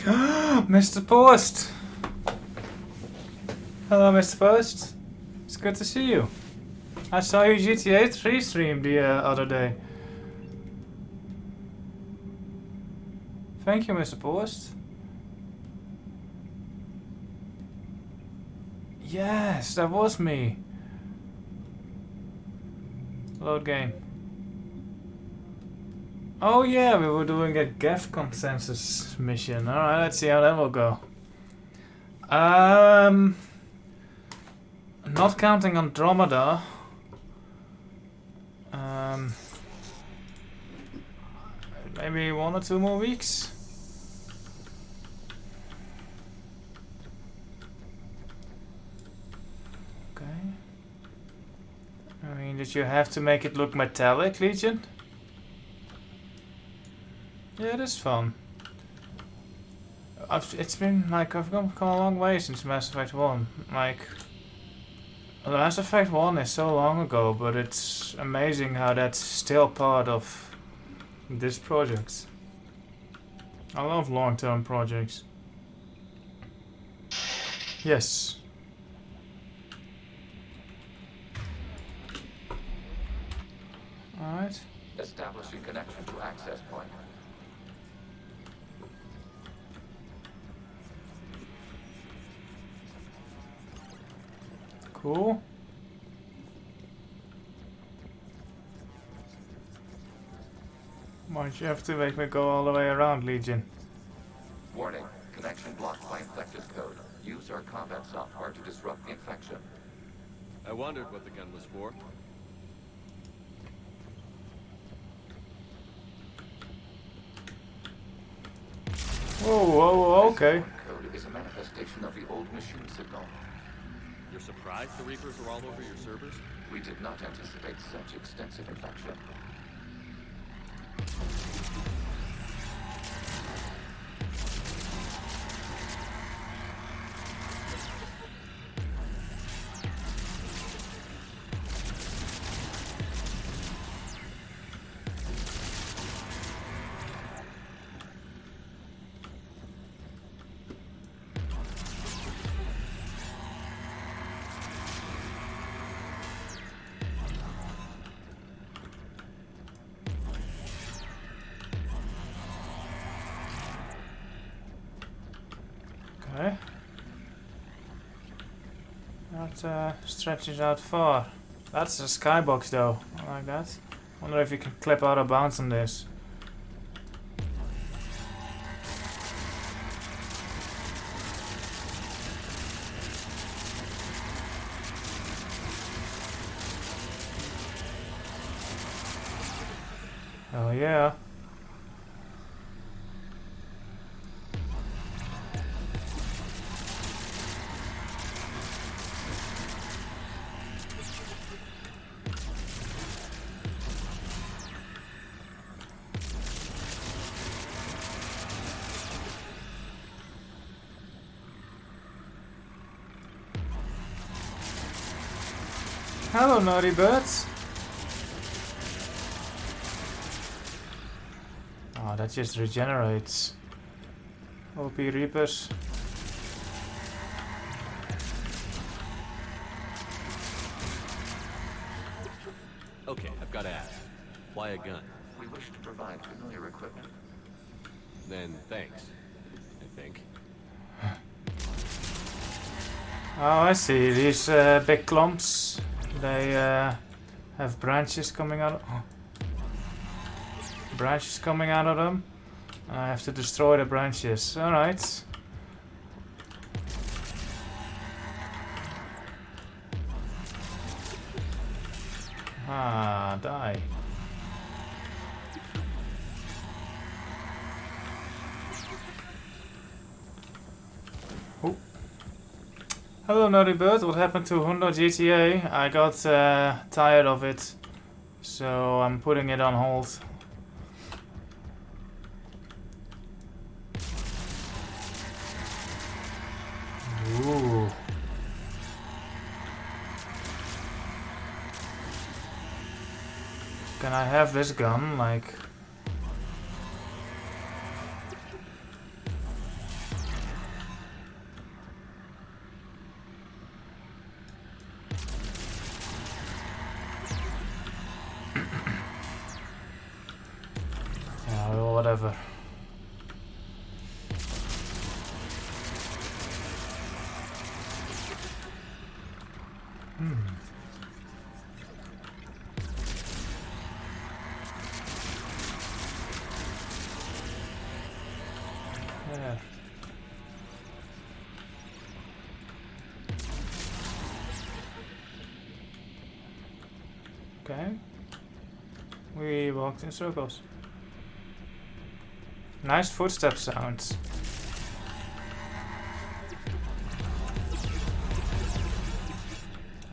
Mr. Post! Hello, Mr. Post. It's good to see you. I saw you GTA 3 stream the other day. Thank you, Mr. Post. Yes, that was me. Load game. Oh yeah, we were doing a GEF consensus mission. Alright, let's see how that will go. Not counting Andromeda. Maybe 1 or 2 more weeks. Okay. I mean, did you have to make it look metallic, Legion? Yeah, it is fun. It's been like I've come a long way since Mass Effect 1. Like, Mass Effect 1 is so long ago, but it's amazing how that's still part of this project. I love long-term projects. Yes. Alright. Establishing connection to access point. Cool. Why'd you have to make me go all the way around, Legion? Warning. Connection blocked by infected code. Use our combat software to disrupt the infection. I wondered what the gun was for. Whoa, okay. Code is a manifestation of the old machine signal. You're surprised the Reapers are all over your servers? We did not anticipate such extensive infection. Okay. That stretches out far. That's a skybox though. I like that. Wonder if you can clip out of bounds on this. Oh yeah. Hello, naughty birds. Oh, that just regenerates. OP Reapers. Okay, I've got to ask. Why a gun? We wish to provide familiar equipment. Then thanks, I think. Oh, I see. These big clumps. They have branches coming out. Branches coming out of them. I have to destroy the branches. Alright. Ah, die. Oh. Hello, Naughty Bird. What happened to Hundo GTA? I got tired of it, so I'm putting it on hold. Ooh. Can I have this gun? Like... whatever. There. Okay. We walked in circles. Nice footstep sounds.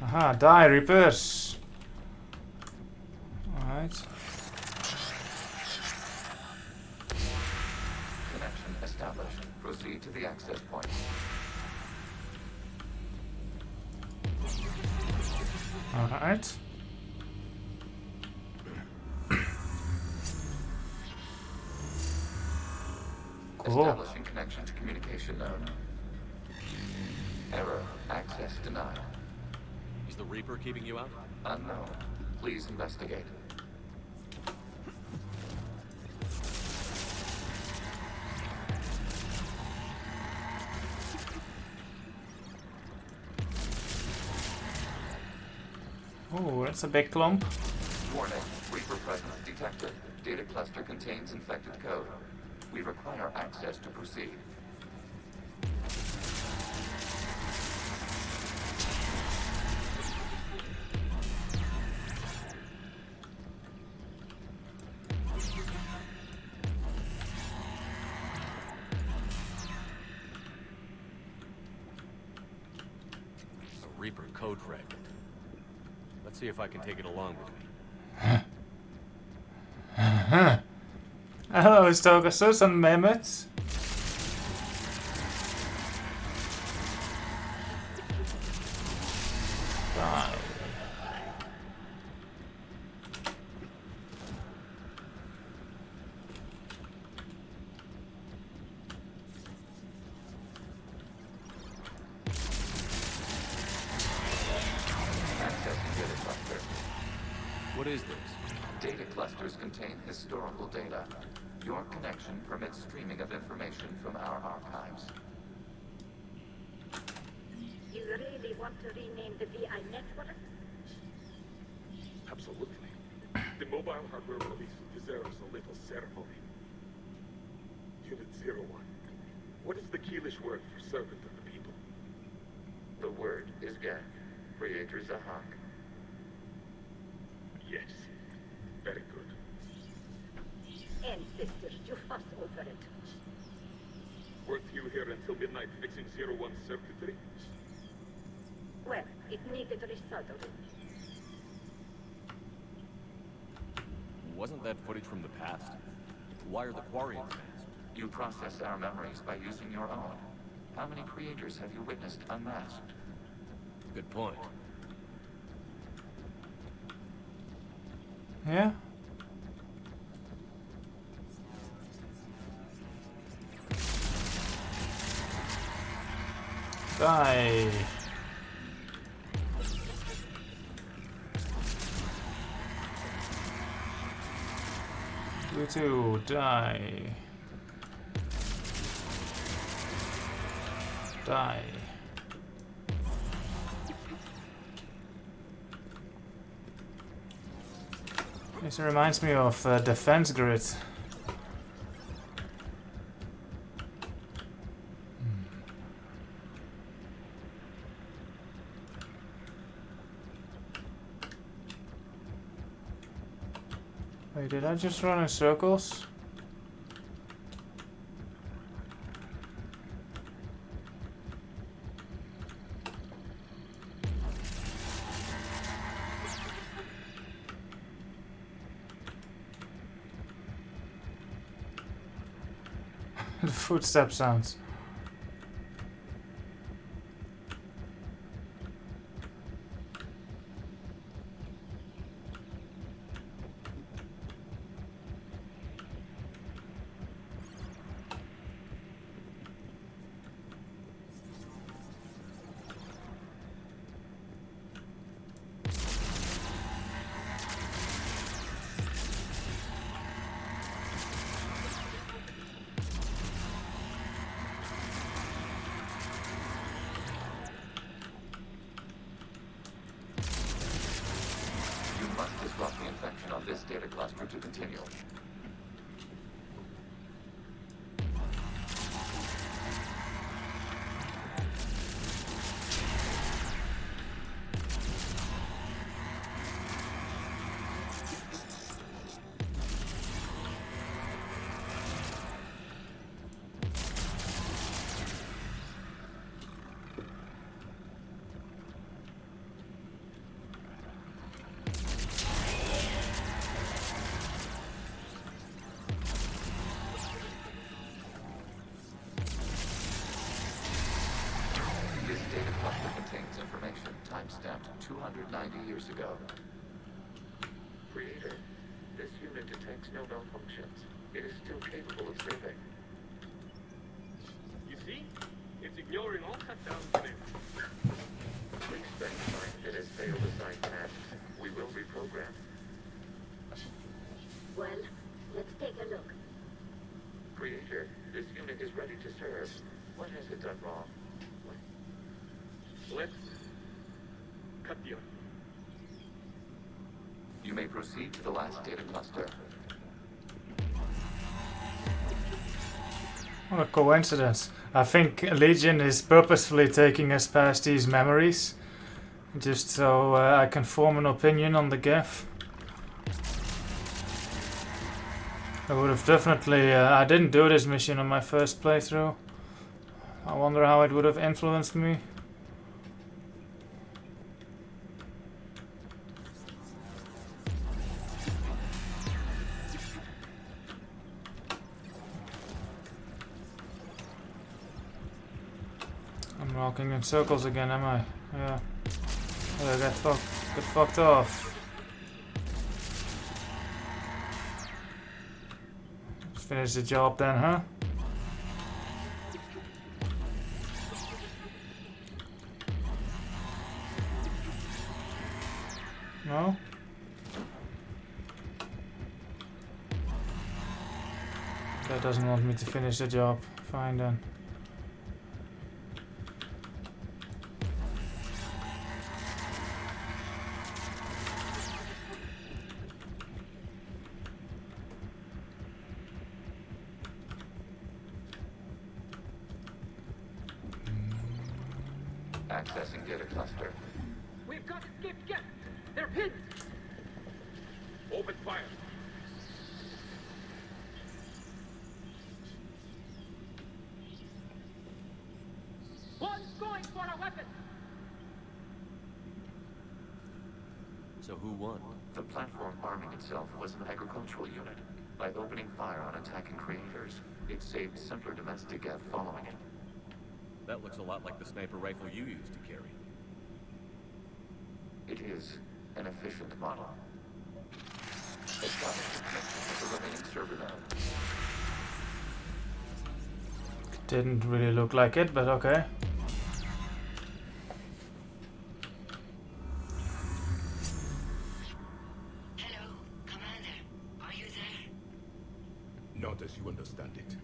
Aha, die, Reapers! Alright. Connection established. Proceed to the access point. Alright. Cool. Establishing connection to communication node. Error. Access denied. Is the Reaper keeping you out? Unknown. Please investigate. Oh, that's a big clump. Warning. Reaper presence detected. Data cluster contains infected code. We require access to proceed. A Reaper code fragment. Let's see if I can take it along with me. Hello, Stogasus and Mehmet. Die. Accessing data cluster. What is this? Data clusters contain historical data. Your connection permits streaming of information from our archives. You really want to rename the VI network? Absolutely. The mobile hardware release deserves a little ceremony. Unit 01. What is the Keelish word for servant of the people? The word is Geth. Creator Zahak. Yes. Very good. Ancestors, you fuss over it. Weren't you here until midnight fixing 01's circuitry? Well, it needed resoldering. Wasn't that footage from the past? Why are the Quarians masked? You process our memories by using your own. How many creators have you witnessed unmasked? Good point. Yeah? Die. You too, die. Die. This reminds me of Defense Grid. Wait, did I just run in circles? The footstep sounds. continue. This data cluster contains information timestamped 290 years ago. Creator, this unit detects no malfunctions. It is still capable of saving. You see? It's ignoring all shutdowns today. Please specify it has failed assigned tasks. We will reprogram. Well, let's take a look. Creator, this unit is ready to serve. What has it done wrong? Let's cut the onion. You may proceed to the last data cluster. What a coincidence. I think Legion is purposefully taking us past these memories, just so I can form an opinion on the GIF. I would have definitely... I didn't do this mission on my first playthrough. I wonder how it would have influenced me. I'm walking in circles again, am I? Yeah. Get fucked off. Let's finish the job then, huh? No? That doesn't want me to finish the job. Fine then. Accessing data cluster. We've got escaped guests. They're pinned. Open fire. One's going for a weapon. So who won? The platform arming itself was an agricultural unit. By opening fire on attacking creators, it saved simpler domestic F following it. That looks a lot like the sniper rifle you used to carry. It is an efficient model. Establish connection with the remaining server node. Didn't really look like it, but okay. Hello, Commander. Are you there? Not as you understand it.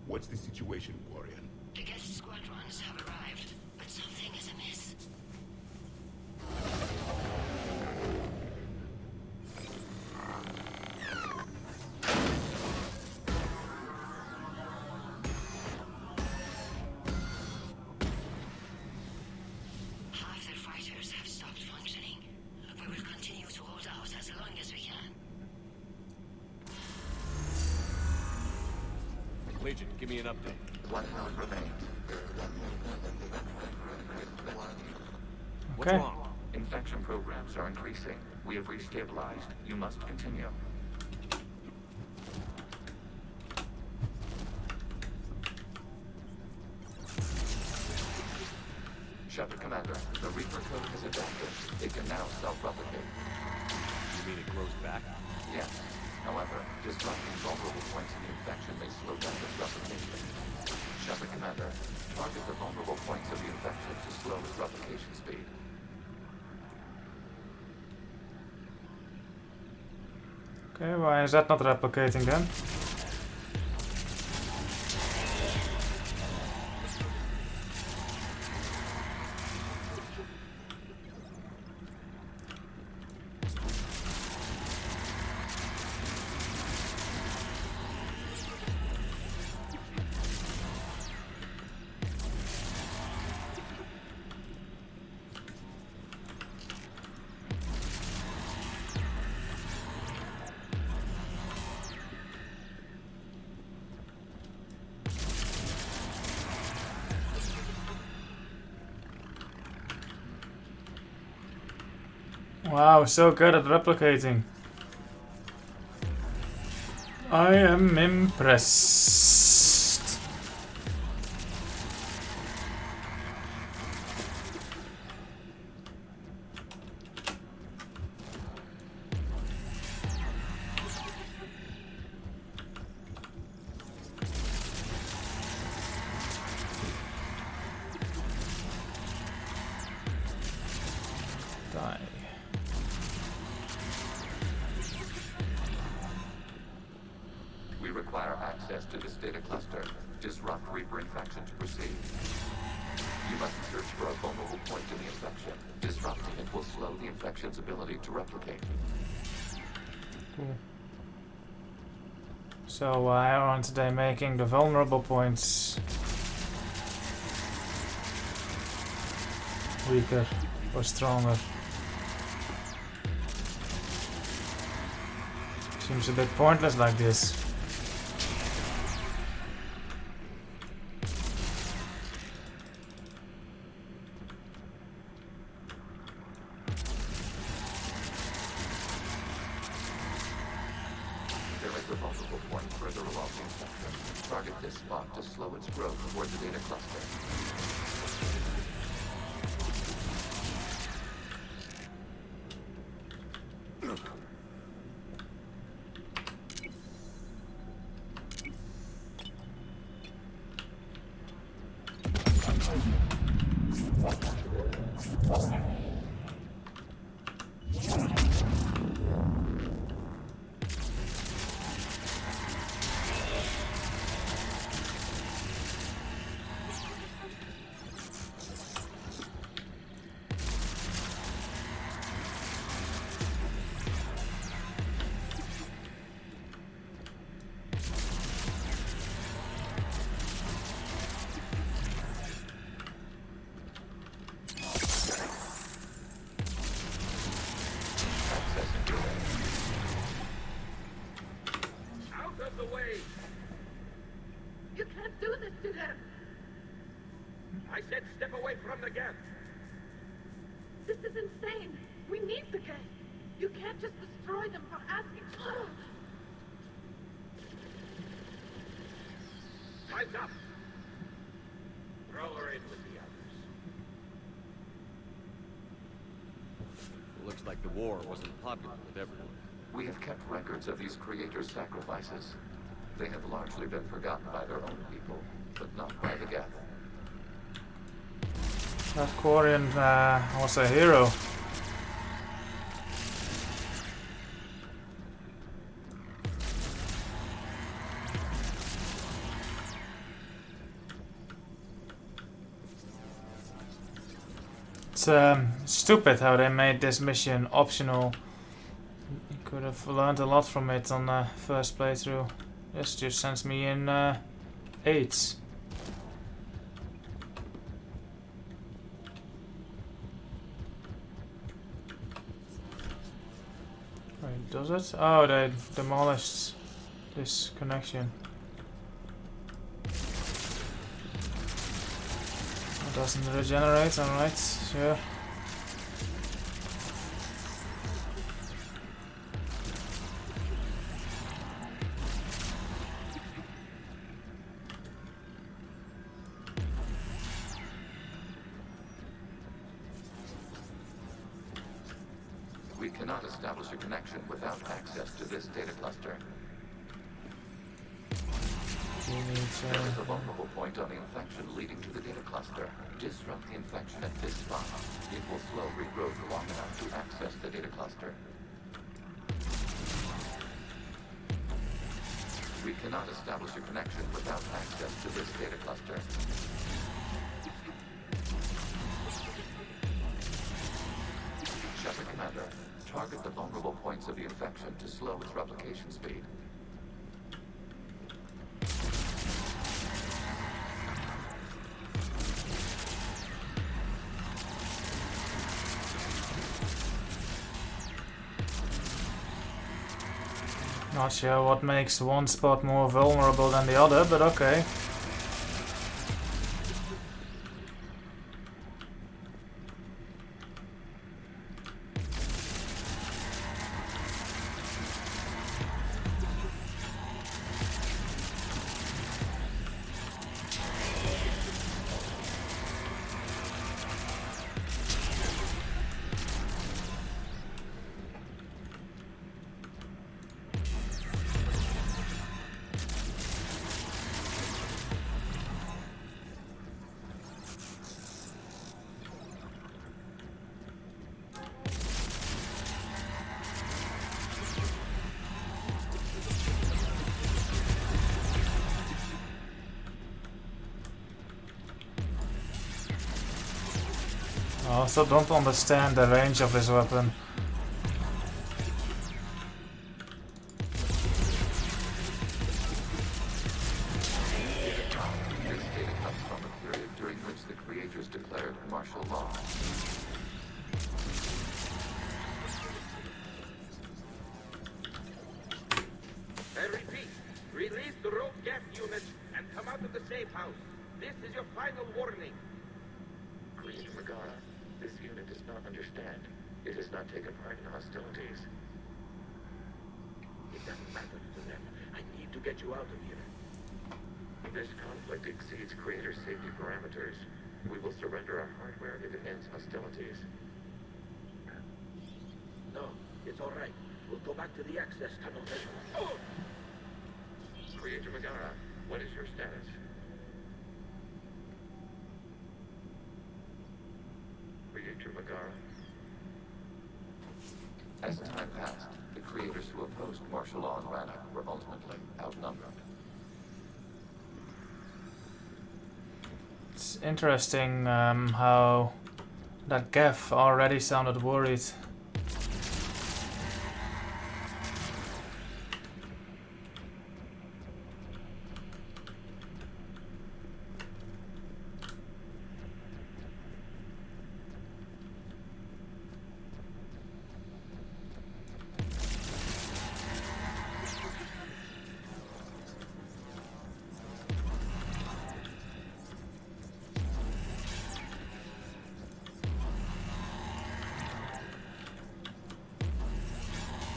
What's the situation, Quarian? The guest squadrons have arrived, but something is amiss. Half their fighters have stopped functioning. We will continue to hold out as long as we can. Legion, give me an update. One node remains. What's Okay. wrong? Infection programs are increasing. We have restabilized. You must continue. Shepard Commander, the Reaper code has adapted. It can now self-replicate. You mean it grows back? Yes. However, disrupting vulnerable points in the infection may slow down its replication. Shepard Commander, target the vulnerable points of the infection to slow its replication speed. Okay, why is that not replicating then? Wow, so good at replicating. I am impressed. Die. We require access to this data cluster. Disrupt Reaper infection to proceed. You must search for a vulnerable point in the infection. Disrupting it will slow the infection's ability to replicate. Cool. So I want today making the vulnerable points weaker or stronger. Seems a bit pointless like this. There is a vulnerable point further along the infection. Target this spot to slow its growth toward the data cluster. Out of the way! You can't do this to them! I said step away from the gap! This is insane! We need the gas! You can't just destroy them for asking. Oh. Time's up! Throw her in with the others. Looks like the war wasn't popular with everyone. We have kept records of these creators' sacrifices. They have largely been forgotten by their own people, but not by the Geth. That Quarian was a hero. It's stupid how they made this mission optional. You could have learned a lot from it on the first playthrough. This just sends me in 8s. Wait, does it? Oh, they demolished this connection. It doesn't regenerate, alright, sure. We cannot establish a connection without access to this data cluster. We need There is a vulnerable point on the infection leading to the data cluster. Disrupt the infection at this spot. It will slow regrowth long enough to access the data cluster. We cannot establish a connection without access to this data cluster. Shepard Commander, target the vulnerable points of the infection to slow its replication speed. Not sure what makes one spot more vulnerable than the other, but okay. I also don't understand the range of this weapon. This data comes from a period during which the creators declared martial law. I repeat, release the rogue gas units and come out of the safe house. This is your final warning. Creator Megara, this unit does not understand. It has not taken part in hostilities. It doesn't matter to them. I need to get you out of here. This conflict exceeds creator safety parameters. We will surrender our hardware if it ends hostilities. No, it's all right. We'll go back to the access tunnel then. Oh! Creator Megara, what is your status? Creator Megara. As time passed, the creators who opposed martial law in Rannoch were ultimately outnumbered. It's interesting how that Gav already sounded worried.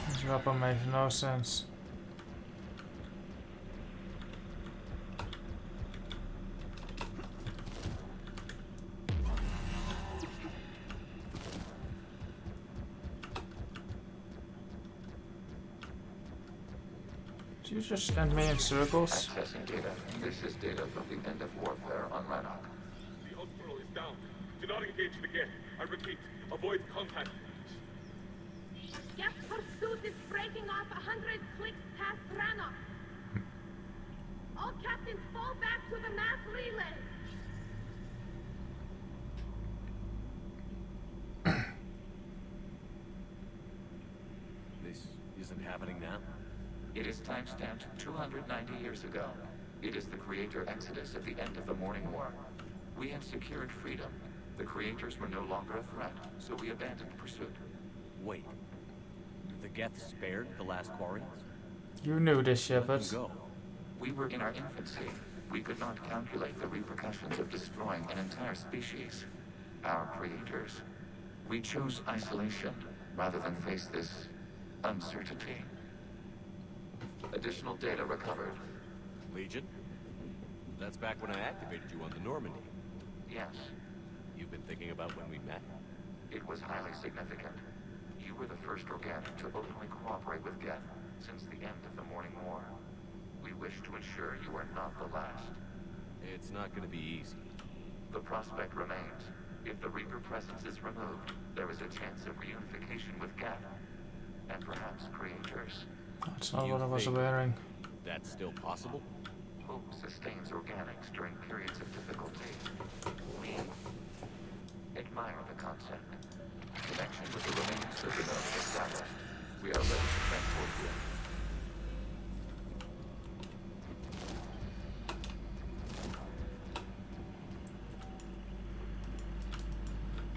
This weapon makes no sense. Did you just send me in circles? Accessing data. This is data from the end of warfare on Rannoch. The outflow is down. Do not engage the gate. I repeat, avoid contact. Geth pursuit is breaking off 100 clicks past Rannoch. All captains fall back to the mass relay. This isn't happening now? It is timestamped 290 years ago. It is the creator exodus at the end of the Morning War. We had secured freedom. The creators were no longer a threat, so we abandoned pursuit. Wait. The Geth spared the last Quarians? You knew this, Let them Shepard. go. We were in our infancy. We could not calculate the repercussions of destroying an entire species. Our creators. We chose isolation rather than face this uncertainty. Additional data recovered. Legion? That's back when I activated you on the Normandy. Yes, You've been thinking about when we met? it was highly significant. You were the first organic to openly cooperate with Geth since the end of the Morning War. We wish to ensure you are not the last. It's not gonna be easy. The prospect remains. If the Reaper presence is removed, there is a chance of reunification with Geth. And perhaps creators. That's not You what I was think- wearing. That's still possible? Hope sustains organics during periods of difficulty. We admire the concept. Connection with the remaining supernova established. We are ready to transport you.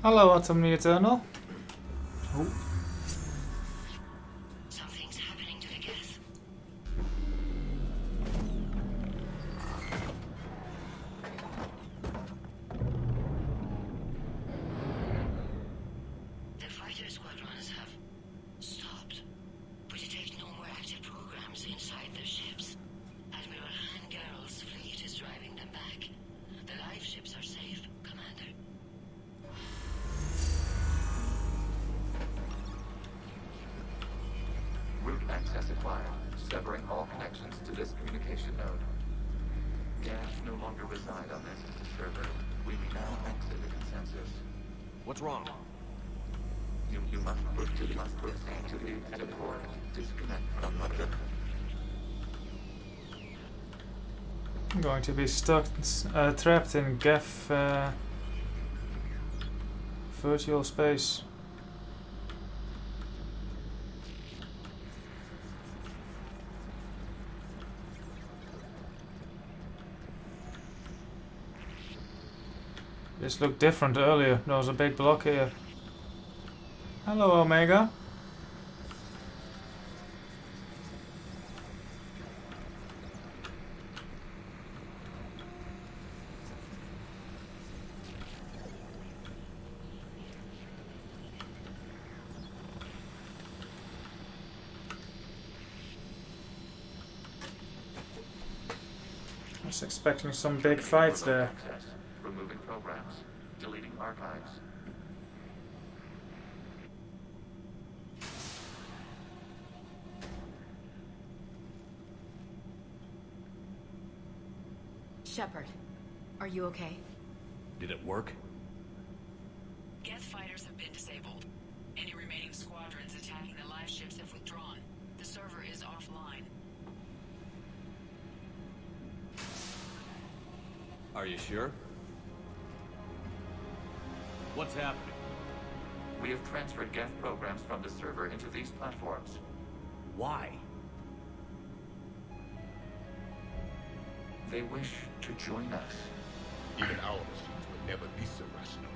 Hello, Autumn the Eternal. Something's happening to the Geth. The fighter squadrons have stopped. We detect no more active programs inside their ships. Admiral Hangirl's fleet is driving them back. The live ships are safe, Commander. Route access acquired, severing all connections to this communication node. Gas no longer reside on this server. We may now exit the consensus. What's wrong? You must proceed to the exit port. Disconnect from mother. I'm going to be stuck, trapped in Gav Virtual space. This looked different earlier. There was a big block here. Hello, Omega. I was expecting some big fights there. Access, removing programs, deleting archives. Shepard, are you okay? Did it work? Geth fighters have been disabled. Any remaining squadrons attacking the live ships have withdrawn. The server is offline. Are you sure? What's happening? We have transferred Geth programs from the server into these platforms. Why? They wish to join us. Even our machines would never be so rational.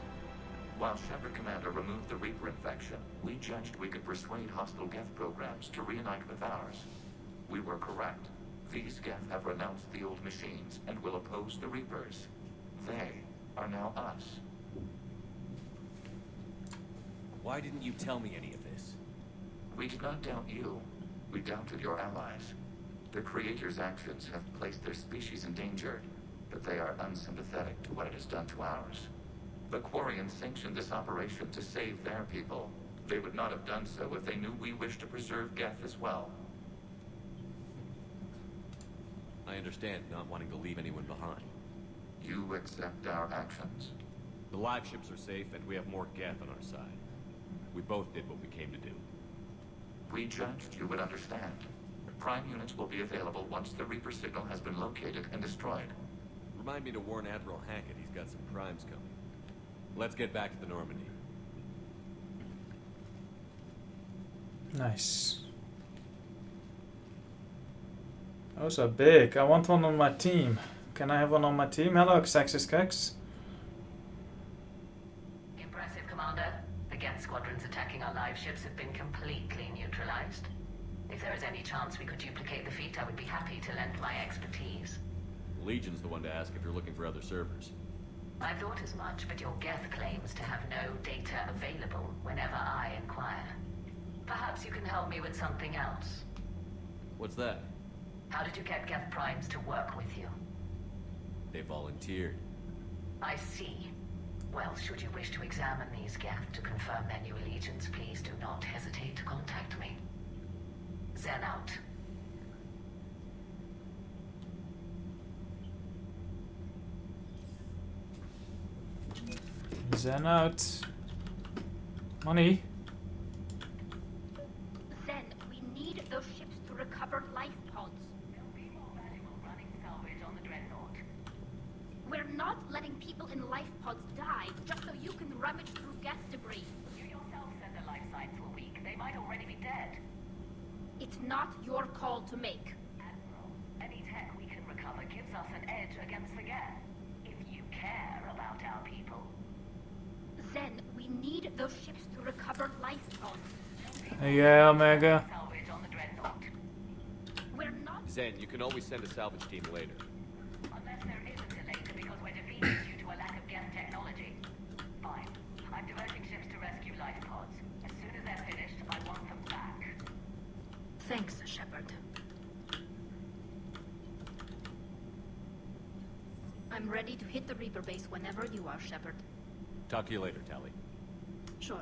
While Shepard Commander removed the Reaper infection, we judged we could persuade hostile Geth programs to reunite with ours. We were correct. These Geth have renounced the old machines and will oppose the Reapers. They are now us. Why didn't you tell me any of this? We did not doubt you. We doubted your allies. The Creator's actions have placed their species in danger, but they are unsympathetic to what it has done to ours. The Quarians sanctioned this operation to save their people. They would not have done so if they knew we wished to preserve Geth as well. I understand not wanting to leave anyone behind. You accept our actions. The live ships are safe, and we have more Geth on our side. We both did what we came to do. We judged you would understand. Prime units will be available once the Reaper signal has been located and destroyed. Remind me to warn Admiral Hackett he's got some primes coming. Let's get back to the Normandy. Nice. Those are big. I want one on my team. Can I have one on my team? Hello, Xaxis Kex. Impressive, Commander. The Geth squadrons attacking our live ships have been completely neutralized. If there is any chance we could duplicate the feat, I would be happy to lend my expertise. Legion's the one to ask if you're looking for other servers. I thought as much, but your Geth claims to have no data available whenever I inquire. Perhaps you can help me with something else. What's that? How did you get Geth primes to work with you? They volunteered. I see. Well, should you wish to examine these Geth to confirm their new allegiance, please do not hesitate to contact me. Zen out. Zen out. Money. Zen, we need those ships to recover life pods. There'll be more valuable running salvage on the Dreadnought. We're not letting people in life pods die just so you can rummage through gas debris. You yourself said the life signs were weak. They might already be dead. It's not your call to make. Admiral, any tech we can recover gives us an edge against the Geth. If you care about our people. Zen, we need those ships to recover life pods. Yeah, Omega. Salvage on the Dreadnought. We're not. Zen, you can always send a salvage team later. Unless there isn't a later because we're defeated due to a lack of Geth technology. Fine. I'm diverting ships to rescue life pods. As soon as they're finished, I want them back. Thanks, Shepard. I'm ready to hit the Reaper base whenever you are, Shepard. Talk to you later, Tally. Sure.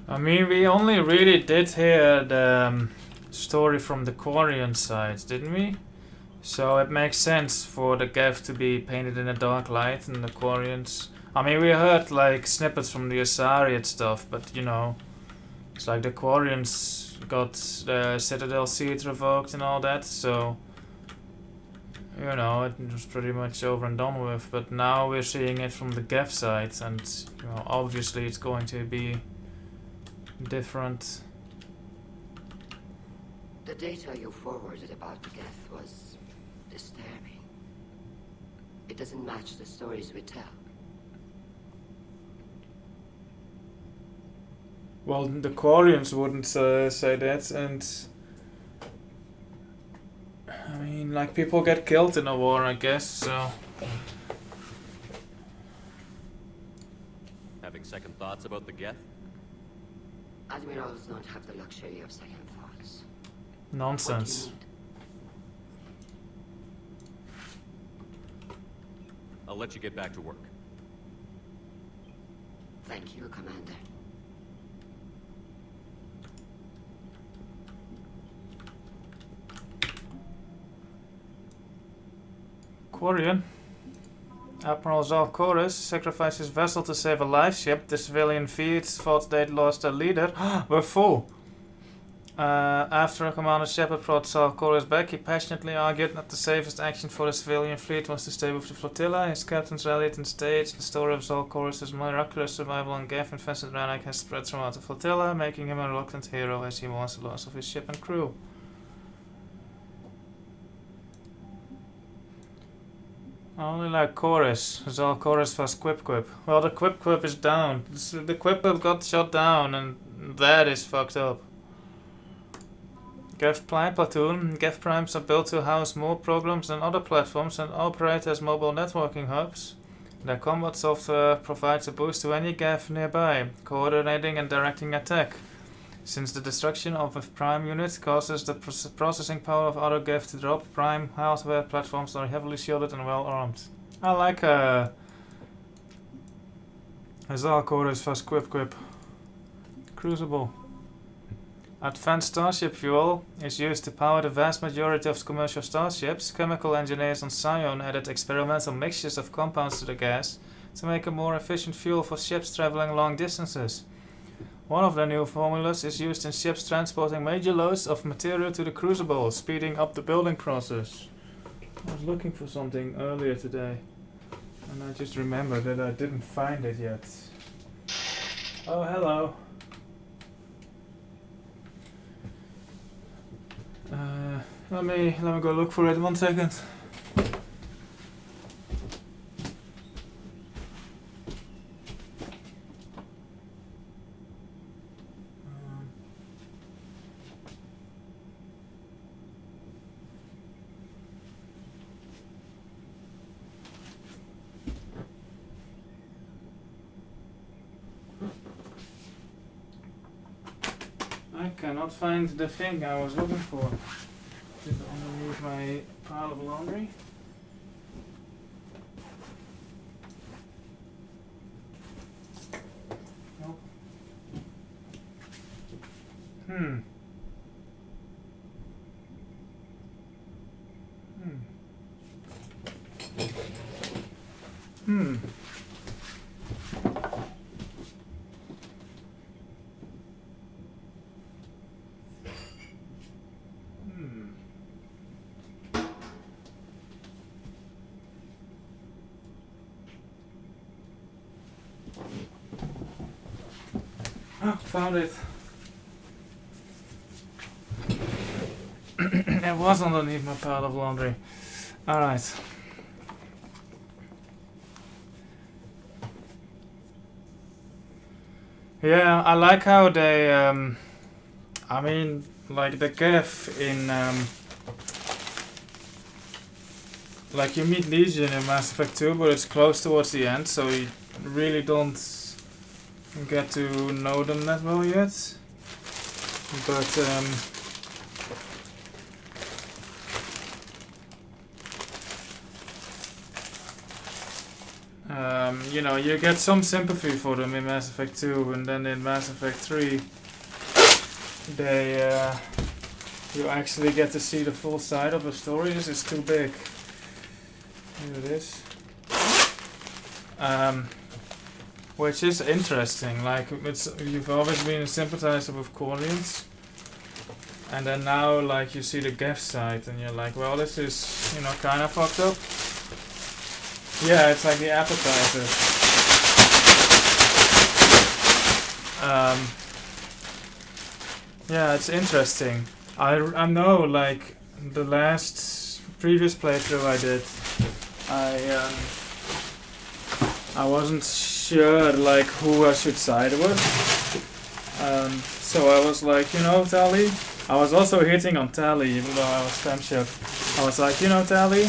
I mean, we only really did hear the story from the Quarian side, didn't we? So it makes sense for the Geth to be painted in a dark light and the Quarians. I mean, we heard like snippets from the Asariad stuff, but you know, it's like the Quarians got the Citadel seat revoked and all that, so you know, it was pretty much over and done with. But now we're seeing it from the Geth side, and you know, obviously it's going to be different. The data you forwarded about the Geth was disturbing. It doesn't match the stories we tell. Well, the Quarians wouldn't say that, and I mean, like, people get killed in a war, I guess, so. Having second thoughts about the Geth? Admirals don't have the luxury of second thoughts. Nonsense. What do you need? I'll let you get back to work. Thank you, Commander. Quarian. Admiral Zalcoris sacrificed his vessel to save a life ship. The civilian fleet thought they'd lost their leader. We're full. After Commander Shepard brought Zalcoris back, he passionately argued that the safest action for the civilian fleet was to stay with the flotilla. His captains rallied and staged. The story of Zalcoris' miraculous survival on Geth-infested Rannoch has spread throughout the flotilla, making him a reluctant hero as he mourns the loss of his ship and crew. I only like chorus. Zalcoris was Quip Quip. Well, the Quip Quip is down. The Quip Quip got shot down, and that is fucked up. Geth Prime Platoon. Geth Primes are built to house more programs than other platforms and operate as mobile networking hubs. Their combat software provides a boost to any Geth nearby, coordinating and directing attack. Since the destruction of a Prime unit causes the processing power of other Geth to drop, Prime hardware platforms are heavily shielded and well armed. I like Zalcoris vs Quip Quip. Crucible. Advanced starship fuel is used to power the vast majority of commercial starships. Chemical engineers on Scion added experimental mixtures of compounds to the gas to make a more efficient fuel for ships traveling long distances. One of the new formulas is used in ships transporting major loads of material to the crucible, speeding up the building process. I was looking for something earlier today, and I just remembered that I didn't find it yet. Oh, hello. Let me go look for it. 1 second. I cannot find the thing I was looking for. Is it underneath my pile of laundry? Nope. Oh, found it. It was underneath my pile of laundry. Alright. Yeah, I like how they, I mean, like the Geth in, like you meet Legion in Mass Effect 2, but it's close towards the end, so you really don't get to know them that well yet. But, you know, you get some sympathy for them in Mass Effect 2, and then in Mass Effect 3 they you actually get to see the full side of the story. This is too big. Here it is. Which is interesting. Like, you've always been a sympathizer with Quarians, And then now, like, you see the Geth side, and you're like, well, this is, you know, kind of fucked up. Yeah, it's like the appetizer. Yeah, it's interesting. I know, like, the previous playthrough I did, I wasn't sure, like, who I should side with. So I was like, you know, Tally. I was also hitting on Tally, even though I was Femship. I was like, you know, Tally,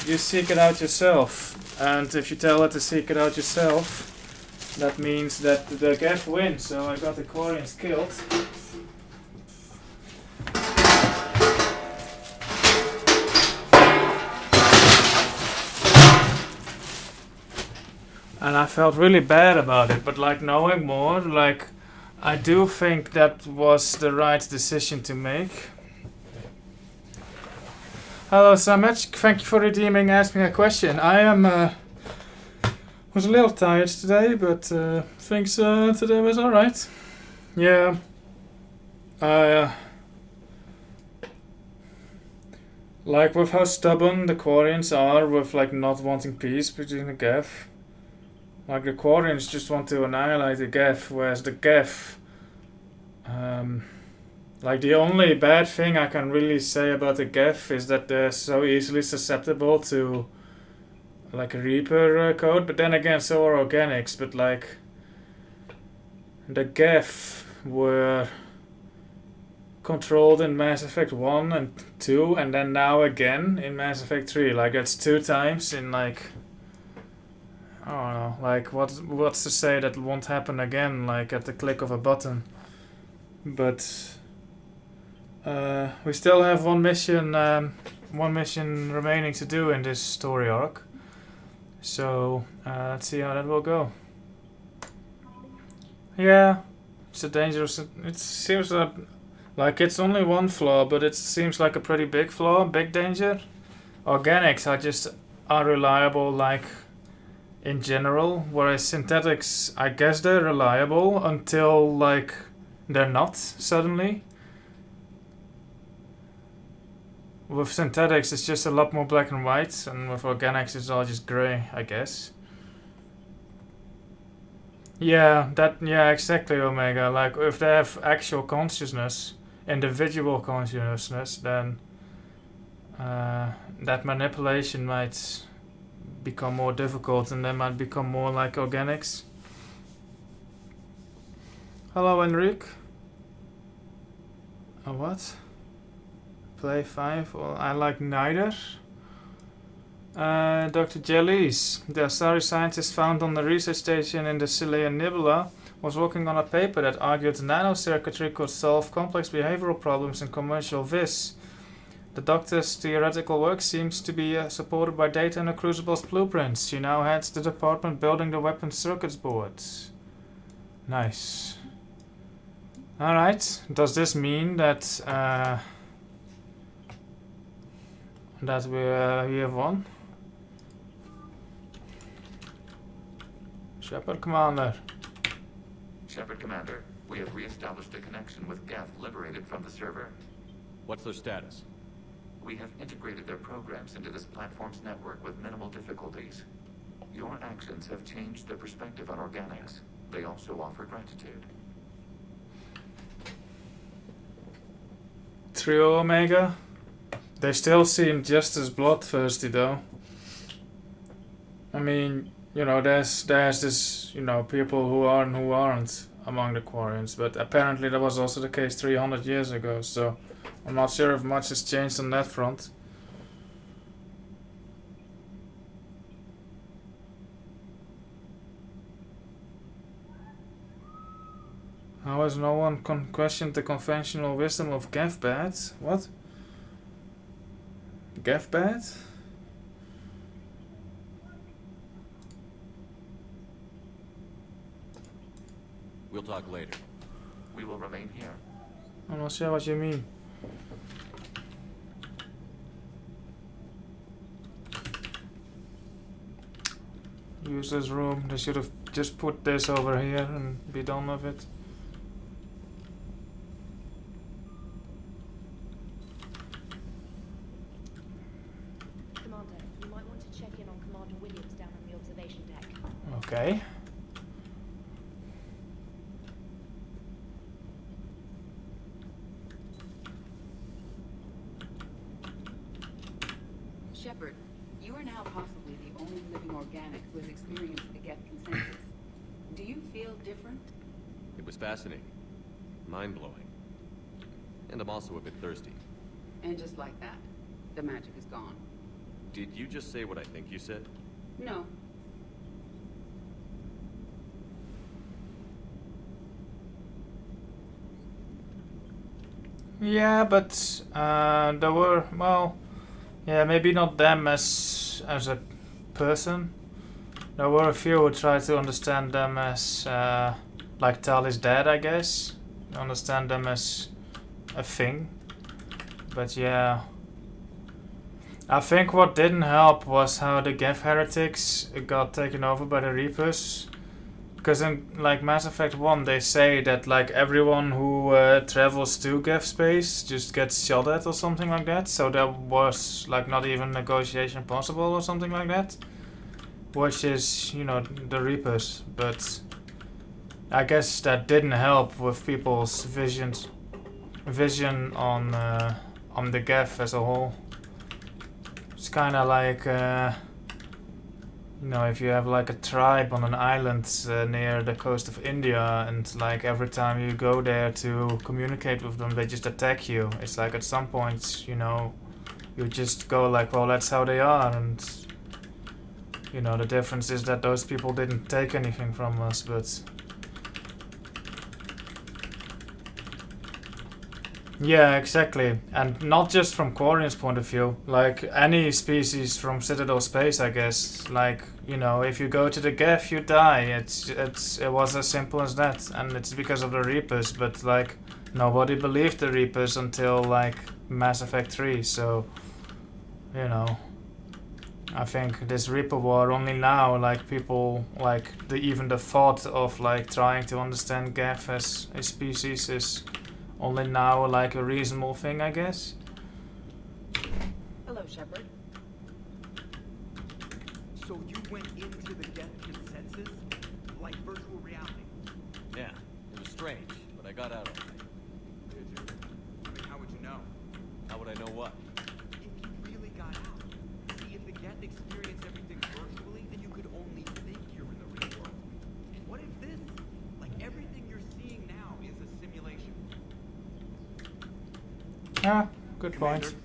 you seek it out yourself. And if you tell her to seek it out yourself, that means that the Geth wins. So I got the Quarians killed. And I felt really bad about it, but like knowing more, like I do think that was the right decision to make. Hello Samet, thank you for redeeming Ask Me a Question. I am was a little tired today, but things today was alright. Yeah. Like with how stubborn the Quarians are with like not wanting peace between the Geth. Like the Quarians just want to annihilate the Geth, whereas the Geth, like the only bad thing I can really say about the Geth is that they're so easily susceptible to like a Reaper code, but then again so are organics, but like the Geth were controlled in Mass Effect 1 and 2 and then now again in Mass Effect 3, like that's 2 times in like I don't know, like what's to say that won't happen again, like at the click of a button. But we still have one mission remaining to do in this story arc. So let's see how that will go. Yeah, it's a dangerous. It seems like it's only one flaw, but it seems like a pretty big flaw, big danger. Organics are just unreliable, like. In general, whereas synthetics, I guess they're reliable until like they're not suddenly. With synthetics, it's just a lot more black and white, and with organics, it's all just grey, I guess. Yeah, exactly, Omega. Like if they have actual consciousness, individual consciousness, then that manipulation might become more difficult and they might become more like organics. Hello Enrique. A what? Play 5? Well, I like neither. Dr. Jellies, the Asari scientist found on the research station in the Chilean Nebula, was working on a paper that argued nanocircuitry could solve complex behavioral problems in commercial viz. The doctor's theoretical work seems to be supported by data in the Crucible's blueprints. She now heads the department building the weapon circuits boards. Nice. Alright, does this mean that that we have won? Shepard Commander. Shepard Commander, we have re-established a connection with Geth liberated from the server. What's their status? We have integrated their programs into this platform's network with minimal difficulties. Your actions have changed their perspective on organics. They also offer gratitude. Trio Omega? They still seem just as bloodthirsty though. I mean, you know, there's this, you know, people who are and who aren't among the Quarians, but apparently that was also the case 300 years ago, so I'm not sure if much has changed on that front. How has no one questioned the conventional wisdom of Gethbat? What? Gethbat? We'll talk later. We will remain here. I'm not sure what you mean. Use this room. They should have just put this over here and be done with it. Okay. Shepard, you are now possibly the only living organic who has experienced the Geth consensus. Do you feel different? It was fascinating. Mind-blowing. And I'm also a bit thirsty. And just like that, the magic is gone. Did you just say what I think you said? No. Yeah, but there were, well, yeah, maybe not them as a person. There were a few who tried to understand them as like Tali's dad, I guess. Understand them as a thing. But yeah, I think what didn't help was how the Geth heretics got taken over by the Reapers. Because in like Mass Effect 1 they say that like everyone who travels to Geth space just gets shot at or something like that. So there was like not even negotiation possible or something like that. Which is, you know, the Reapers. But I guess that didn't help with people's vision on the Geth as a whole. It's kind of like you know, if you have like a tribe on an island near the coast of India, and like every time you go there to communicate with them, they just attack you. It's like at some point, you know, you just go like, well, that's how they are, and you know, the difference is that those people didn't take anything from us, but yeah, exactly. And not just from Quarian's point of view, like any species from Citadel space, I guess. Like, you know, if you go to the Geth, you die. It was as simple as that. And it's because of the Reapers, but like nobody believed the Reapers until like Mass Effect 3, so you know, I think this Reaper war only now, like people, like even the thought of like trying to understand Geth as a species is only now like a reasonable thing, I guess. Hello, Shepard. So you went into the Geth consensus? Like virtual reality? Yeah, it was strange, but I got out of it. Did you? I mean, how would you know? How would I know what? If you really got out. See, if the Geth experienced everything virtually, then you could only think you're in the real world. What if this, like everything you're seeing now, is a simulation? Yeah, good Commander? point.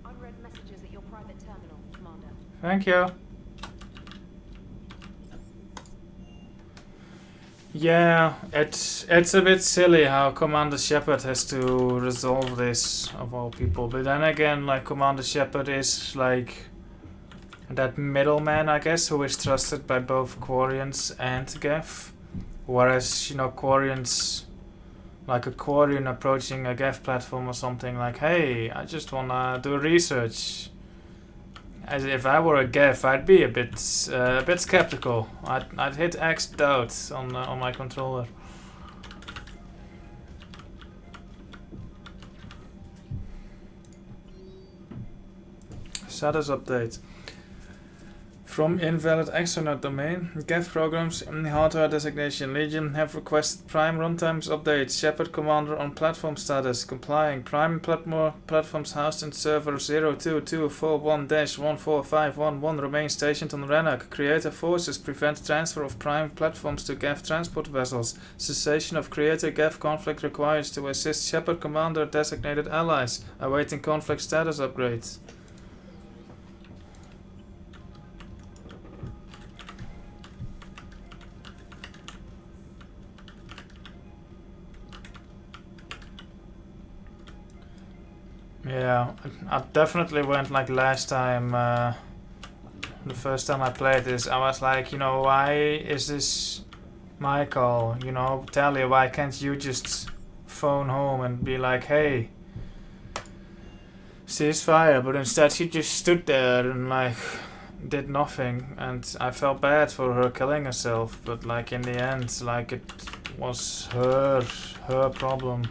Unread messages at your private terminal, Commander. Thank you. Yeah, it's a bit silly how Commander Shepard has to resolve this, of all people. But then again, like Commander Shepard is like that middleman, I guess, who is trusted by both Quarians and Geth. Whereas, you know, Quarians, like a Quarian approaching a Geth platform or something, like, hey, I just wanna do research. As if I were a Geth, I'd be a bit skeptical. I'd hit X doubt on my controller. Status update. From invalid external domain, Geth programs in hardware designation Legion have requested Prime runtimes updates. Shepard Commander on platform status complying. Prime platforms housed in server 02241-14511 remain stationed on Rannoch. Creator forces prevent transfer of Prime platforms to Geth transport vessels. Cessation of Creator Geth conflict requires to assist Shepard Commander designated allies. Awaiting conflict status upgrades. Yeah, I definitely went like last time, the first time I played this, I was like, you know, why is this my call? You know, Tali, why can't you just phone home and be like, hey, ceasefire? But instead she just stood there and like did nothing, and I felt bad for her killing herself, but like in the end, like it, was her problem.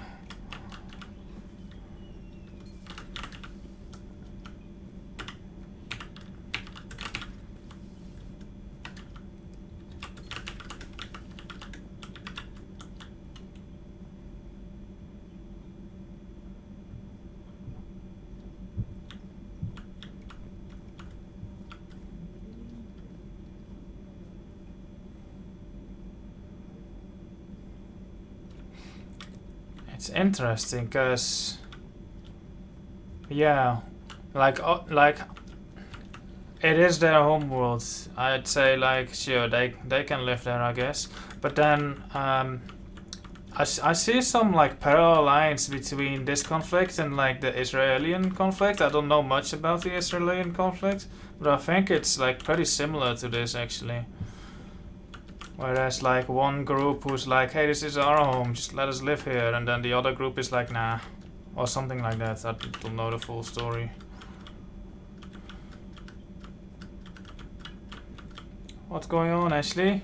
It's interesting because, yeah, like it is their homeworld. I'd say like sure they can live there, I guess. But then I see some like parallel lines between this conflict and like the Israeli conflict. I don't know much about the Israeli conflict, but I think it's like pretty similar to this actually. Whereas like one group who's like, hey, this is our home, just let us live here, and then the other group is like, nah, or something like that. I don't know the full story. What's going on, Ashley?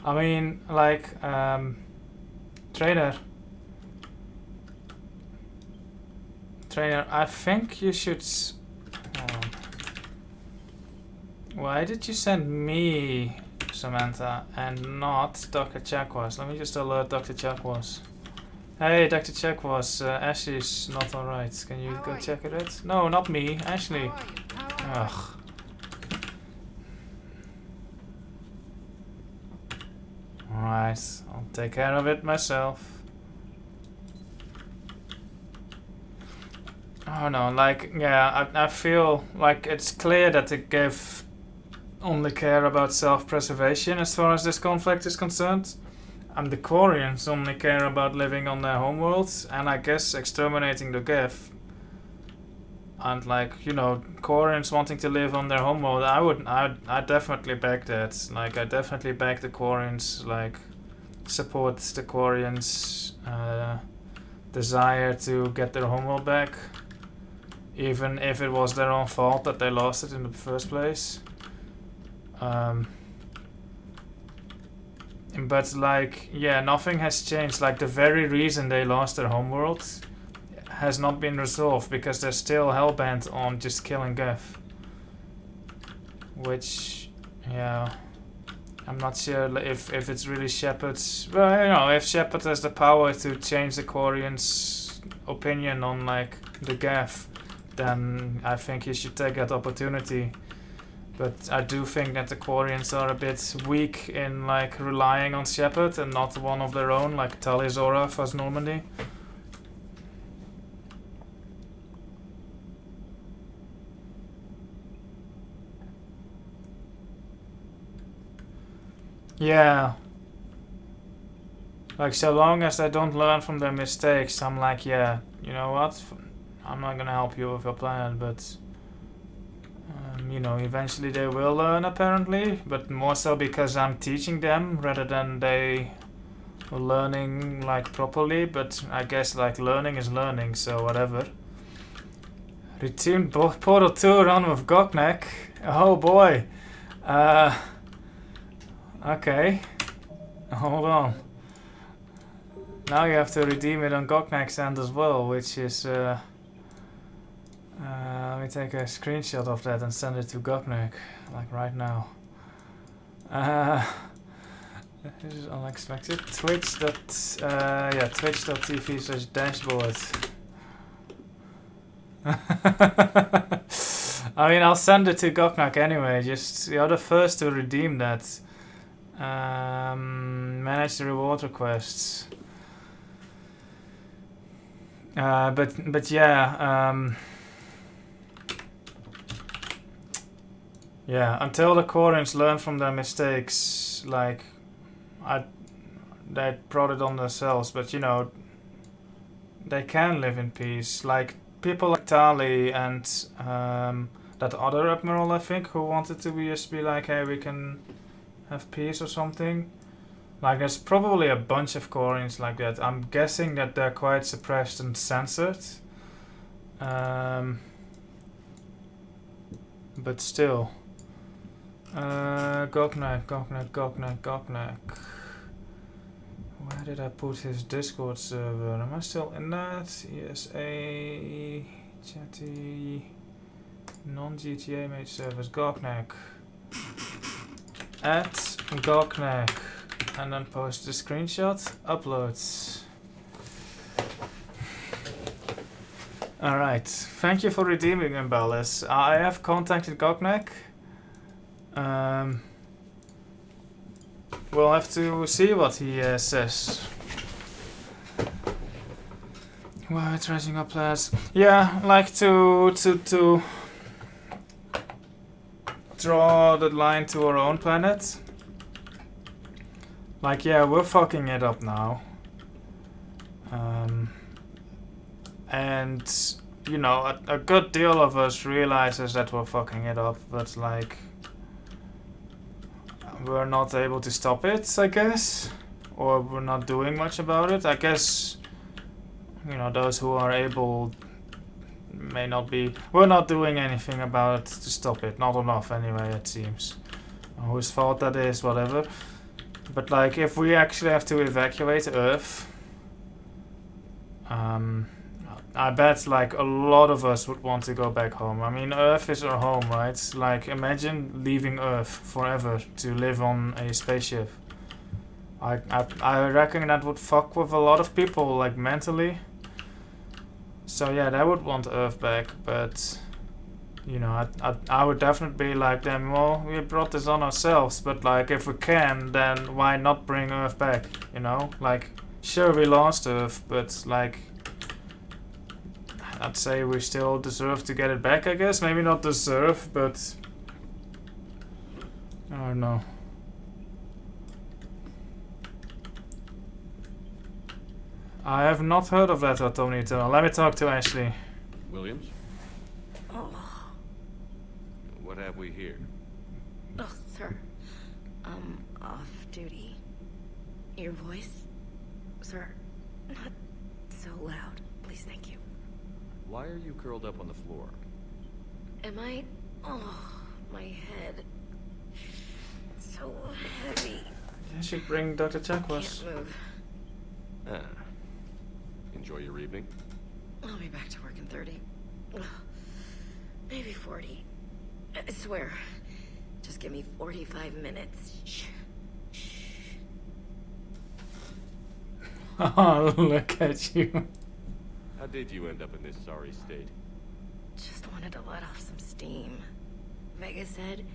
I mean, like, trainer, I think you should. Why did you send me, Samantha, and not Dr. Chakwas? Let me just alert Dr. Chakwas. Hey, Dr. Chakwas, Ashley's not alright. Can you go check it out? No, not me, Ashley. Ugh. Alright, I'll take care of it myself. Oh no, like, yeah, I feel like it's clear that the GIF only care about self-preservation as far as this conflict is concerned. And the Quarians only care about living on their homeworlds and I guess exterminating the GIF. And like, you know, Quarians wanting to live on their homeworld, I definitely back that. Like, I definitely back the Quarians, like, support the Quarians' desire to get their homeworld back. Even if it was their own fault that they lost it in the first place. But like, yeah, nothing has changed. Like, the very reason they lost their homeworld has not been resolved because they're still hellbent on just killing Geth. Which, yeah, I'm not sure if it's really Shepard's. Well, you know, if Shepard has the power to change the Quarians' opinion on like the Geth, then I think he should take that opportunity. But I do think that the Quarians are a bit weak in like relying on Shepard and not one of their own, like Talis Oraf as Normandy. Yeah. Like, so long as they don't learn from their mistakes, I'm like, yeah, you know what? I'm not gonna help you with your plan, but you know, eventually they will learn apparently, but more so because I'm teaching them rather than they learning like properly, but I guess like learning is learning, so whatever. Retuned Portal 2 run with Goknek. Oh boy. Okay. Hold on. Now you have to redeem it on Goknek's end as well, which is let me take a screenshot of that and send it to Goknek, like right now. This is unexpected. Twitch.tv/dashboard. I mean, I'll send it to Goknek anyway. Just you're the first to redeem that. Manage the reward requests. But yeah. Yeah, until the Quarians learn from their mistakes, like, they brought it on themselves, but you know, they can live in peace. Like, people like Tali and that other admiral, I think, who wanted to just be like, hey, we can have peace or something. Like, there's probably a bunch of Quarians like that. I'm guessing that they're quite suppressed and censored. But still. Gognak. Where did I put his Discord server? Am I still in that? ESA, chatty, non-GTA made servers. Gognak. At Gognak. And then post the screenshot. Uploads. Alright. Thank you for redeeming him, Ballas. I have contacted Gognak. We'll have to see what he says. Why trashing up plans? Yeah, like to draw the line to our own planet. Like, yeah, we're fucking it up now. And you know, a good deal of us realizes that we're fucking it up, but like, we're not able to stop it, I guess, or we're not doing much about it. I guess, you know, those who are able may not be. We're not doing anything about it to stop it. Not enough, anyway. It seems. Whose fault that is, whatever. But like, if we actually have to evacuate Earth, I bet like a lot of us would want to go back home. I mean, Earth is our home, right? Like, imagine leaving Earth forever to live on a spaceship. I reckon that would fuck with a lot of people, like, mentally. So yeah, they would want Earth back, but you know, I would definitely be like them. Well, we brought this on ourselves, but like, if we can, then why not bring Earth back? You know, like, sure, we lost Earth, but like, I'd say we still deserve to get it back, I guess. Maybe not deserve, but I don't know. I have not heard of that, Tony Eternal. Let me talk to Ashley. Williams? Oh. What have we here? Oh, sir. Off duty. Your voice? Sir, not so loud. Please, thank you. Why are you curled up on the floor? Am I? Oh, my head. So heavy. I should bring Dr. Chakwas. Can't move. Ah. Enjoy your evening. I'll be back to work in 30. Maybe 40. I swear. Just give me 45 minutes. Shh. Oh, look at you. How did you end up in this sorry state? Just wanted to let off some steam. Vega said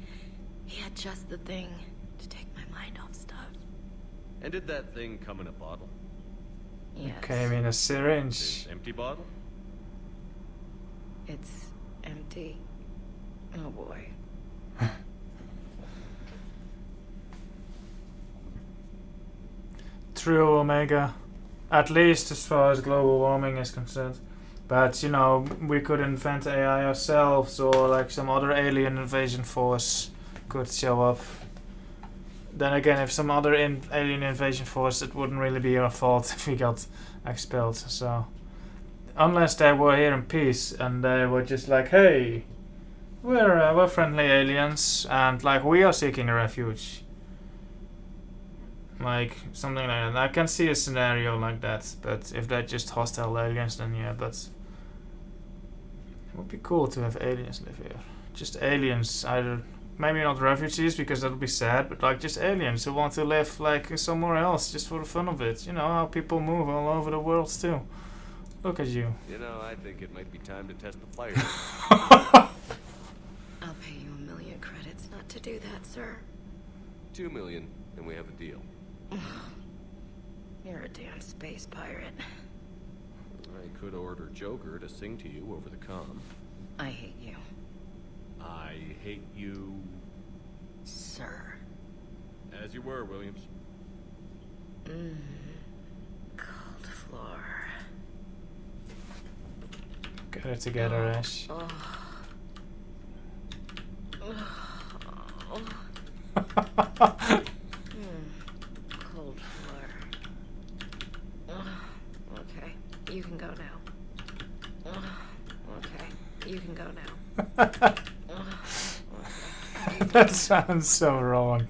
he had just the thing to take my mind off stuff. And did that thing come in a bottle? Yes. Came in a syringe. This empty bottle? It's empty. Oh boy. True, Omega. At least as far as global warming is concerned. But, you know, we could invent AI ourselves, or like some other alien invasion force could show up. Then again, if some other alien invasion force, it wouldn't really be our fault if we got expelled. So, unless they were here in peace and they were just like, hey, we're friendly aliens, and like, we are seeking a refuge. Like, something like that. I can see a scenario like that, but if they're just hostile aliens, then yeah, but it would be cool to have aliens live here. Just aliens, either, maybe not refugees, because that would be sad, but like, just aliens who want to live like somewhere else, just for the fun of it. You know, how people move all over the world too. Look at you. You know, I think it might be time to test the fire. I'll pay you 1 million credits not to do that, sir. 2 million, and we have a deal. You're a damn space pirate. I could order Joker to sing to you over the comm. I hate you. I hate you... Sir. As you were, Williams. Cold floor. Get it together, Ash. Cold floor. Okay, you can go now. Okay, you can go now. Okay, That sounds so wrong.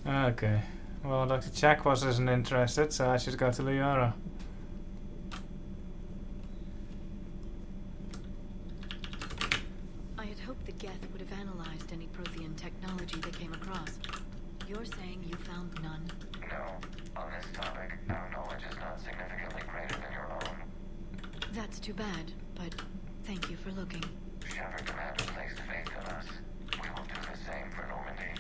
Okay. Well, Dr. Chakwas isn't interested, so I should go to Liara. I had hoped the Geth would have analyzed any Prothean technology they came across. You're saying you found none? No. On this topic, our knowledge is not significantly greater than your own. That's too bad, but thank you for looking. Shepard Commander placed faith in us. We will do the same for Normandy.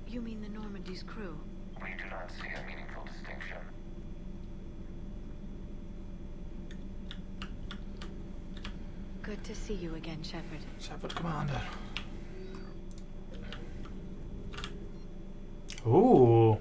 You mean the Normandy's crew? We do not see a meaningful distinction. Good to see you again, Shepard. Shepard Commander. Ooh.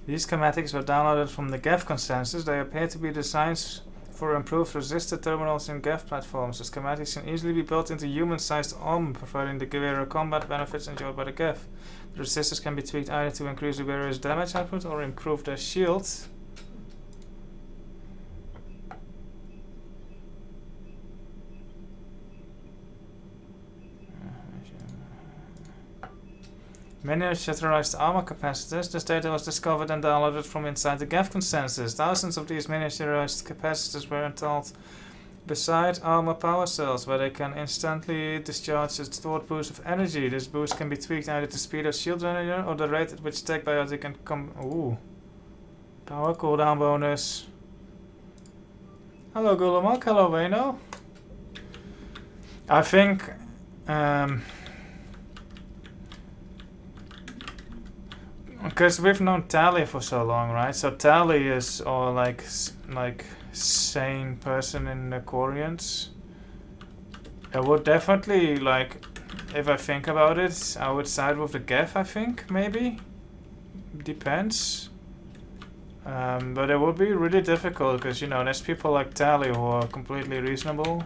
These schematics were downloaded from the Geth consensus. They appear to be designs for improved resistor terminals in Geth platforms. The schematics can easily be built into human-sized armor, providing the guerrilla combat benefits enjoyed by the Geth. The resistors can be tweaked either to increase the wearer's damage output or improve their shield. Miniaturized armor capacitors. This data was discovered and downloaded from inside the Geth consensus. Thousands of these miniaturized capacitors were installed beside armor power cells, where they can instantly discharge a stored boost of energy. This boost can be tweaked either to speed of shield generator or the rate at which tech biotic can come. Ooh. Power cooldown bonus. Hello Gulamok, hello Wayno. I think because we've known Tali for so long, right? So Tali is all like sane person in the Quarians. I would definitely, like, if I think about it, I would side with the Geth, I think, maybe. Depends. But it would be really difficult because, you know, there's people like Tali who are completely reasonable.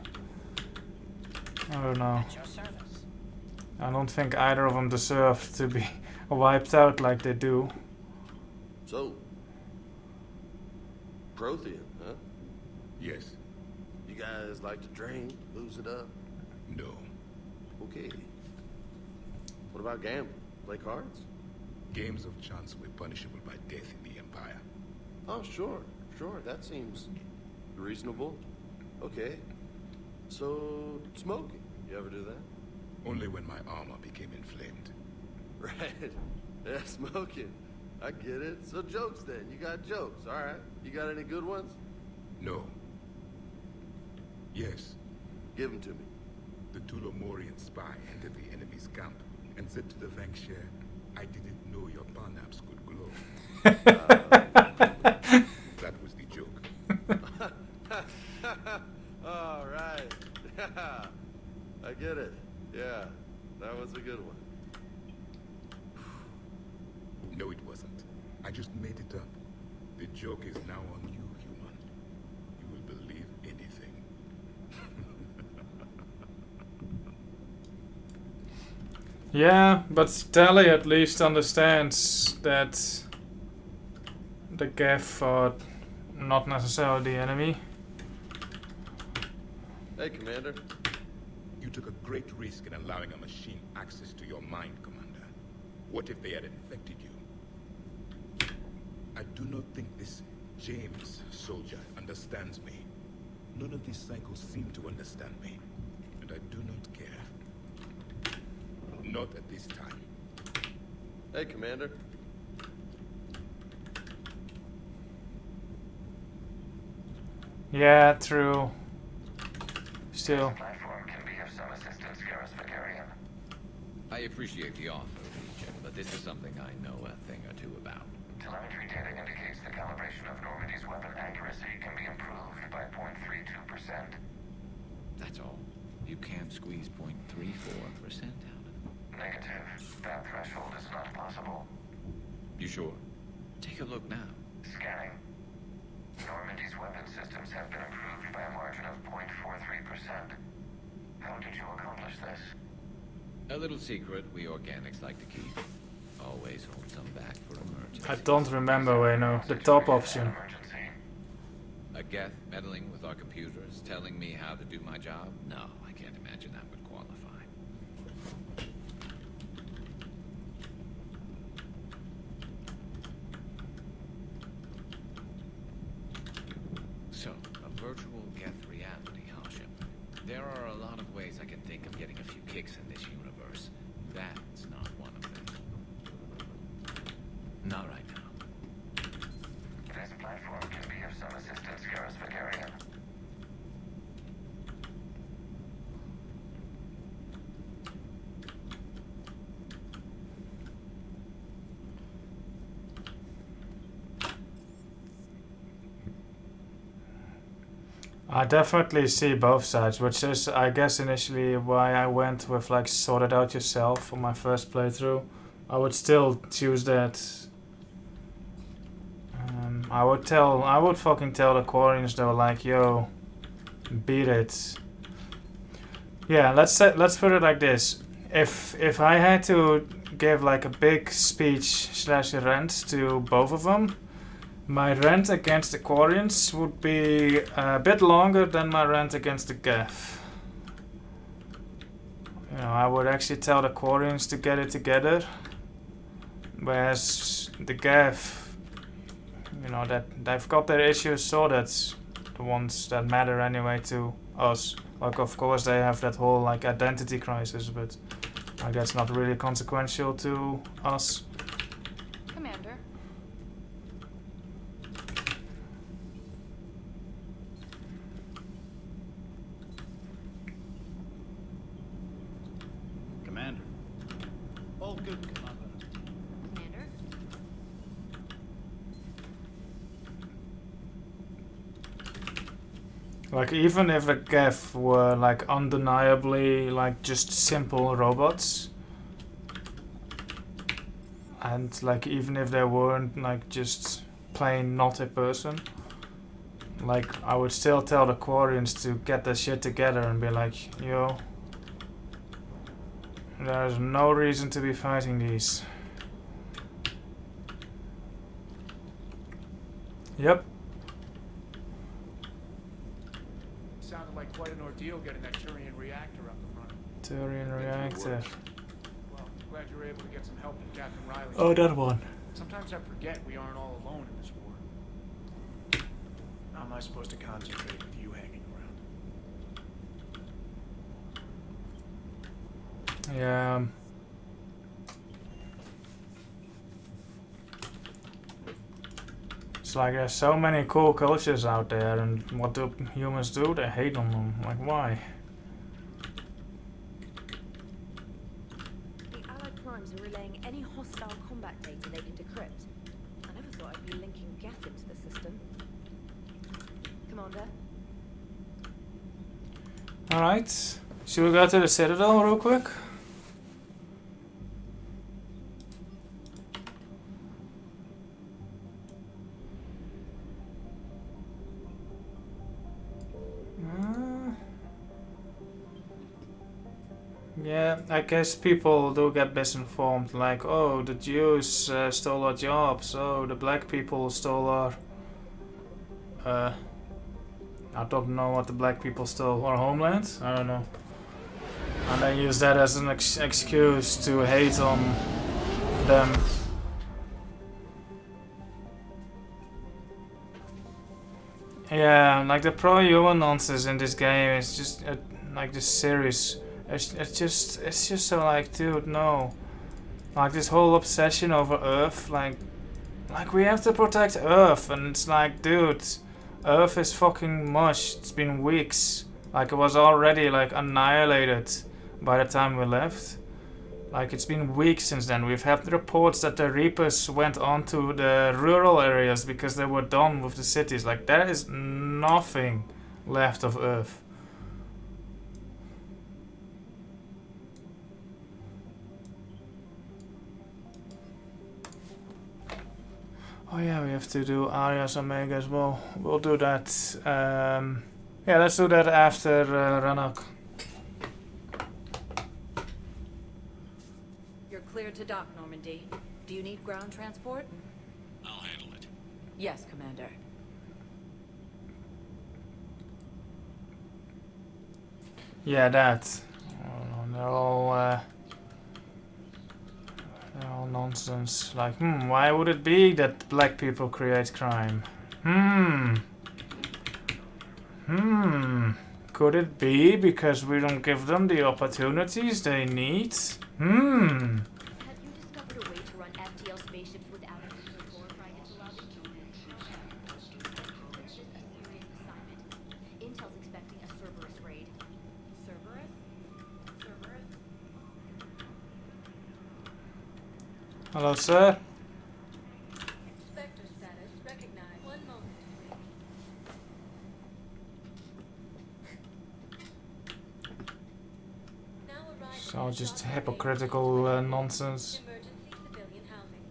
I don't know. I don't think either of them deserve to be wiped out like they do. So, Prothean, huh? Yes. You guys like to drink, booze it up? No. Okay. What about gambling? Play cards? Games of chance were punishable by death in the Empire. Oh, sure. That seems reasonable. Okay. So, smoking. You ever do that? Only when my armor became inflamed. Right. Yeah, smoking. I get it. So jokes then. You got jokes. All right. You got any good ones? No. Yes. Give them to me. The Tulomorian spy entered the enemy's camp and said to the Vankshare, I didn't know your Barnabs could glow. That was the joke. All right. I get it. Yeah, that was a good one. No, it wasn't. I just made it up. The joke is now on you, human. You will believe anything. Yeah, but Tali at least understands that the Geth are not necessarily the enemy. Hey, Commander. You took a great risk in allowing a machine access to your mind, Commander. What if they had infected you? I do not think this James soldier understands me. None of these psychos seem to understand me. And I do not care. Not at this time. Hey, Commander. Yeah, true. Still. This platform can be of some assistance, Garrus Vicarian. I appreciate the offer, Legion, but this is something I know a thing or two about. Telemetry data indicates the calibration of Normandy's weapon accuracy can be improved by 0.32%. That's all. You can't squeeze 0.34% out of them. Negative. That threshold is not possible. You sure? Take a look now. Scanning. Normandy's weapon systems have been improved by a margin of 0.43%. How did you accomplish this? A little secret we organics like to keep. Always hold some back for emergencies. I don't remember where no. The top option. A Geth meddling with our computers, telling me how to do my job? No, I can't imagine that would qualify. Virtual Geth reality, huh, Shepard? There are a lot of ways I can think of getting a few kicks in this universe. That's not one of them. Not right now. This platform can be of some assistance, Garrus Vakarian. I definitely see both sides, which is, I guess, initially why I went with like sort it out yourself for my first playthrough. I would still choose that. I would fucking tell the Quarians though, like, yo, beat it. Yeah, let's put it like this. If I had to give like a big speech / rant to both of them, my rant against the Quarians would be a bit longer than my rant against the Geth. You know, I would actually tell the Quarians to get it together, whereas the Geth, you know, that they've got their issues sorted, the ones that matter anyway to us. Like, of course, they have that whole like identity crisis, but like that's not really consequential to us. Commander. Commander. All good, Commander. Commander? Like, even if the Geth were like undeniably like just simple robots, and like even if they weren't like just plain not a person, like I would still tell the Quarians to get their shit together and be like, yo, there's no reason to be fighting these. Yep. Sounded like quite an ordeal getting that Turian reactor up and running. Turian reactor. Well, glad you were able to get some help from Captain Riley. Oh, that one. Sometimes I forget we aren't all alone in this war. How am I supposed to concentrate with you hanging around? Yeah. It's like there's so many cool cultures out there, and what do humans do? They hate on them. Like, why? The Allied primes are relaying any hostile combat data they can decrypt. I never thought I'd be linking Geth into the system. Commander? Alright. Should we go to the Citadel real quick? Yeah, I guess people do get misinformed, like, oh, the Jews stole our jobs, oh, the black people stole our... I don't know what the black people stole, our homeland? I don't know. And they use that as an excuse to hate on them. Yeah, like the pro-human nonsense in this game is just, like this series... It's just so like, dude, no. Like this whole obsession over Earth, like we have to protect Earth, and it's like, dude, Earth is fucking mush. It's been weeks. Like it was already like annihilated by the time we left. Like it's been weeks since then. We've had reports that the Reapers went on to the rural areas because they were done with the cities. Like there is nothing left of Earth. Oh yeah, we have to do Arias Omega as well. We'll do that. Yeah, let's do that after Rannoch. You're cleared to dock, Normandy. Do you need ground transport? I'll handle it. Yes, Commander. Yeah, that. Oh, they're all nonsense. Like, why would it be that black people create crime? Could it be because we don't give them the opportunities they need? Have you discovered a way to run FTL spaceships without a nuclear core fragment to lobby? This is a serious assignment. Intel's expecting a Cerberus raid. Cerberus? Cerberus? Hello, sir. Spectre status recognized. One moment. It's all just hypocritical nonsense. Emergency civilian housing.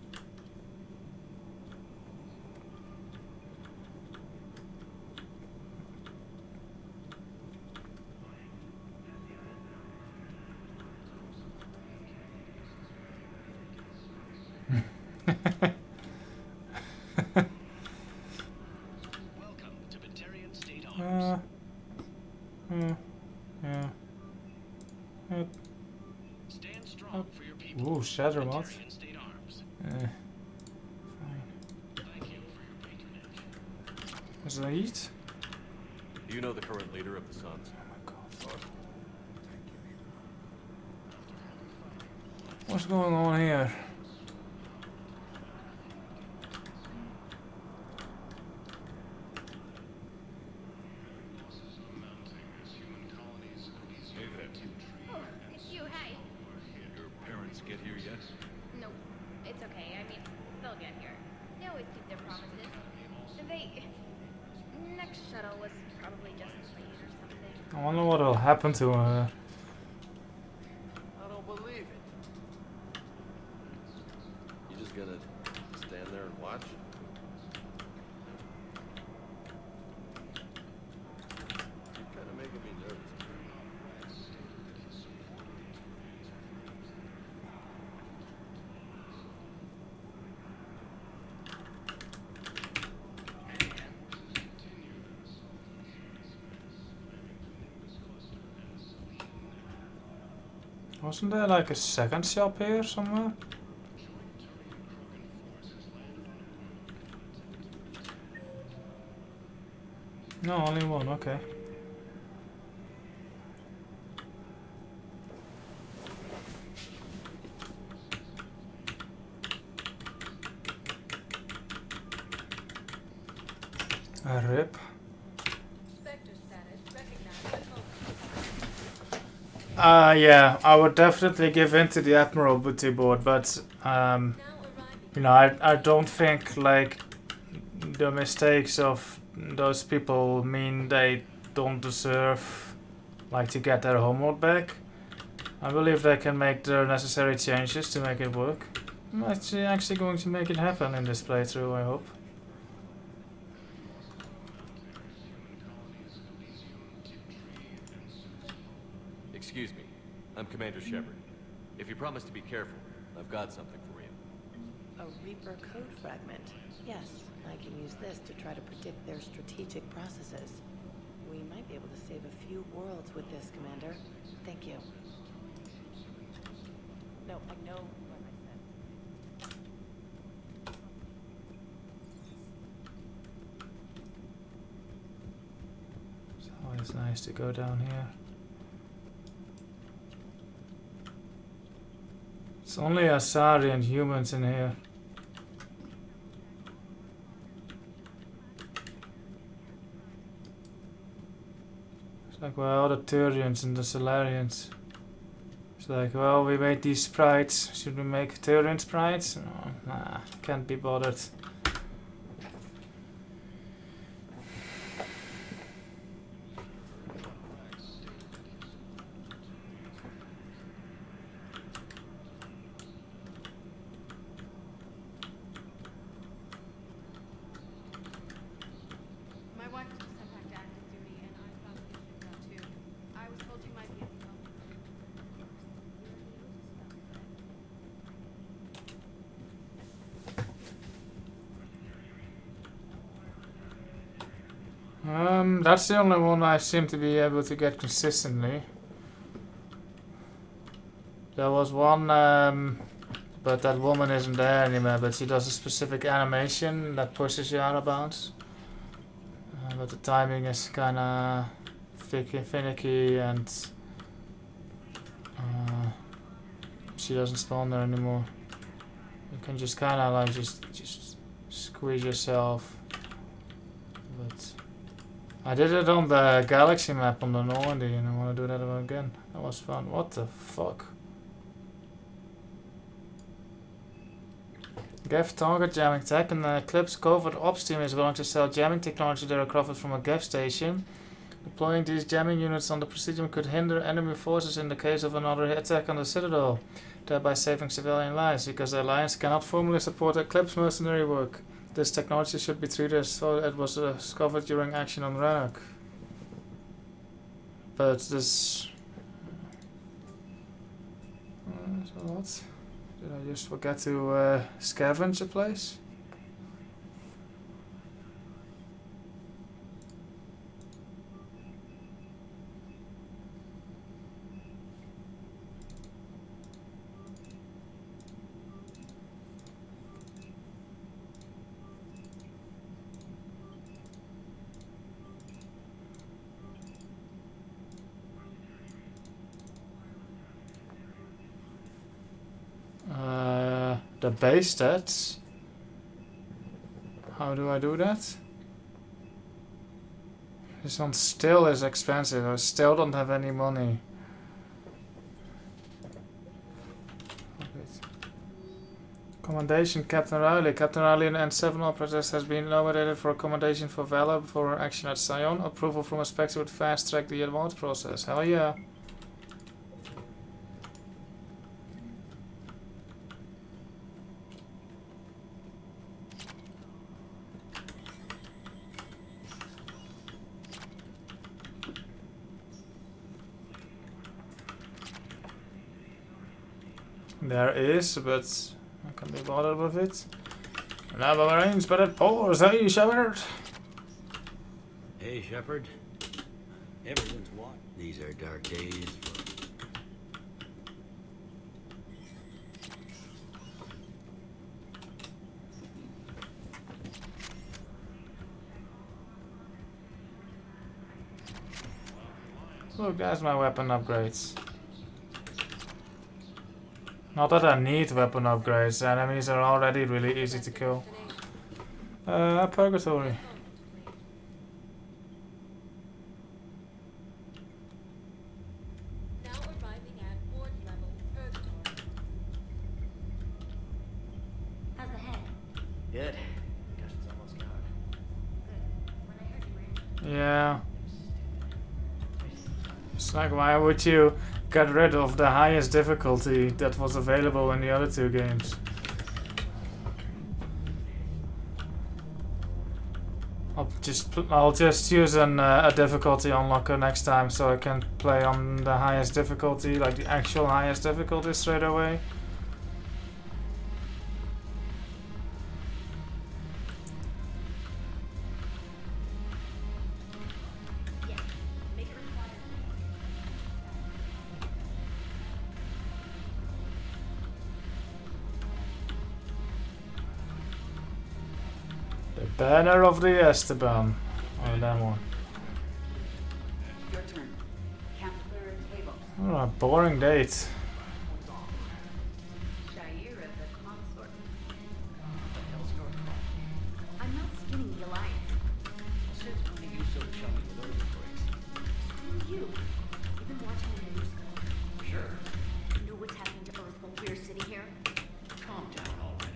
Welcome to Batarian State Yeah. Stand strong for your people. Ooh, shatter mod. Batarian State Arms. Fine. Thank you for your patronage. Is that heat? Do you know the current leader of the Suns? Oh my god. What's going on here? Oh, it's you, hey. Your parents get here yet? No, it's okay. I mean, they'll get here. They always keep their promises. Next shuttle was probably just late or something. I wonder what will happen to her. I don't believe it. You just gonna stand there and watch? You're kind of making me nervous. Wasn't there like a second shop here somewhere? No, only one, okay. A rip. Spectre status recognized. Yeah, I would definitely give in to the Admiralty board, but you know, I don't think like the mistakes of those people mean they don't deserve like to get their homeworld back. I believe they can make the necessary changes to make it work. I'm actually going to make it happen in this playthrough, I hope. Excuse me. I'm Commander Shepard. If you promise to be careful, I've got something for you. A Reaper code fragment. Yes, I can use this to try to predict their strategic processes. We might be able to save a few worlds with this, Commander. Thank you. No, I know what I said. It's always nice to go down here. It's only Asari and humans in here. It's like, well, the Turians and the Solarians. It's like, well, we made these sprites. Should we make Turian sprites? No, nah, can't be bothered. My wife was sent back to active duty, and I found the issue out too. I was told you might be able to help. That's the only one I seem to be able to get consistently. There was one, but that woman isn't there anymore, but she does a specific animation that pushes you out of bounds. but the timing is kinda finicky and she doesn't spawn there anymore. You can just kinda like just squeeze yourself. But I did it on the galaxy map on the Normandy and I wanna do that again. That was fun. What the fuck? Gav target jamming tech and the Eclipse covert ops team is willing to sell jamming technology they recovered from a Gav station. Deploying these jamming units on the Presidium could hinder enemy forces in the case of another attack on the Citadel, thereby saving civilian lives, because the Alliance cannot formally support Eclipse mercenary work. This technology should be treated as though it was discovered during action on Rannoch. But this... so what? Did I just forget to scavenge a place? The base stats. How do I do that? This one still is expensive. I still don't have any money. Commendation, Captain Riley. Captain Riley and 7 operators has been nominated for a commendation for valor for action at Sion. Approval from Inspector would fast track the advance process. Hell yeah. There is, but I can't be bothered with it. Now the rains, but it pours. Hey, Shepard. Hey, Shepard. Everyone's what? These are dark days Look, that's my weapon upgrades. Not that I need weapon upgrades, enemies are already really easy to kill. Purgatory. Now arriving at ward level, Purgatory. How's the head? Good. Guess it's almost gone. Good. When I heard you were in. Yeah. It's like, why would you get rid of the highest difficulty that was available in the other 2 games? I'll just use a difficulty unlocker next time so I can play on the highest difficulty, like the actual highest difficulty straight away. Banner of the Esteban. Oh, that one. Your turn. Counselor Table. Oh, a boring date. Shaira the consort. What the hell's your problem? I'm not skinning the Alliance. Since when are you so chummy with Earth breaks? Screw you. You've been watching the news. Sure. You know what's happening to Earth while we're sitting here? Calm down already.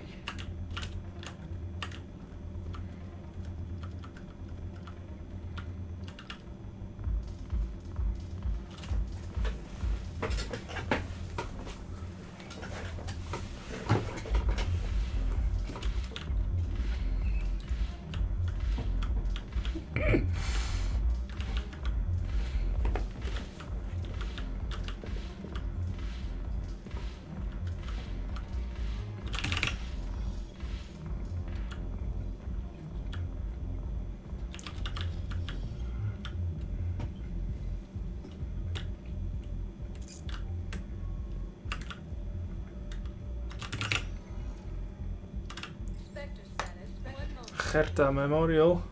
Gerta Memorial.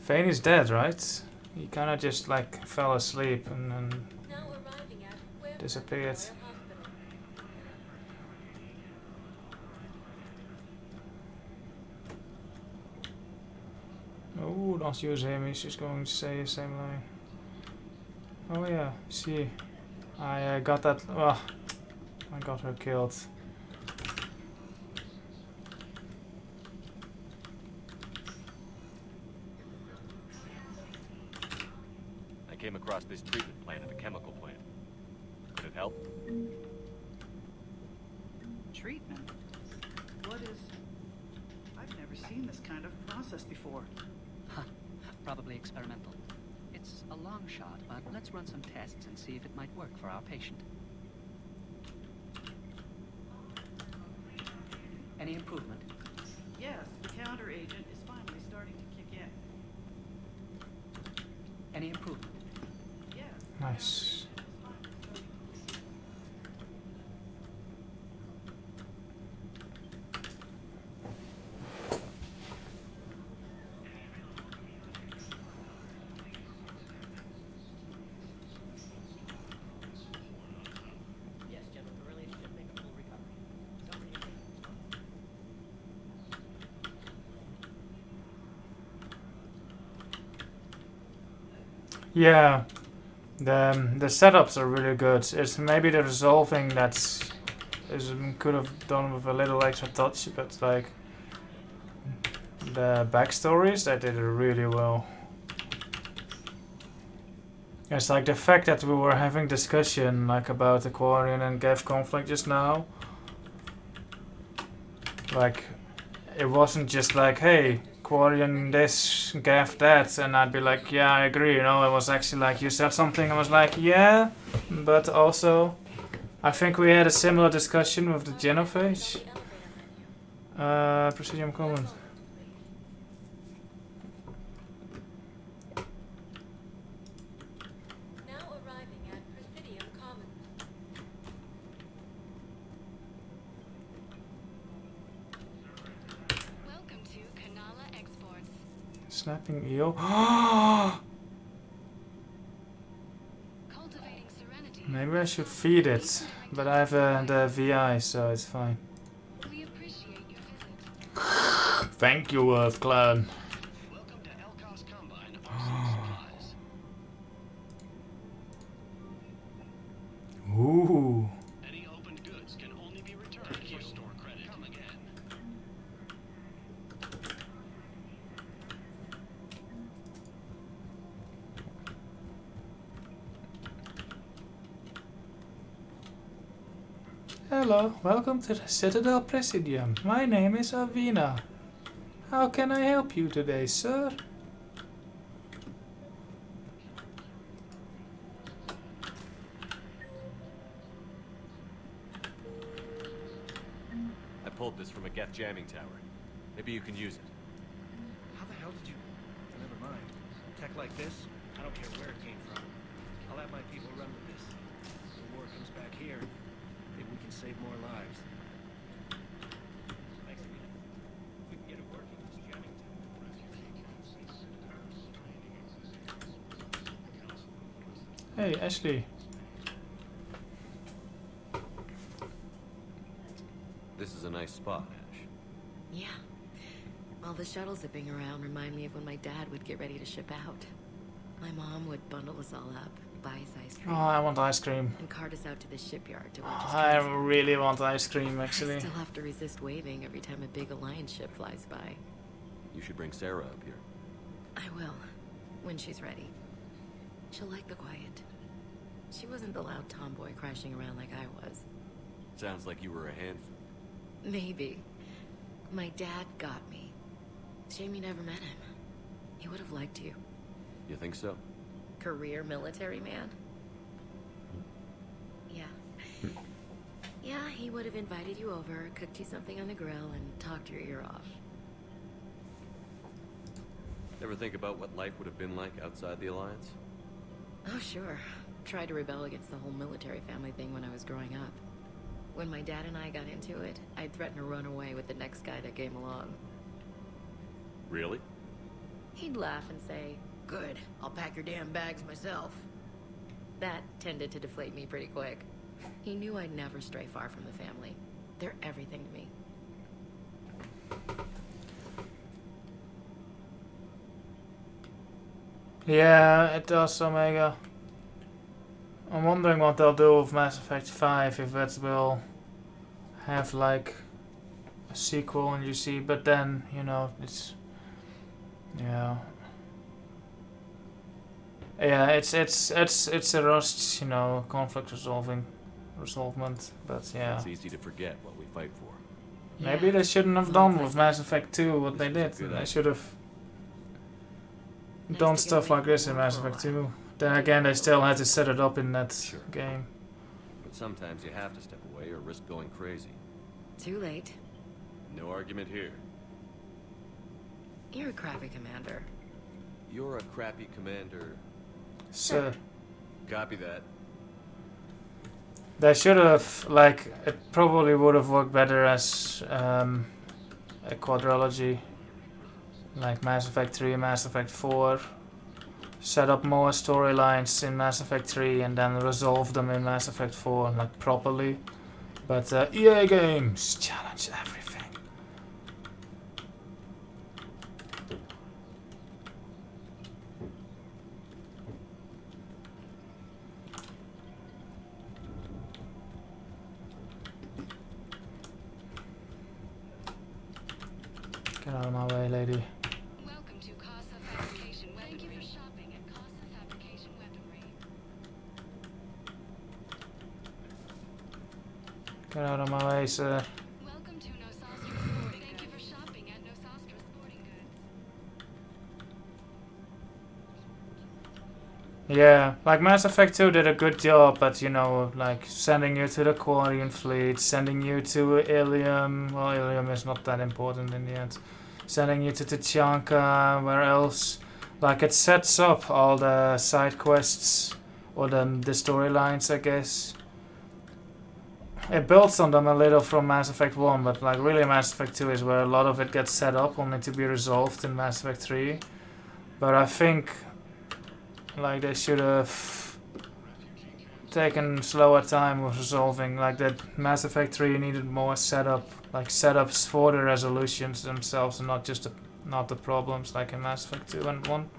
Vane is dead, right? He kinda just like fell asleep and then disappeared. Oh, don't use him, he's just going to say the same line. Oh yeah, see. I got that. Oh, I got her killed. I came across this treatment plant at a chemical plant. Could it help? Treatment? What is... I've never seen this kind of process before. Huh. Probably experimental. It's a long shot, but let's run some tests and see if it might work for our patient. Any improvement? Yes, the counter agent is finally starting to kick in. Any improvement? Yes. Nice. Yes, General, the relationship make a full recovery. Somebody Yeah, the setups are really good. It's maybe the resolving that's could have done with a little extra touch, but like the backstories, they did it really well. It's like the fact that we were having discussion like about the Quarian and Gav conflict just now. Like, it wasn't just like, hey, Quarian this, Gav that, and I'd be like, yeah, I agree, you know. It was actually like, you said something, I was like, yeah, but also, I think we had a similar discussion with the genophage. Presidium Common. Snapping eel. Maybe I should feed it, but I have the VI, so it's fine. Thank you, Earth Clan. Ooh. Any opened goods can only be returned for store credit. Come again. Hello, welcome to the Citadel Presidium. My name is Avina. How can I help you today, sir? I pulled this from a Geth jamming tower. Maybe you can use it. How the hell did you... Never mind. Tech like this, I don't care where it came from. I'll have my people run with this. If the war comes back here, maybe we can save more lives. Thanks, Amina. If we can get it working, this jamming tower... Hey, Ashley. This is a nice spot, Ash. Yeah. All the shuttles zipping around remind me of when my dad would get ready to ship out. My mom would bundle us all up, buy us ice cream. Oh, I want ice cream. And cart us out to the shipyard to watch us I transit. really want ice cream, actually. I still have to resist waving every time a big Alliance ship flies by. You should bring Sarah up here. I will, when she's ready. She'll like the quiet. She wasn't the loud tomboy crashing around like I was. Sounds like you were a handful. Maybe. My dad got me. Shame you never met him. He would have liked you. You think so? Career military man? Yeah. Yeah, he would have invited you over, cooked you something on the grill, and talked your ear off. Ever think about what life would have been like outside the Alliance? Oh, sure. Tried to rebel against the whole military family thing when I was growing up. When my dad and I got into it, I'd threaten to run away with the next guy that came along. Really? he'd laugh and say, "Good, I'll pack your damn bags myself." That tended to deflate me pretty quick. He knew I'd never stray far from the family. They're everything to me. Yeah, it does, Omega. I'm wondering what they'll do with Mass Effect 5, if it will have like a sequel and you see, but then, you know, it's, yeah. Yeah, it's a rushed, you know, conflict resolvement, but yeah. It's easy to forget what we fight for. Maybe they shouldn't have done with Mass Effect 2 what they did. They should have done stuff like this in Mass Effect 2. Then again, they still had to set it up in that game. But sometimes you have to step away or risk going crazy. Too late. No argument here. You're a crappy commander. You're a crappy commander. So, Copy that. they should have, like, it probably would have worked better as a quadrilogy. Like Mass Effect 3 and Mass Effect 4. Set up more storylines in Mass Effect 3 and then resolve them in Mass Effect 4, like, properly. But EA Games challenge everything. Get out of my way, lady. Get out of my way, sir. Welcome to Nosastra Sporting. Thank you for shopping at Nosastra Sporting Goods. Yeah, like Mass Effect 2 did a good job, but you know, like sending you to the Quarian fleet, sending you to Ilium. Well, Ilium is not that important in the end. Sending you to Tuchanka, where else? Like it sets up all the side quests or the storylines, I guess. It builds on them a little from Mass Effect 1, but like really Mass Effect 2 is where a lot of it gets set up only to be resolved in Mass Effect 3. But I think like they should have taken slower time with resolving, like that Mass Effect 3 needed more setup, like setups for the resolutions themselves and not just not the problems like in Mass Effect 2 and 1.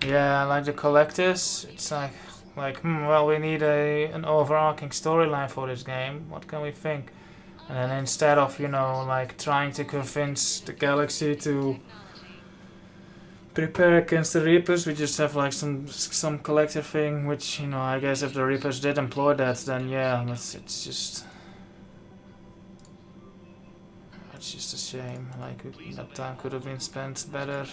Yeah, like the collectors, it's like well, we need an overarching storyline for this game. What can we think? And then instead of, you know, like trying to convince the galaxy to prepare against the Reapers, we just have like some collector thing, which, you know, I guess if the Reapers did employ that, then yeah, it's just a shame. Like that time could have been spent better.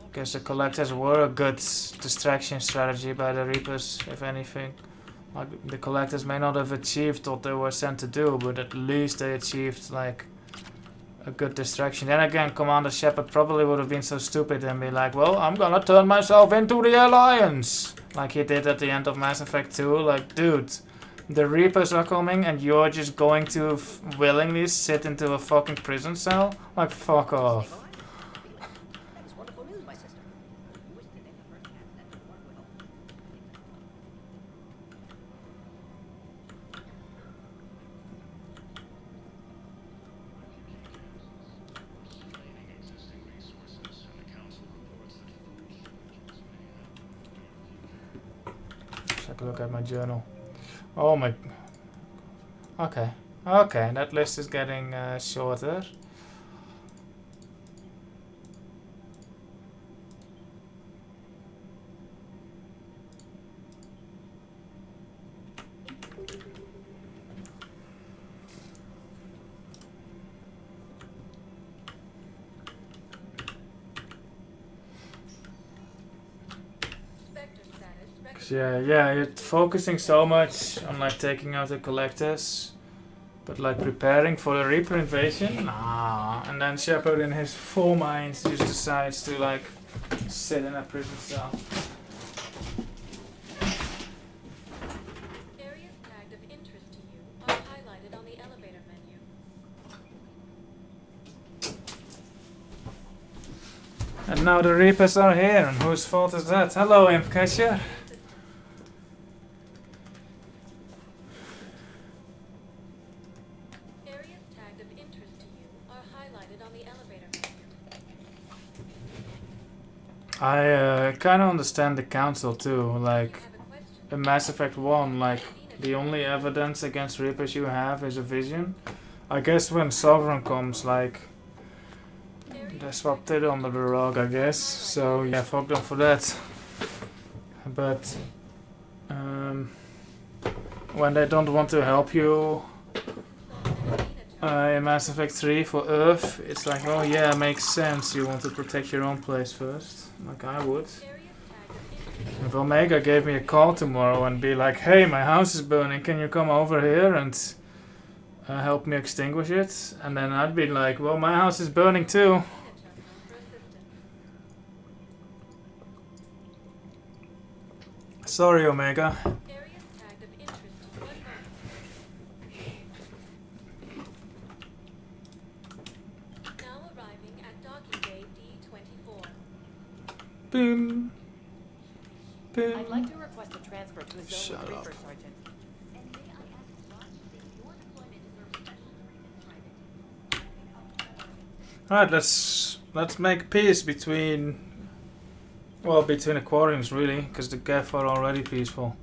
I guess the collectors were a good distraction strategy by the Reapers, if anything. Like the collectors may not have achieved what they were sent to do, but at least they achieved like a good distraction. Then again, Commander Shepard probably would have been so stupid and be like, well, I'm gonna turn myself into the Alliance! Like he did at the end of Mass Effect 2. Like, dude, the Reapers are coming and you're just going to willingly sit into a fucking prison cell? Like, fuck off. Look at my journal. Oh my. Okay. Okay, that list is getting shorter. Yeah, you're focusing so much on like taking out the collectors, but like preparing for the Reaper invasion? Nah. And then Shepard in his full mind just decides to like sit in a prison cell. Areas tagged of interest to you are highlighted on the elevator menu. And now the Reapers are here, and whose fault is that? Hello, Imp-Catcher. Areas tagged of interest to you are highlighted on the elevator menu. I kind of understand the council too. Like, in Mass Effect 1, like, the only evidence against Reapers you have is a vision. I guess when Sovereign comes, like, they swapped it under the rug, I guess. So, yeah, fuck them for that. But, when they don't want to help you in Mass Effect 3 for Earth, it's like, oh yeah, makes sense. You want to protect your own place first, like I would. If Omega gave me a call tomorrow and be like, hey, my house is burning, can you come over here and help me extinguish it? And then I'd be like, well, my house is burning too. Sorry, Omega. Boom. Boom. I'd like to request a transfer to a zone Shut with up. Reaper, Sergeant. Alright, let's make peace between, well, between aquariums really, because the Geth are already peaceful.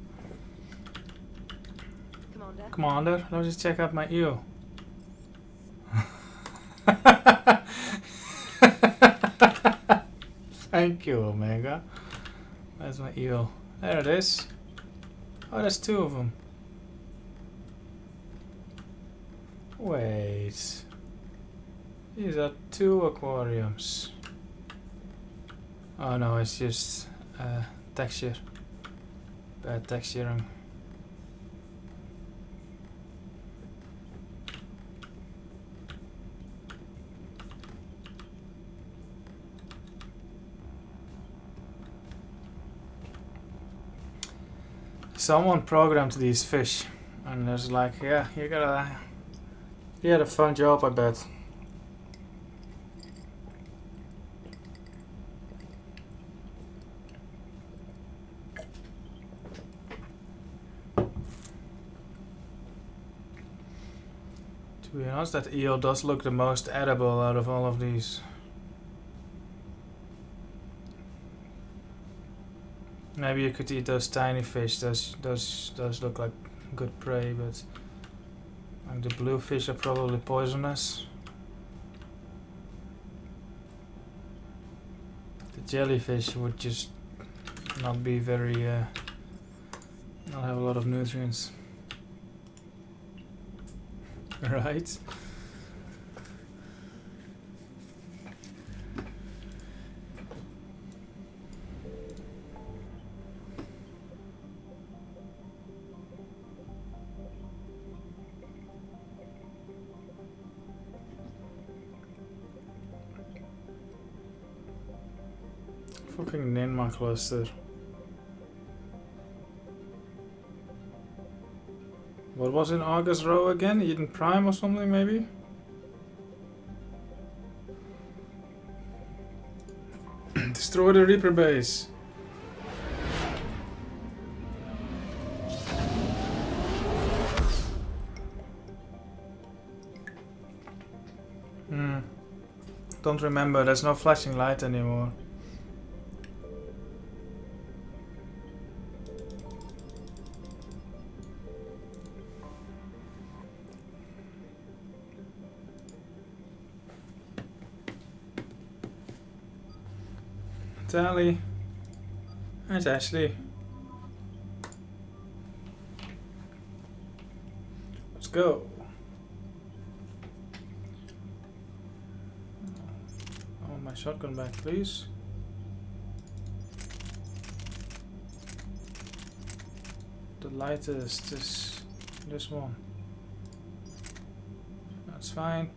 Commander, let me just check out my eel. Thank you, Omega. Where's my eel? There it is. Oh, there's two of them. Wait. These are two aquariums. Oh no, it's just texture. Bad texturing. Someone programmed these fish, and there's like, yeah, you had a fun job, I bet. To be honest, that eel does look the most edible out of all of these. Maybe you could eat those tiny fish. Those look like good prey, but like the blue fish are probably poisonous. The jellyfish would just not be very, not have a lot of nutrients. Right? Fucking Ninma cluster. What was in August Row again? Eden Prime or something maybe? Destroy the Reaper base. Don't remember, there's no flashing light anymore. Tally. That's Ashley. Let's go. I want my shotgun back, please. The lightest is this one. That's fine.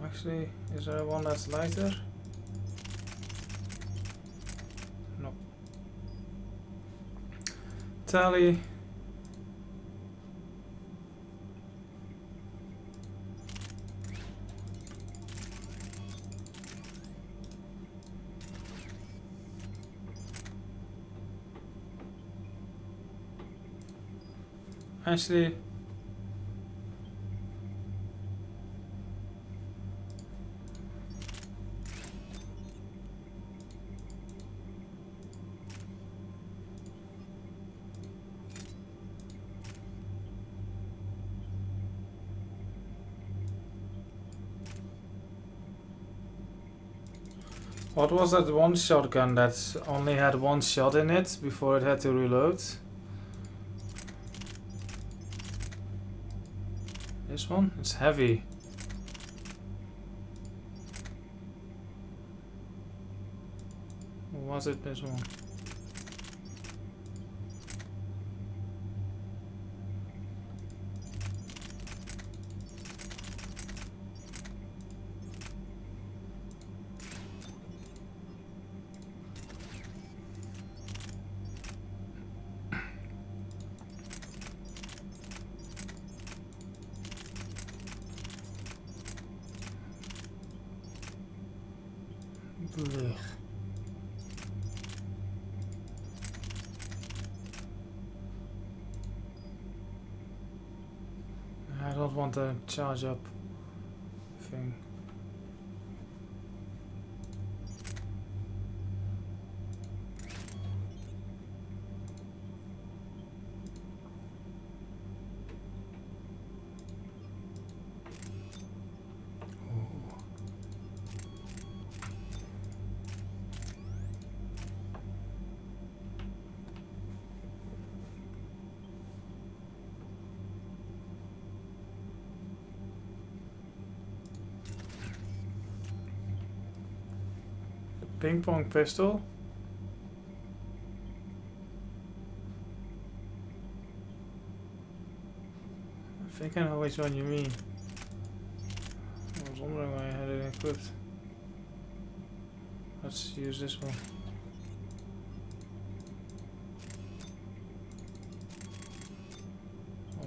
Actually, is there one that's lighter? Tally. Actually, what was that one shotgun that only had one shot in it before it had to reload? This one? It's heavy. Or was it this one? Blech. I don't want the charge up thing. Ping pong pistol. I think I know which one you mean. I was wondering why I had it equipped. Let's use this one.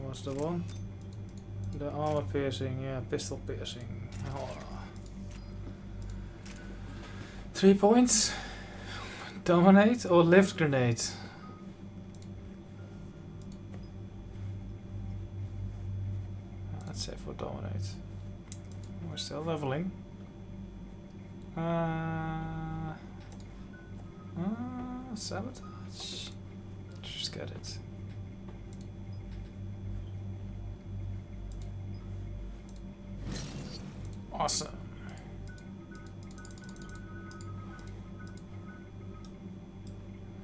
What's the one? The armor piercing, yeah, pistol piercing. Oh. 3 points. Dominate or lift grenade? Let's say for dominate. We're still leveling. Sabotage. Just get it. Awesome.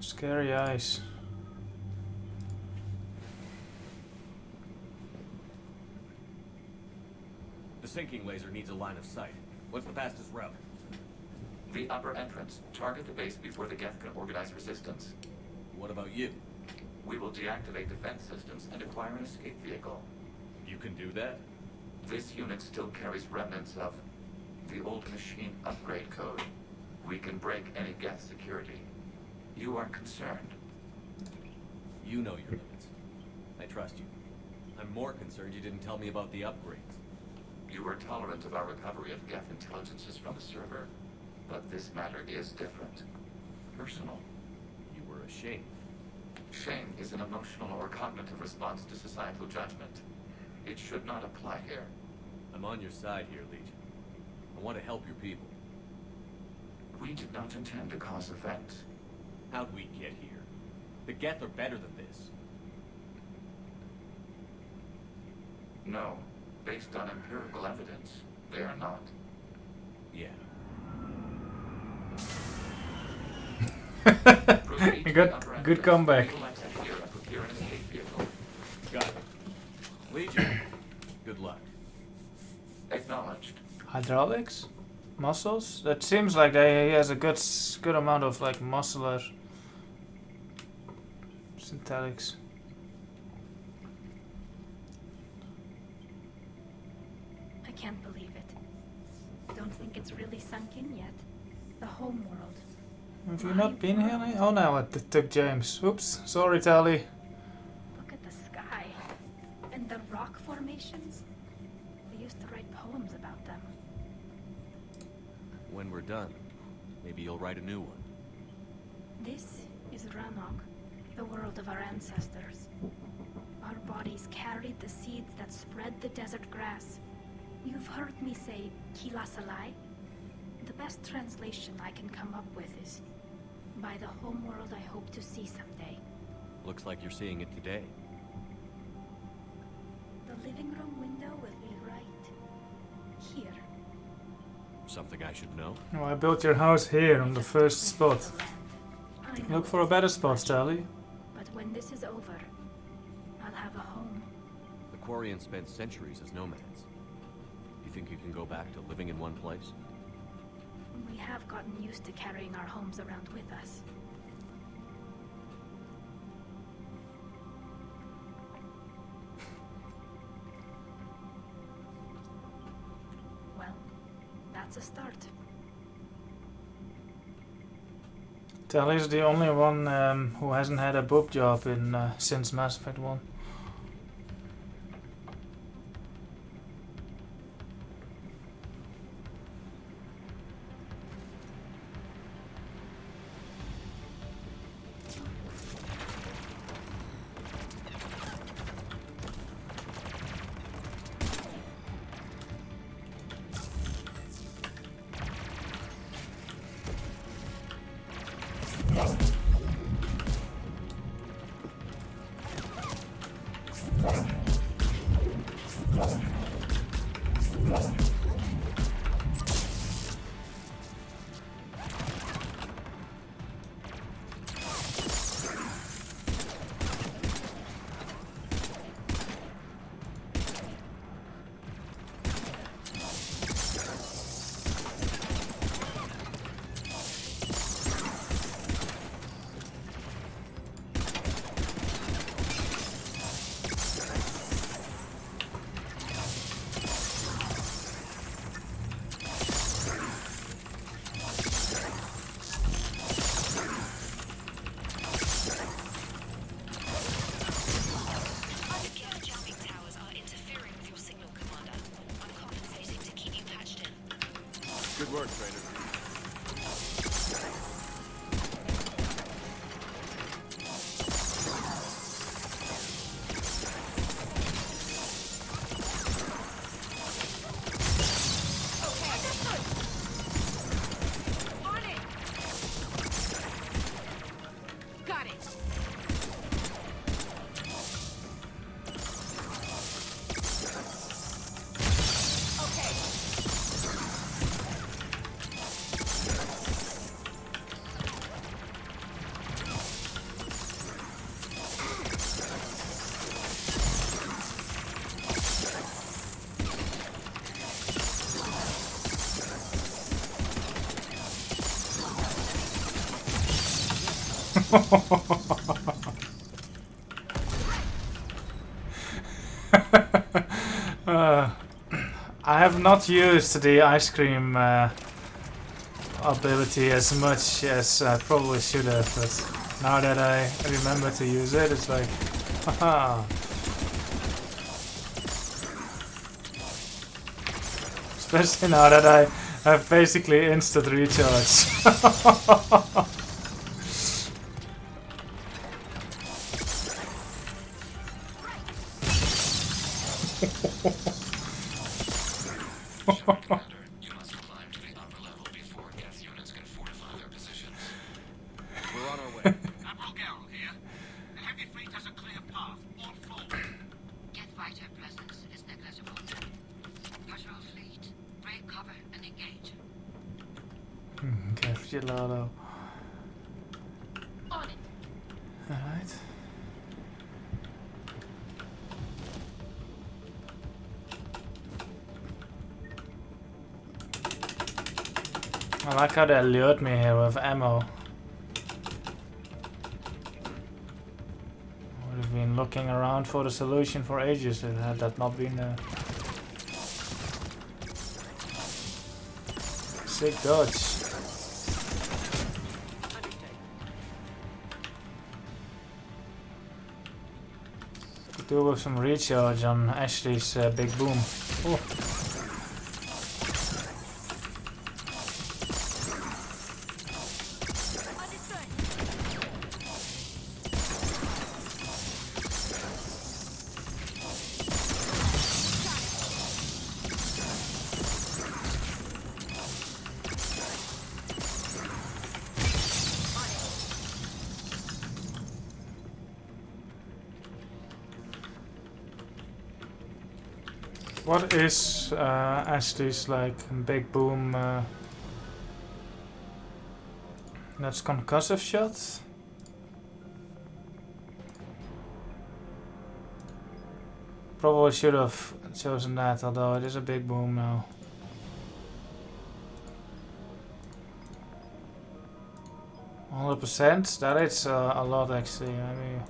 Scary eyes. The sinking laser needs a line of sight. What's the fastest route? The upper entrance. Target the base before the Geth can organize resistance. What about you? We will deactivate defense systems and acquire an escape vehicle. You can do that? This unit still carries remnants of the old machine upgrade code. We can break any Geth security. You are concerned. You know your limits. I trust you. I'm more concerned you didn't tell me about the upgrades. You were tolerant of our recovery of Geth intelligences from the server, but this matter is different. Personal. You were ashamed. Shame is an emotional or cognitive response to societal judgment. It should not apply here. I'm on your side here, Legion. I want to help your people. We did not intend to cause offense. How'd we get here? The Geth are better than this. No. Based on empirical evidence, they are not. Yeah. Good comeback. Got it. Legion, good luck. Acknowledged. Hydraulics? Muscles? That seems like he has a good amount of like muscular synthetics. I can't believe it. Don't think it's really sunk in yet. The homeworld. Have you not been here? Oh no, it took James. Oops, sorry Tally. formations? I used to write poems about them. When we're done, maybe you'll write a new one. This is Rannoch, the world of our ancestors. Our bodies carried the seeds that spread the desert grass. You've heard me say Kilasalai? The best translation I can come up with is, by the homeworld I hope to see someday. Looks like you're seeing it today. The living room window will be right here. Something I should know? Oh, I built your house here on the first spot. Look for a better spot, Sally. But when this is over, I'll have a home. The Quarians spent centuries as nomads. Do you think you can go back to living in one place? We have gotten used to carrying our homes around with us. Well, that's a start. Tally's the only one who hasn't had a boob job in since Mass Effect 1. Good work, trainer. I have not used the ice cream ability as much as I probably should have, but now that I remember to use it, it's like, haha. Especially now that I have basically instant recharge. You must climb to the upper level before gas units can fortify their positions. We're on our way. Admiral Garrel here. The heavy fleet has a clear path. All forward. Jet fighter presence is negligible. Patrol fleet, break cover and engage. Okay, gelato. On it. Alright. I like how they lured me here with ammo. I would have been looking around for the solution for ages had that not been there. Sick dodge. Good do with some recharge on Ashley's big boom. Oh. What is Ashley's like big boom? That's concussive shot. Probably should have chosen that, although it is a big boom now. %. That is a lot actually. Maybe.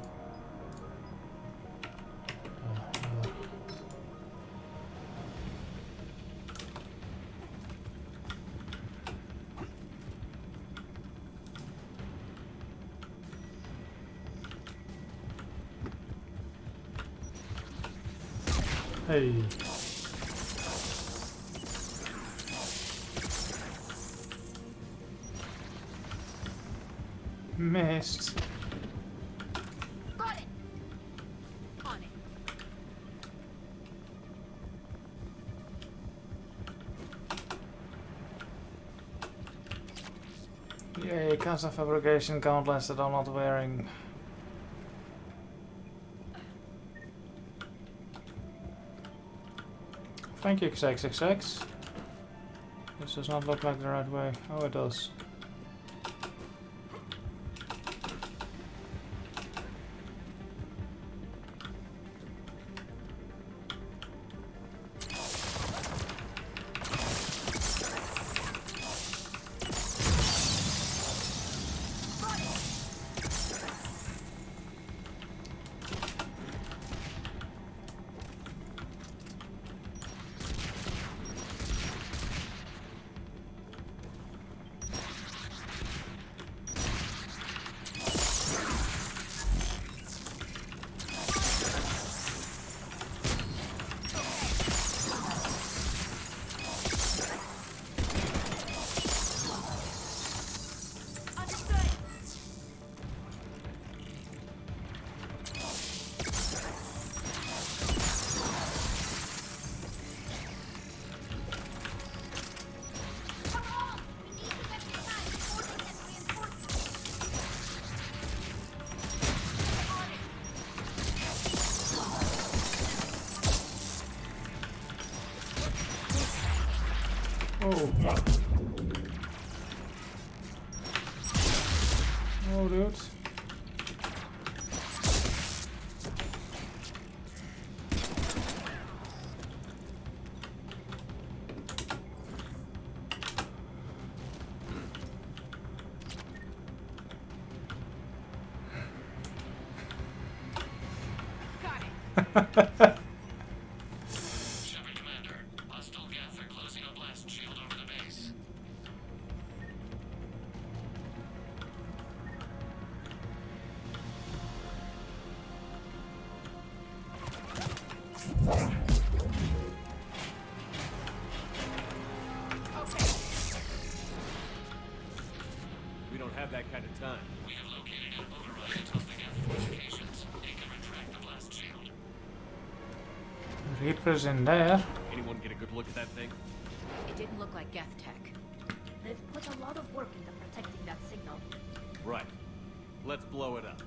Hey. Missed. Got it. On it. Yay, custom fabrication gauntlets that I'm not wearing. Thank you, XXXX. This does not look like the right way. Oh, it does. Oh. Oh, dude. Shepard Commander, hostile Geth are closing a blast shield over the base. We don't have that kind of time. We have located an override atop the Geth fortifications. It can retract the blast shield. Reapers in there. Anyone get a good look at that thing? It didn't look like Geth tech. They've put a lot of work into protecting that signal. Right. Let's blow it up.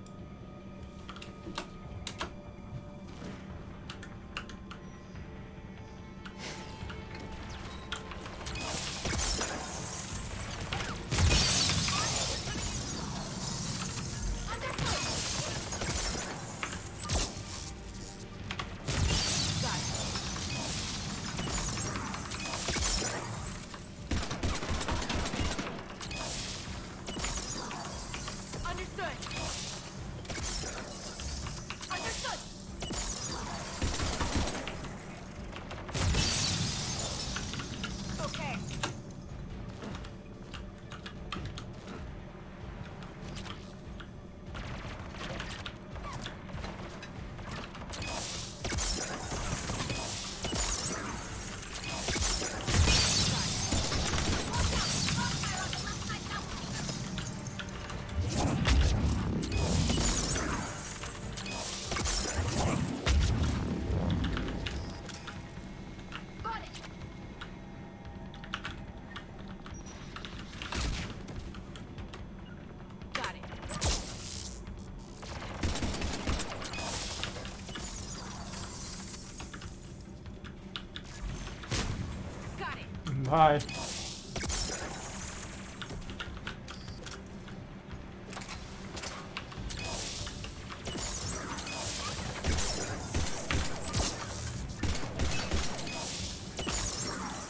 Bye.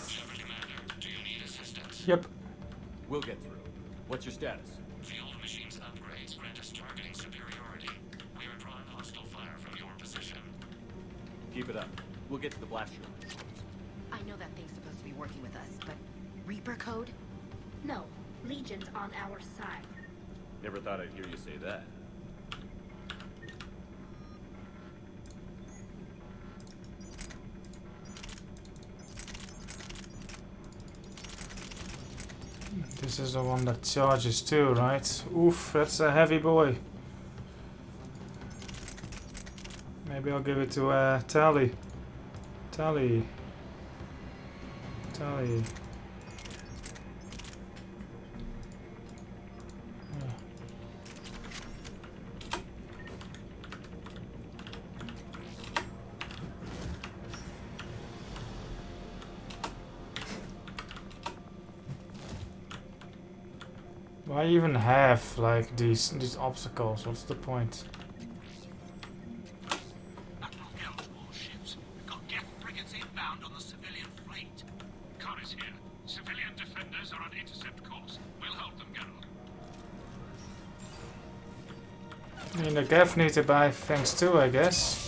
Shepard Commander, do you need assistance? Yep. We'll get through. What's your status? Field machine's upgrades grant us targeting superiority. We are drawing hostile fire from your position. Keep it up. We'll get to the blast room. I know that thing's supposed to be working with us, but Reaper code? No, Legion's on our side. Never thought I'd hear you say that. This is the one that charges too, right? Oof, that's a heavy boy. Maybe I'll give it to Tally. Tally. Tally. Why even have like these obstacles? What's the point? Warships. We've got Geth frigates inbound on the civilian fleet. Khan is here. Civilian defenders are on intercept course. We'll hold them, General. I mean, the Geth need to buy things too, I guess.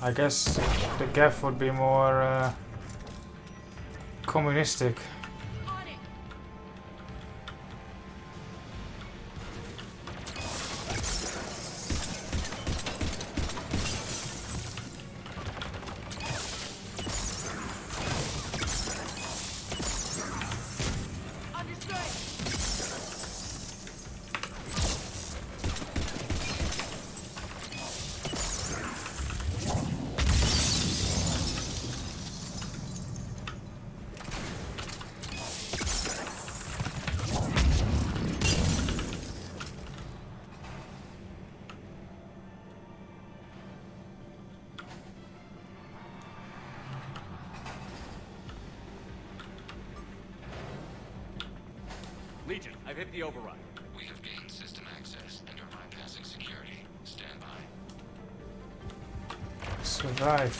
I guess the Geth would be more communistic. Legion, I've hit the override. We have gained system access and are bypassing security. Stand by. Survive.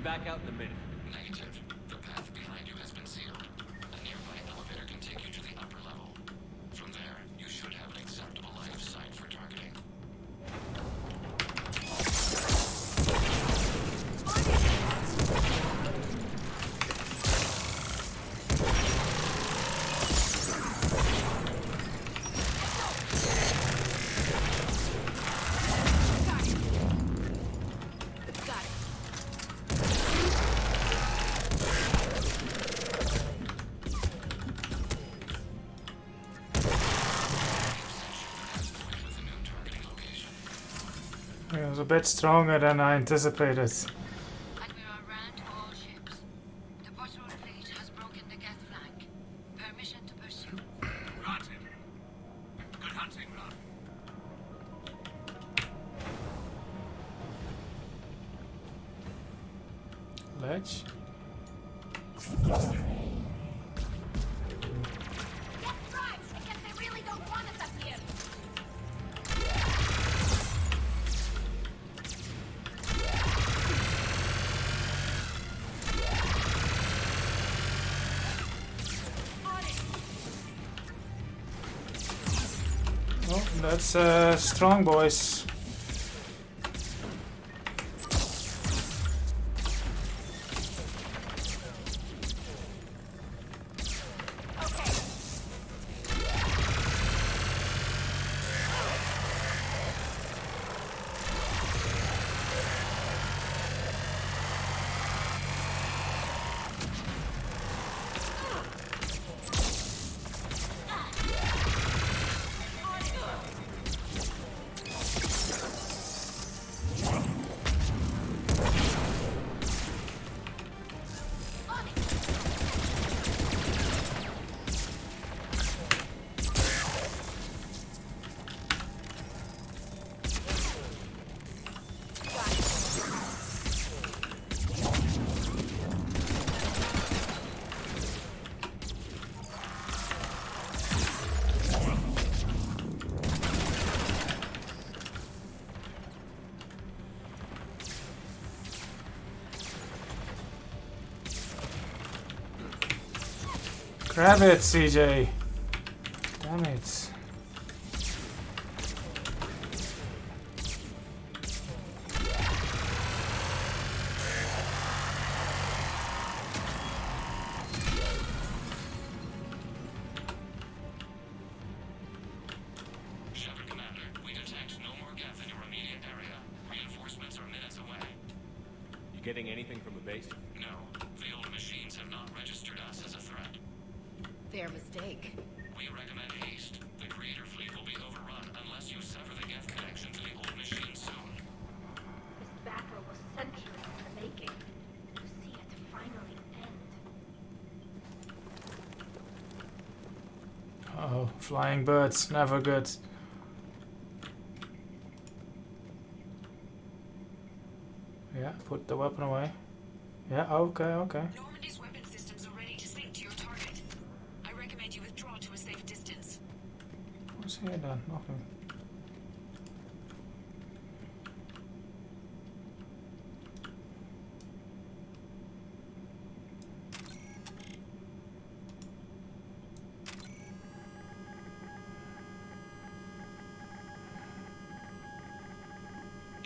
Back out in a minute. Negative. The path behind you has been sealed. A nearby elevator can take you to the upper level. From there, you should have an acceptable line of sight for targeting. It was a bit stronger than I anticipated. Admiral Rand, all ships. The patrol fleet has broken the Geth flank. Permission to pursue. Granted. Good hunting, Ron. Ledge. That's strong, boys. Grab it, CJ. Damn it. Shepard Commander, we detect no more Geth in your immediate area. Reinforcements are minutes away. You getting anything from the base? No, the old machines have not registered us as a threat. Their mistake. We recommend haste. The Creator fleet will be overrun unless you sever the Geth connection to the old machine soon. This battle was centuries in the making. To see it finally end. Uh-oh, flying birds, never good. Yeah, put the weapon away. Yeah, okay, okay. Normandy's weapon systems are ready to sink to your target. I recommend you withdraw to a safe distance. What's here then? Nothing.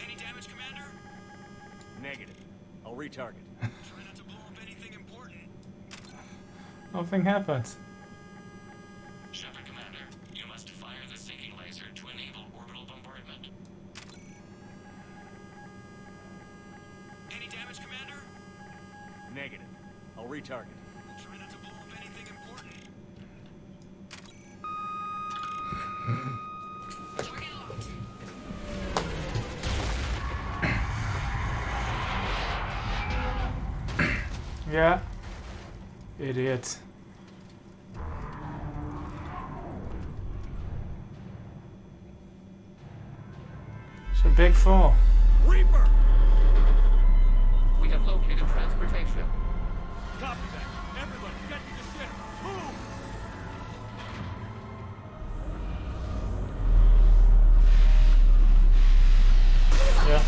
Any damage, Commander? Negative. I'll retarget. Try not to blow up anything important. Nothing happened. Shepard Commander, you must fire the sinking laser to enable orbital bombardment. Any damage, Commander? Negative. I'll retarget. Try not to blow up anything important. Target locked. Yeah. Idiot. It's a big fall. Reaper! We have located transportation. Copy that. Everybody, get to the ship. Move! Yeah.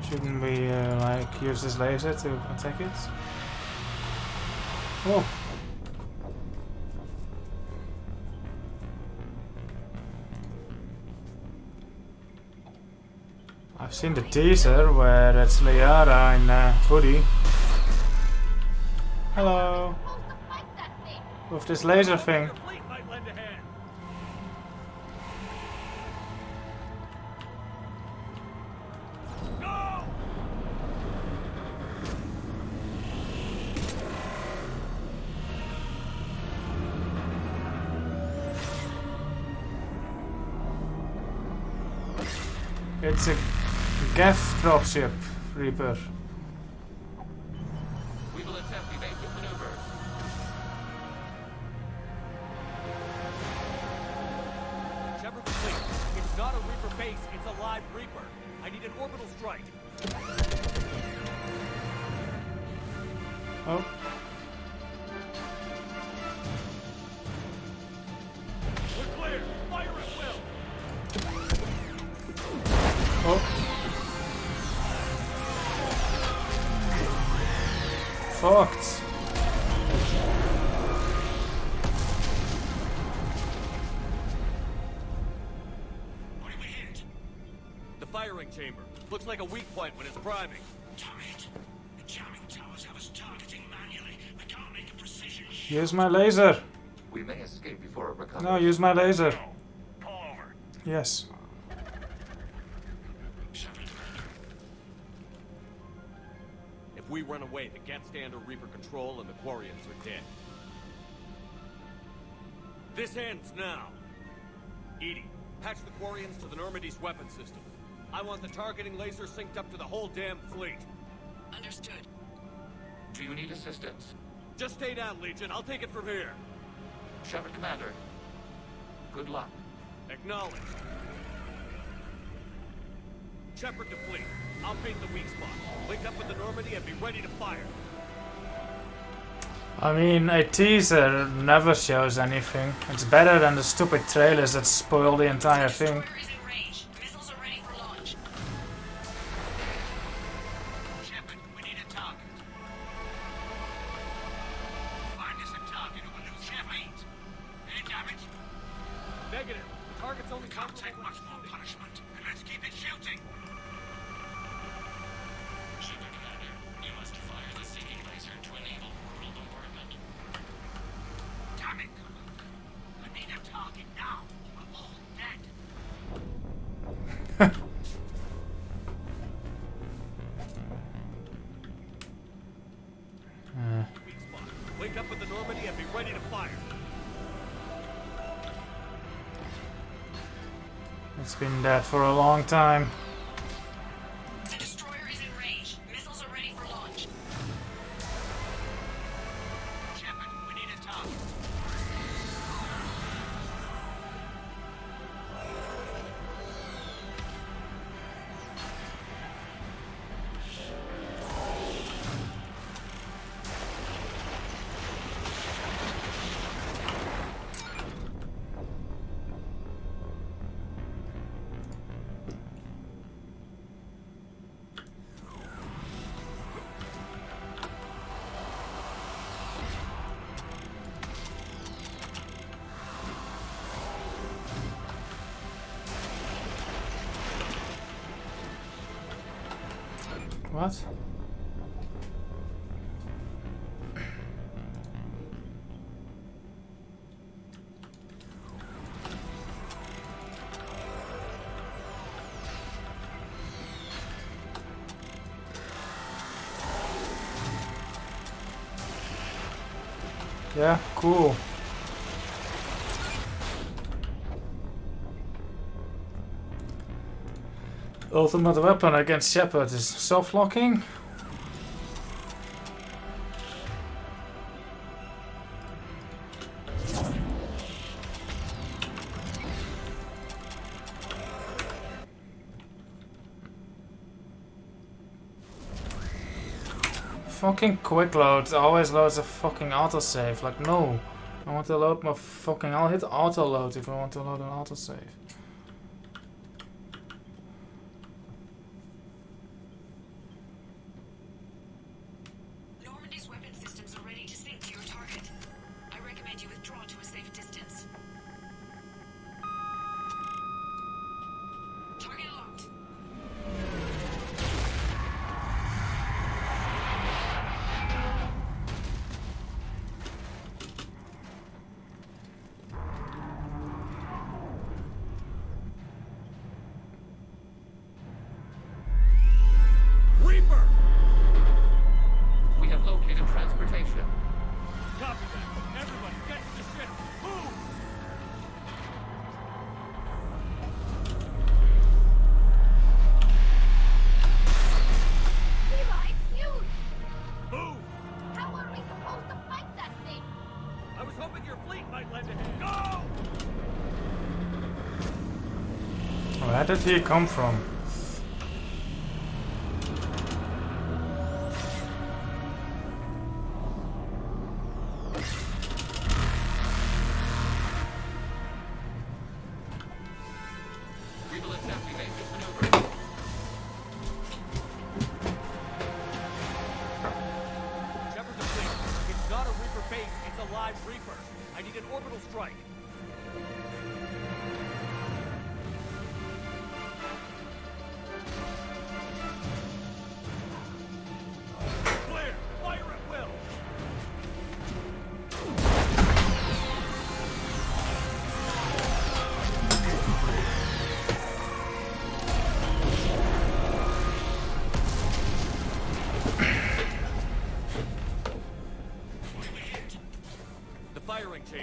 Shouldn't we like use this laser to attack it? Oh. I've seen the teaser where it's Liara in hoodie. Hello. With this laser thing. Fleet might lend a hand. Go! It's a Geth dropship, Reaper. We will attempt evasive maneuvers. Shepard complete. It's not a Reaper base, it's a live Reaper. I need an orbital strike. Oh. We're clear. Fire at will. Oh. Fucked. The firing chamber. Looks like a weak point when it's priming. Damn it. The jamming towers have us targeting manually. I can't make a precision shot. Use my laser. We may escape before it recovers. No, use my laser. Pull over. Yes. If we run away, the Geth stay under Reaper control and the Quarians are dead. This ends now. Edie, patch the Quarians to the Normandy's weapon system. I want the targeting laser synced up to the whole damn fleet. Understood. Do you need assistance? Just stay down, Legion. I'll take it from here. Shepard, Commander. Good luck. Acknowledged. Shepard to fleet. I'll paint the weak spot. Link up with the Normandy and be ready to fire. I mean, a teaser never shows anything. It's better than the stupid trailers that spoil the entire thing. Shepard, we need a target. Find us a target or we'll lose Shepard. Any damage? Negative. The target's only Can't take much more punishment. And let's keep it shooting. Shepard Commander, you must fire the seeking laser to enable orbital bombardment. Damn it! I need a target now. We're all dead. Weak spot. Link up with the Normandy and be ready to fire. It's been dead for a long time. The destroyer is in range. Missiles are ready for launch. Shepard, we need a target. What? Yeah, cool. Ultimate weapon against Shepard is soft-locking. Fucking quick load always loads a fucking autosave. Like, no. I want to load my fucking... I'll hit auto load if I want to load an autosave. Normandy's weapon systems are ready to sync to your target. I recommend you withdraw to a safe distance. Target locked. Reaper! We have located transportation. Copy that. Everybody, get to the ship. Move! Levi, it's huge! Move! How are we supposed to fight that thing? I was hoping your fleet might lend a hand. Go! Where did he come from? We will attempt evasive maneuver.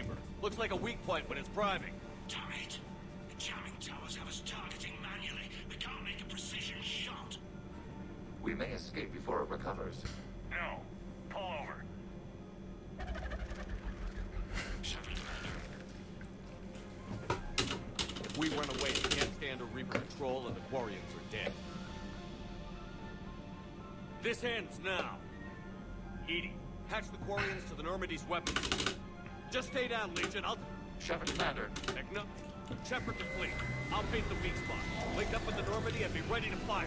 chamber. Looks like a weak point when it's priming. Damn it! The jamming towers have us targeting manually. We can't make a precision shot. We may escape before it recovers. No. Pull over. Shepard, If we run away, we can't stand a Reaper patrol and the Quarians are dead. This ends now. Edie, patch the Quarians to the Normandy's weapons. Just stay down, Legion. I'll... Shepard, Commander. Techno? Shepard to fleet. I'll bait the weak spot. Link up with the Normandy and be ready to fire.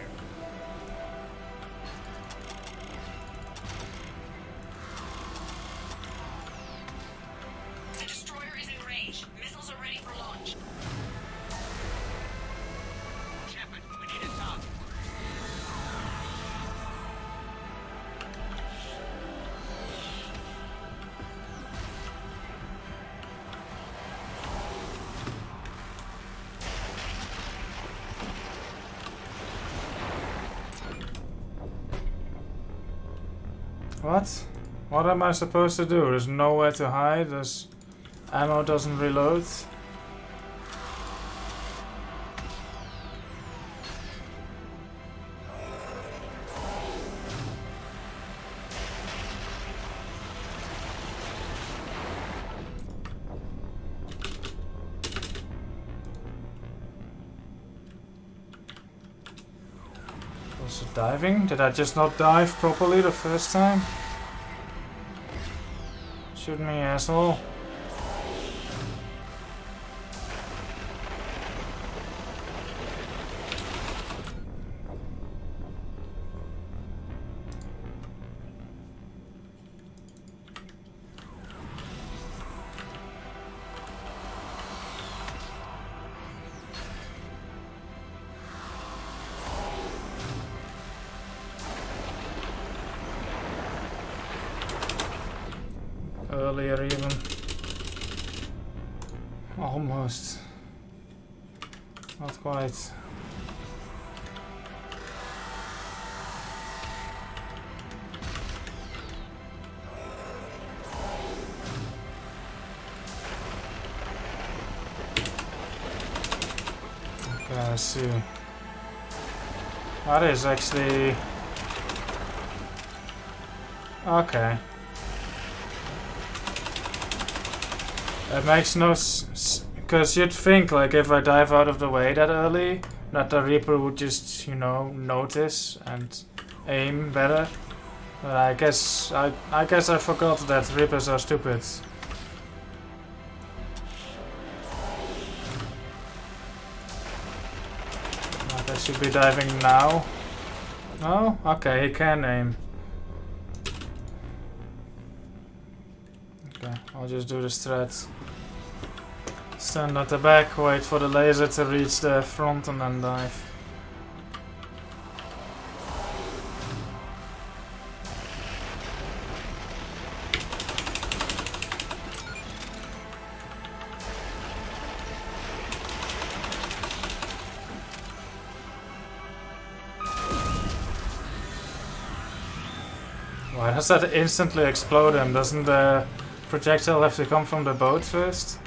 The destroyer is in range. Missiles are ready for launch. Shepard, we need a target. What? What am I supposed to do? There's nowhere to hide. There's ammo doesn't reload. Was it diving? Did I just not dive properly the first time? Shoot me, asshole. Earlier even. Almost. Not quite. Okay, I see. That is actually... Okay. It makes no sense, because you'd think, like, if I dive out of the way that early, that the Reaper would just, you know, notice and aim better. But I guess I forgot that Reapers are stupid. Like, I should be diving now. No? Okay, he can aim. Okay, I'll just do the strat. Stand at the back, wait for the laser to reach the front and then dive. Why does that instantly explode him? Doesn't the projectile have to come from the boat first?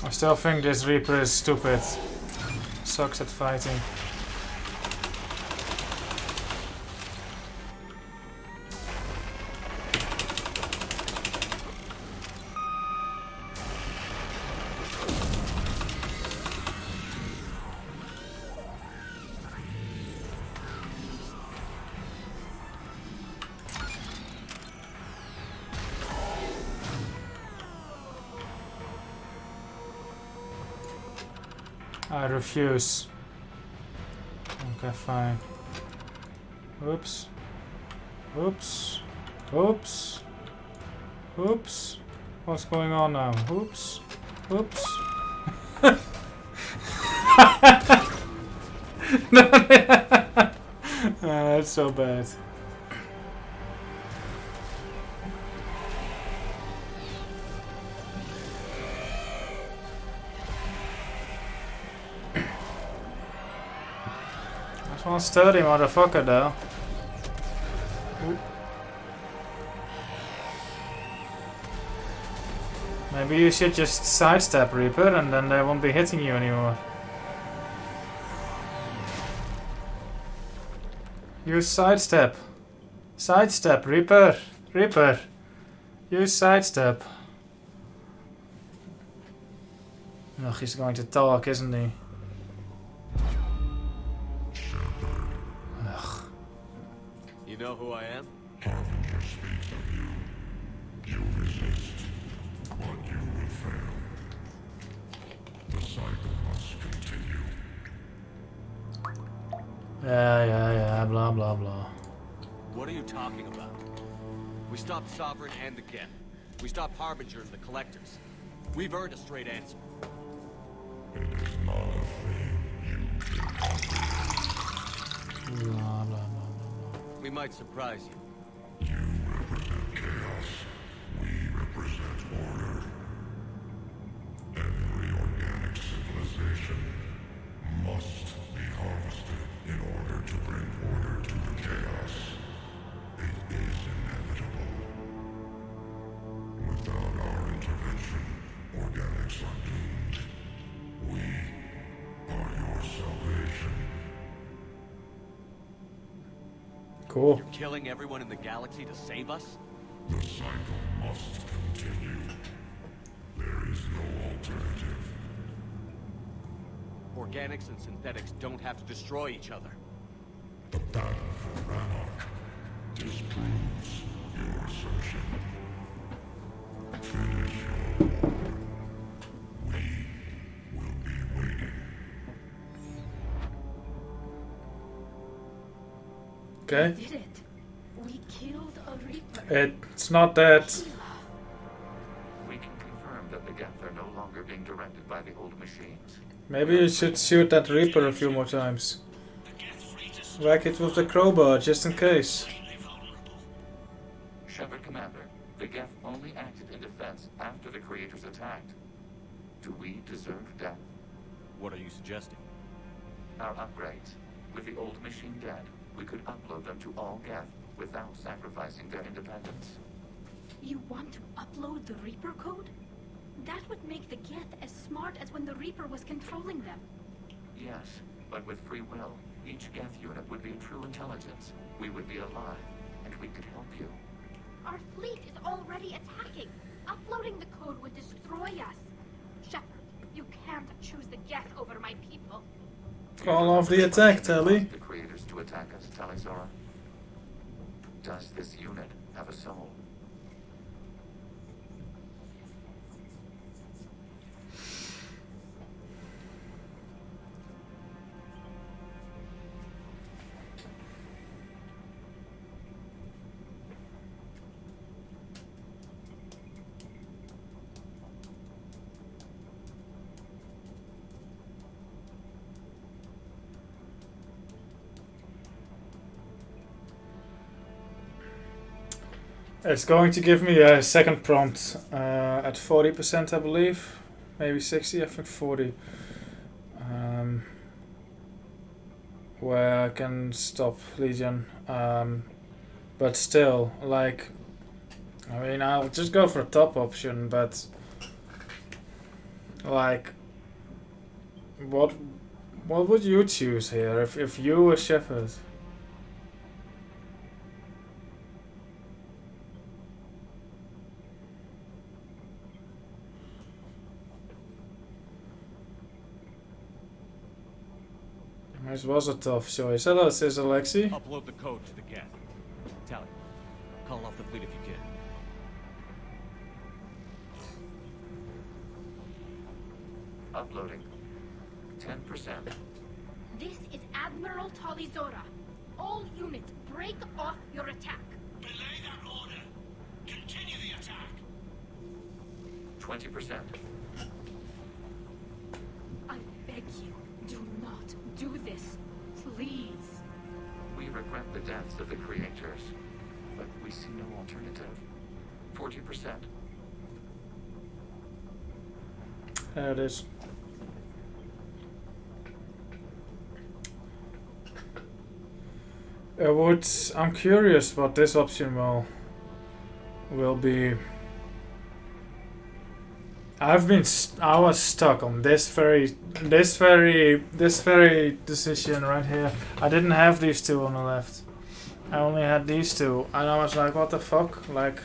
I still think this Reaper is stupid. Sucks at fighting. I refuse. Okay, fine. Oops. Oops. Oops. Oops. What's going on now? Oops. Oops. it's so bad. That's one sturdy motherfucker though. Oop. Maybe you should just sidestep Reaper and then they won't be hitting you anymore. Use sidestep. Sidestep, Reaper. Reaper. Use sidestep. Ugh, he's going to talk, isn't he? Ugh. You know who I am? Harbinger speaks of you. You resist, but you will fail. The cycle must continue. Yeah, blah blah blah. What are you talking about? We stopped Sovereign and the Geth. We stopped Harbinger and the Collectors. We've earned a straight answer. It is not a thing you can Blah blah blah blah. We might surprise you. You represent chaos. We represent order. Every organic civilization must be harvested in order to bring order to the chaos. It is inevitable. Without our intervention, organics are doomed. We are your salvation. Cool. You're killing everyone in the galaxy to save us? The cycle must continue. There is no alternative. Organics and synthetics don't have to destroy each other. The battle for Rannoch disproves your assertion. Finish your war. We will be waiting. Okay. We did it. We killed a Reaper. It's not that. We can confirm that the Geth are no longer being directed by the old machines. Maybe you should shoot that Reaper a few more times. Whack it with the crowbar, just in case. Shepard, Commander, the Geth only acted in defense after the Creators attacked. Do we deserve death? What are you suggesting? Our upgrades. With the old machine dead, we could upload them to all Geth without sacrificing their independence. You want to upload the Reaper code? That would make the Geth as smart as when the Reaper was controlling them. Yes, but with free will, each Geth unit would be a true intelligence. We would be alive, and we could help you. Our fleet is already attacking. Uploading the code would destroy us. Shepard, you can't choose the Geth over my people. Call off the attack, Telly. The Creators to attack us, Talizora. Does this unit have a soul? It's going to give me a second prompt at 40%, I believe. Maybe 60, I think 40. Where I can stop Legion. But still, like, I mean, I'll just go for a top option, but like, what would you choose here if you were Shepard? This was a tough choice. Hello, says Alexi. Upload the code to the Geth. Tally, call off the fleet if you can. Uploading. 10%. This is Admiral Talizora. All units, break off your attack. Belay that order. Continue the attack. 20%. I beg you, do not do this. Please. We We regret the deaths of the creators, but we see no alternative. 40%. There it is. I'm curious what this option will be. I was stuck on this very decision right here. I didn't have these two on the left. I only had these two, and I was like, what the fuck, like.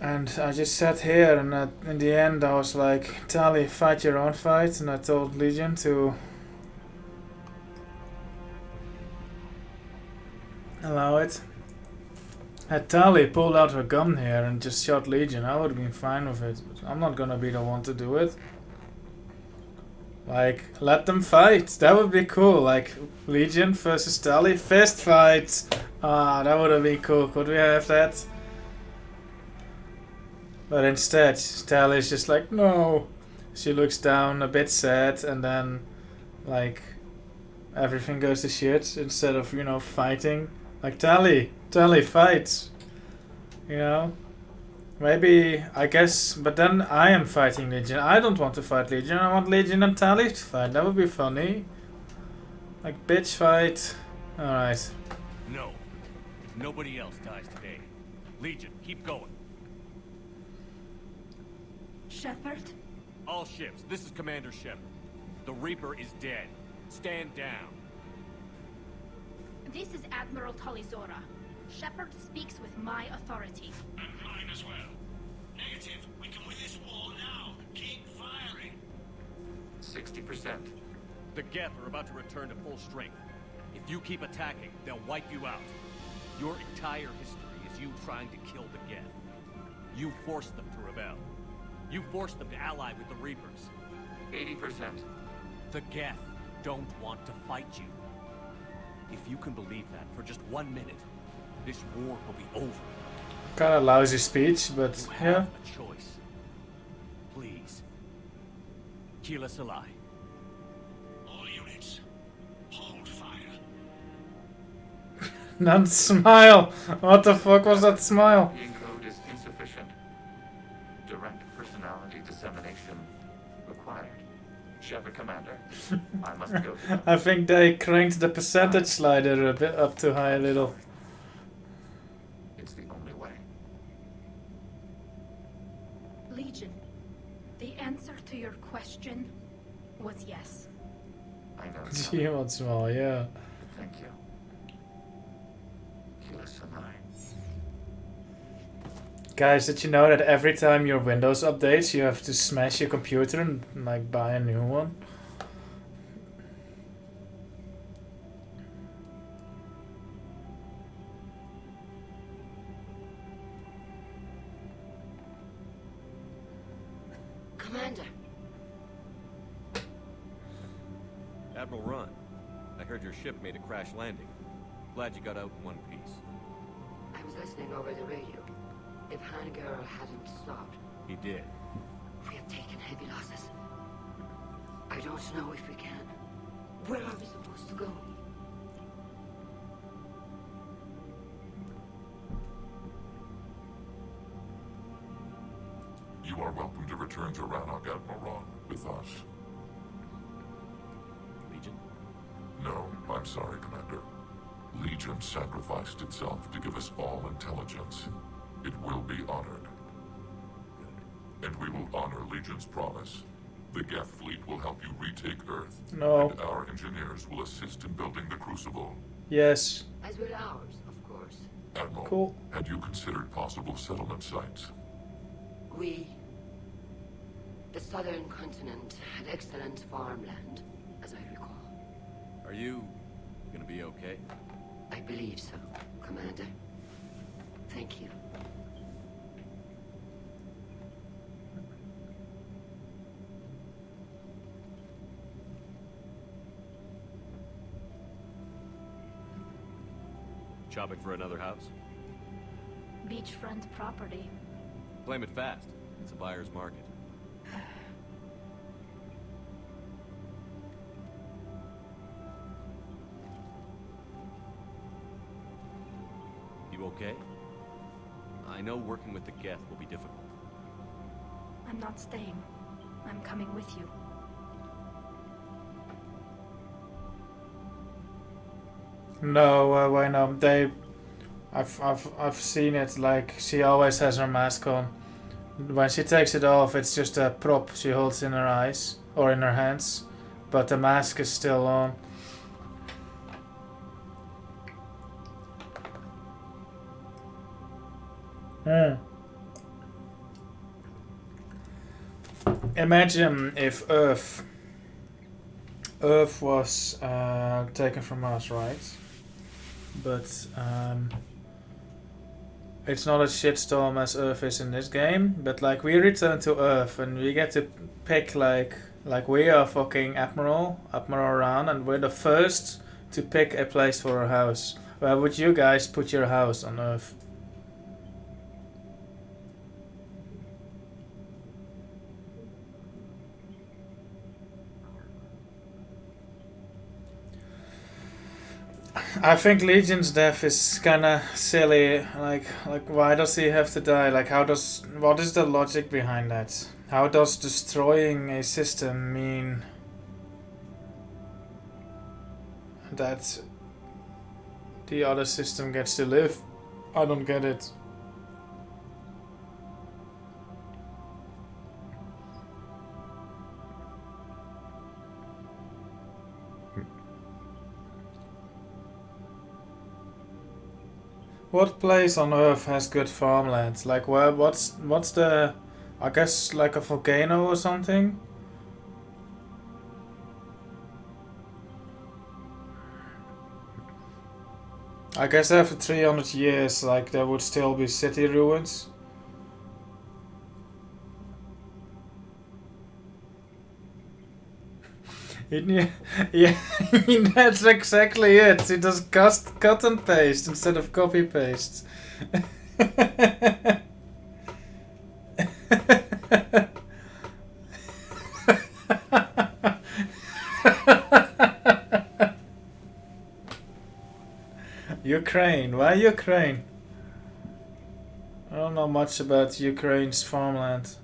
And I just sat here, and in the end, I was like, Tali, fight your own fight, and I told Legion to allow it. Had Tali pulled out her gun here and just shot Legion, I would have been fine with it. But I'm not gonna be the one to do it. Like, let them fight. That would be cool. Like, Legion versus Tali, fist fight. Ah, that would have been cool. Could we have that? But instead, Tali's just like, no. She looks down, a bit sad, and then, like, everything goes to shit instead of, you know, fighting. Like, Tali, fight. You know? Maybe, I guess, but then I am fighting Legion. I don't want to fight Legion. I want Legion and Tali to fight. That would be funny. Like, bitch fight. Alright. No. Nobody else dies today. Legion, keep going. Shepard? All ships, this is Commander Shepard. The Reaper is dead. Stand down. This is Admiral Talizora. Shepard speaks with my authority. And mine as well. Negative. We can win this war now. Keep firing. 60%. The Geth are about to return to full strength. If you keep attacking, they'll wipe you out. Your entire history is you trying to kill the Geth. You forced them to rebel. You forced them to ally with the Reapers. 80%. The Geth don't want to fight you. If you can believe that for just 1 minute, this war will be over. Kind of lousy speech, but you yeah. have a choice. Please, kill us alive. All units, hold fire. Not smile. What the fuck was that smile? Being code is insufficient. Direct personality dissemination required. Shepard Commander, I must go. I think they cranked the percentage slider a bit up too high a little. It's the only way. Legion, the answer to your question was yes. I know. Gee, what small, yeah. Thank you. Kill us alive. Guys, did you know that every time your Windows updates, you have to smash your computer and like buy a new one? Commander. Admiral Ron, I heard your ship made a crash landing. Glad you got out in one piece. I was listening over the radio. If Hangara hadn't stopped, He did. we have taken heavy losses. I don't know if we can. Where are we supposed to go? You are welcome to return to Rannoch, Admiral Ron, with us. Legion? No, I'm sorry, Commander. Legion sacrificed itself to give us all intelligence. It will be honored. And we will honor Legion's promise. The Geth fleet will help you retake Earth. No. And our engineers will assist in building the Crucible. Yes. As will ours, of course. Admiral, Cool. had you considered possible settlement sites? The southern continent, had excellent farmland, as I recall. Are you gonna be okay? I believe so, Commander. Thank you. Shopping for another house? Beachfront property. Claim it fast. It's a buyer's market. okay? I know working with the Geth will be difficult. I'm not staying. I'm coming with you. No, why not? I've seen it. Like she always has her mask on. When she takes it off, it's just a prop she holds in her eyes or in her hands, but the mask is still on. Imagine if Earth was taken from us, right? But it's not a shitstorm as Earth is in this game. But like we return to Earth and we get to pick like we are fucking Admiral Ran, and we're the first to pick a place for our house. Where would you guys put your house on Earth? I think Legion's death is kinda silly. Like why does he have to die? Like what is the logic behind that? How does destroying a system mean that the other system gets to live? I don't get it. What place on Earth has good farmland? Like what's the, I guess like a volcano or something? I guess after 300 years, like there would still be city ruins. Yeah, that's exactly it. It does cut and paste instead of copy paste. Ukraine. Why Ukraine? I don't know much about Ukraine's farmland.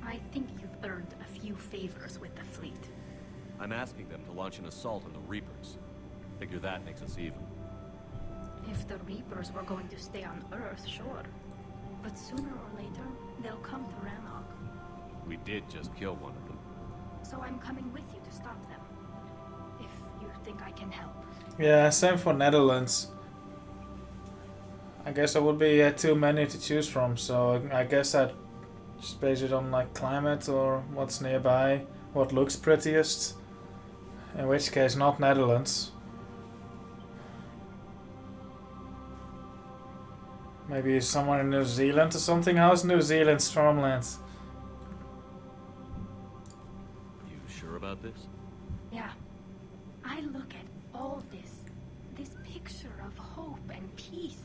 I think you've earned a few favors with the fleet. I'm asking them to launch an assault on the Reapers. Figure that makes us even. If the Reapers were going to stay on Earth, sure. But sooner or later, they'll come to Rannoch. We did just kill one of them. So I'm coming with you to stop them. If you think I can help. Yeah, same for Netherlands. I guess there would be too many to choose from, so I guess I'd just base it on like climate or what's nearby, what looks prettiest. In which case, not Netherlands. Maybe somewhere in New Zealand or something. How's New Zealand's farmland? You sure about this? Yeah. I look at all this picture of hope and peace.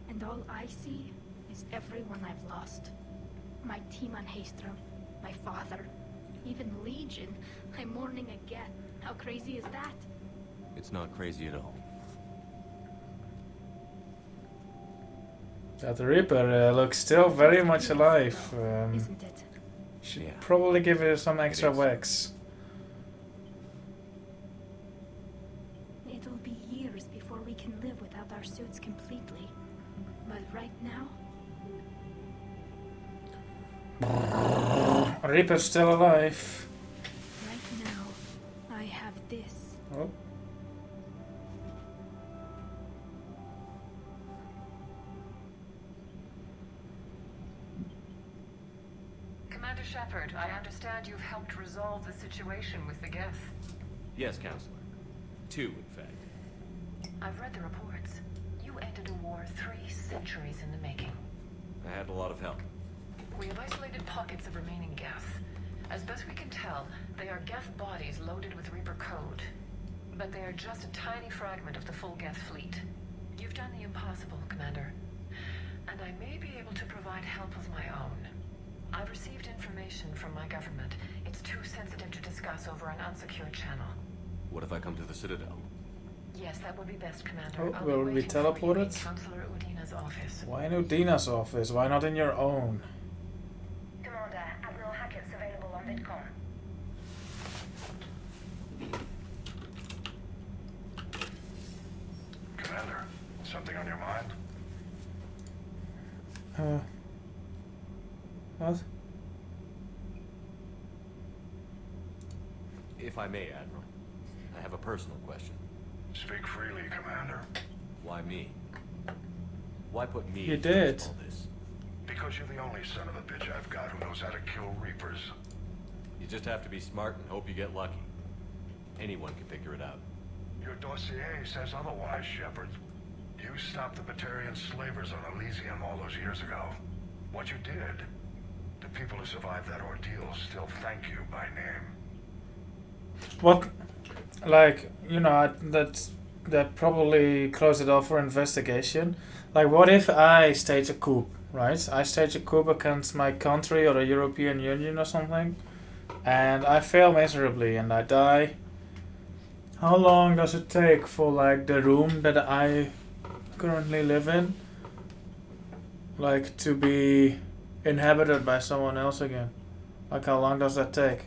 And all I see is everyone I've lost. My team on Haestrom, my father, even Legion. I'm mourning again. How crazy is that? It's not crazy at all. That Reaper looks still very much alive. Isn't it? Should probably give her some extra wax. It'll be years before we can live without our suits completely. But right now... Reaper's still alive. Right now, I have this. Oh. Commander Shepard, I understand you've helped resolve the situation with the Geth. Yes, Counselor. 2, in fact. I've read the reports. You ended a war 3 centuries in the making. I had a lot of help. We have isolated pockets of remaining Geth. As best we can tell, they are Geth bodies loaded with Reaper code. But they are just a tiny fragment of the full Geth fleet. You've done the impossible, Commander. And and I may be able to provide help of my own. I've received information from my government. It's too sensitive to discuss over an unsecured channel. What if I come to the Citadel? Yes, that would be best, Commander. Oh, I'll will be we waiting for you in teleported? Counselor Udina's office. Why in Udina's office? Why not in your own? Commander, Admiral Hackett's available on Vidcom. Commander, something on your mind? What? If I may, Admiral, I have a personal question. Speak freely, Commander. Why me? Why put me You in did. all this? Because you're the only son of a bitch I've got who knows how to kill Reapers. You just have to be smart and hope you get lucky. Anyone can figure it out. Your dossier says otherwise, Shepard. You stopped the Batarian slavers on Elysium all those years ago. What you did, the people who survived that ordeal still thank you by name. What? Like, you know, that probably closed it off for investigation. Like, what if I stage a coup, right? I stage a coup against my country or the European Union or something, and I fail miserably and I die. How long does it take for, like, the room that I currently live in, like, to be inhabited by someone else again? Like, how long does that take?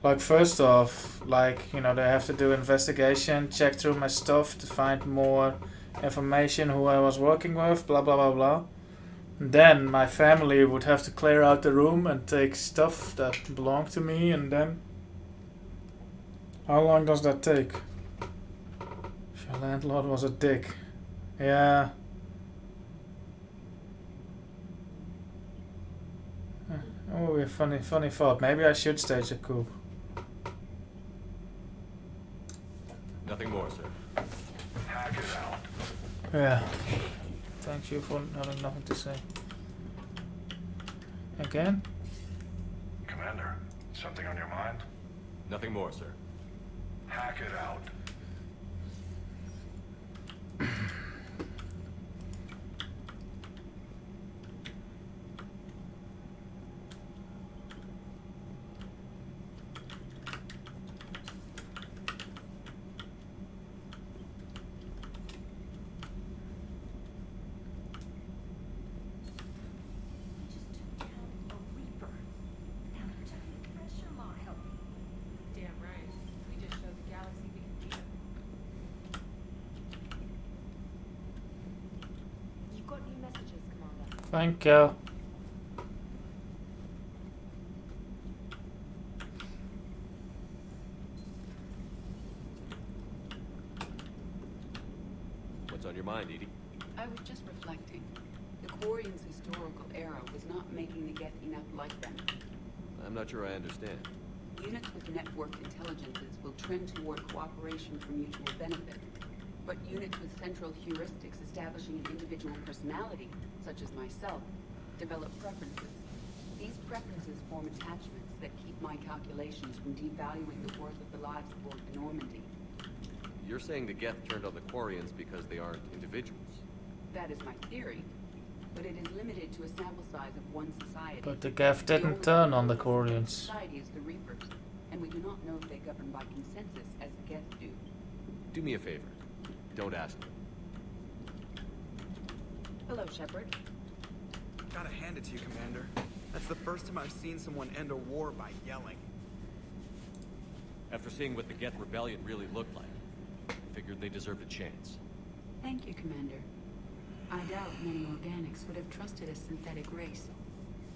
Like, first off, like, you know, they have to do investigation, check through my stuff to find more information who I was working with, blah blah blah blah. Then my family would have to clear out the room and take stuff that belonged to me, and then how long does that take? If your landlord was a dick. Yeah. Oh, a funny thought. Maybe I should stage a coup. Nothing more, sir. Hack it out. Yeah. Thank you for having nothing to say. Again? Commander, something on your mind? Nothing more, sir. Hack it out. Thank you. What's on your mind, Edie? I was just reflecting. The Quarian's historical era was not making the Geth enough like them. I'm not sure I understand. Units with networked intelligences will trend toward cooperation for mutual benefit. But units with central heuristics establishing an individual personality, such as myself, develop preferences. These preferences form attachments that keep my calculations from devaluing the worth of the lives aboard the Normandy. You're saying the Geth turned on the Quarians because they aren't individuals? That is my theory, but it is limited to a sample size of one society. But the Geth didn't turn on the Quarians. Society is the Reapers, and we do not know if they govern by consensus as the Geth do. Do me a favor. Don't ask me. Hello, Shepard. Gotta hand it to you, Commander. That's the first time I've seen someone end a war by yelling. After seeing what the Geth rebellion really looked like, I figured they deserved a chance. Thank you, Commander. I doubt many organics would have trusted a synthetic race.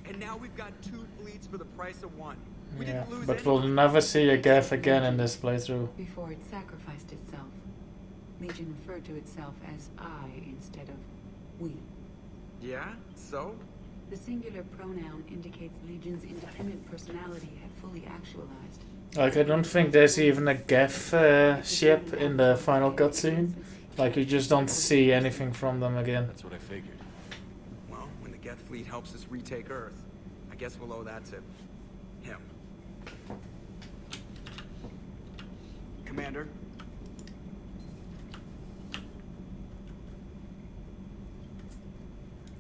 And now we've got 2 fleets for the price of 1. We Yeah, didn't lose but anyone. we'll never see a Geth again in this playthrough. Before it sacrificed itself, Legion referred to itself as I instead of we. Yeah? So? The singular pronoun indicates Legion's independent personality had fully actualized. Like, I don't think there's even a Geth ship in the final cutscene. Like, you just don't see anything from them again. That's what I figured. Well, when the Geth fleet helps us retake Earth, I guess we'll owe that to him. Commander?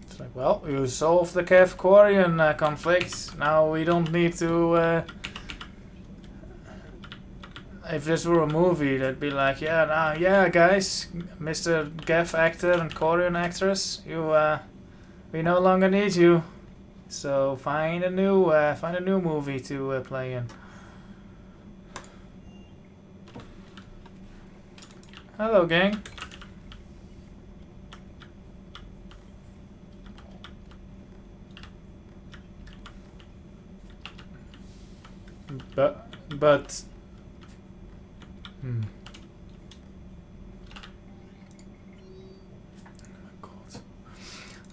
It's Well, you solved the Kev-Quarian conflict. Now we don't need to... if this were a movie, they'd be like, yeah guys, Mr. Geff actor and Quarian actress, we no longer need you. So find a new movie to play in. Hello, gang. But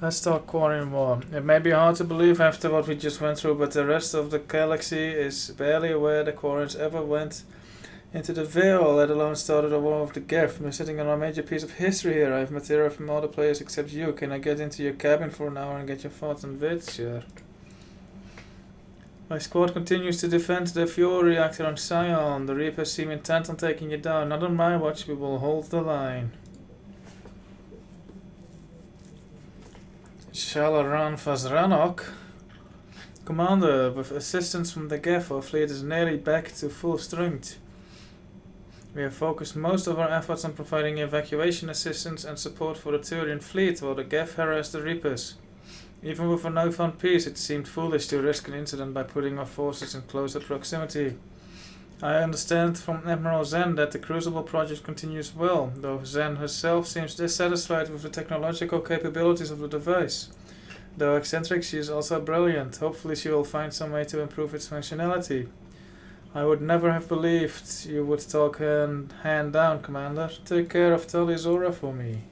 let's talk Quarian more. It may be hard to believe after what we just went through, but the rest of the galaxy is barely aware the Quarians ever went into the Veil, let alone started a war of the Geth. We're sitting on a major piece of history here. I have material from all the players except you. Can I get into your cabin for an hour and get your thoughts on Vid? Sure. My squad continues to defend the fuel reactor on Sion. The Reapers seem intent on taking you down. Not on my watch, we will hold the line. Shalaran vs Rannoch. Commander, with assistance from the Geth, our fleet is nearly back to full strength. We have focused most of our efforts on providing evacuation assistance and support for the Turian fleet, while the Geth harass the Reapers. Even with a newfound peace, it seemed foolish to risk an incident by putting our forces in closer proximity. I understand from Admiral Zen that the Crucible project continues well, though Zen herself seems dissatisfied with the technological capabilities of the device. Though eccentric, she is also brilliant. Hopefully she will find some way to improve its functionality. I would never have believed you would talk hand down, Commander. Take care of Talizora for me.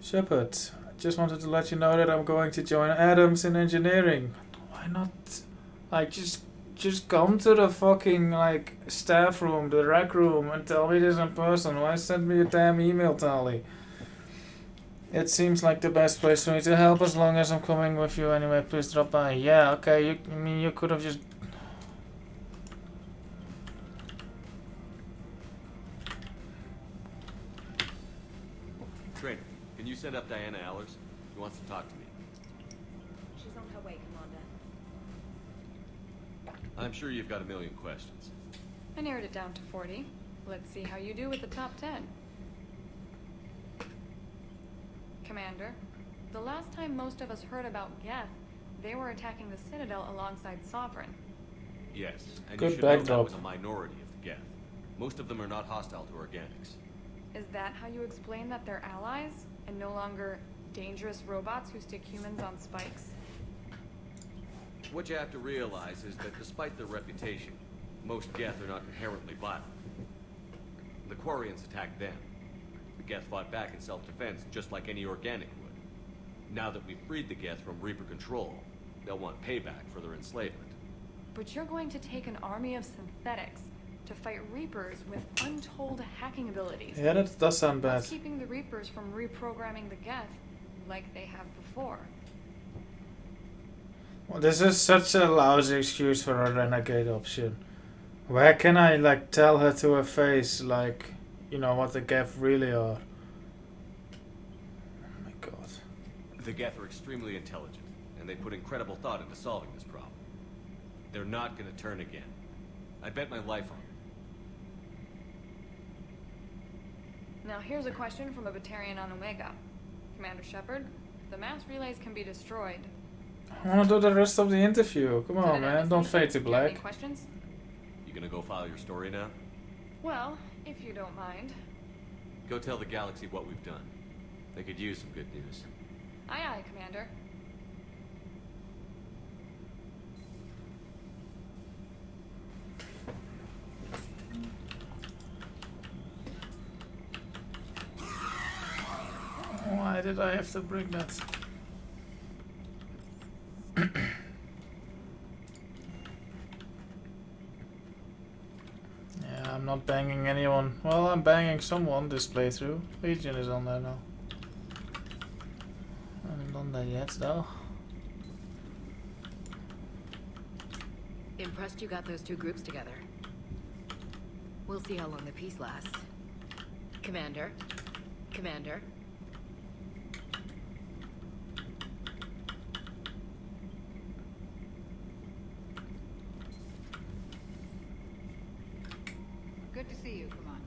Shepard, I just wanted to let you know that I'm going to join Adams in engineering. Why not? Like, just come to the fucking, like, staff room, the rec room, and tell me this in person. Why send me a damn email, Tali? It seems like the best place for me to help as long as I'm coming with you anyway. Please drop by. Yeah, okay, you could have just... Trainer, can you send up Diana Allers? She wants to talk to me. She's on her way, Commander. I'm sure you've got a million questions. I narrowed it down to 40. Let's see how you do with the top 10. Commander, the last time most of us heard about Geth, they were attacking the Citadel alongside Sovereign. Yes, and Good you should know that backdrop. was a minority of the Geth. Most of them are not hostile to organics. Is that how you explain that they're allies, and no longer dangerous robots who stick humans on spikes? What you have to realize is that despite their reputation, most Geth are not inherently violent. The Quarians attacked them. The Geth fought back in self-defense just like any organic would. Now that we've freed the Geth from Reaper control, they'll want payback for their enslavement. But you're going to take an army of synthetics to fight Reapers with untold hacking abilities. Yeah, that does sound bad. What's keeping the Reapers from reprogramming the Geth like they have before? Well, this is such a lousy excuse for a renegade option. Where can I, like, tell her to her face, like, you know, what the Geth really are? Oh my god. The Geth are extremely intelligent, and they put incredible thought into solving this problem. They're not gonna turn again. I bet my life on it. Now here's a question from a Batarian on Omega. Commander Shepard, if the mass relays can be destroyed... I want to do the rest of the interview. Come on, man. Don't fade to Do you have any black. questions? You gonna go file your story now? Well, if you don't mind. Go tell the galaxy what we've done. They could use some good news. Aye aye, Commander. Why did I have to bring that? Yeah, I'm not banging anyone. Well, I'm banging someone this playthrough. Legion is on there now. I haven't done that yet, though. Impressed you got those two groups together. We'll see how long the peace lasts. Commander? Commander? Good to see you. Come on.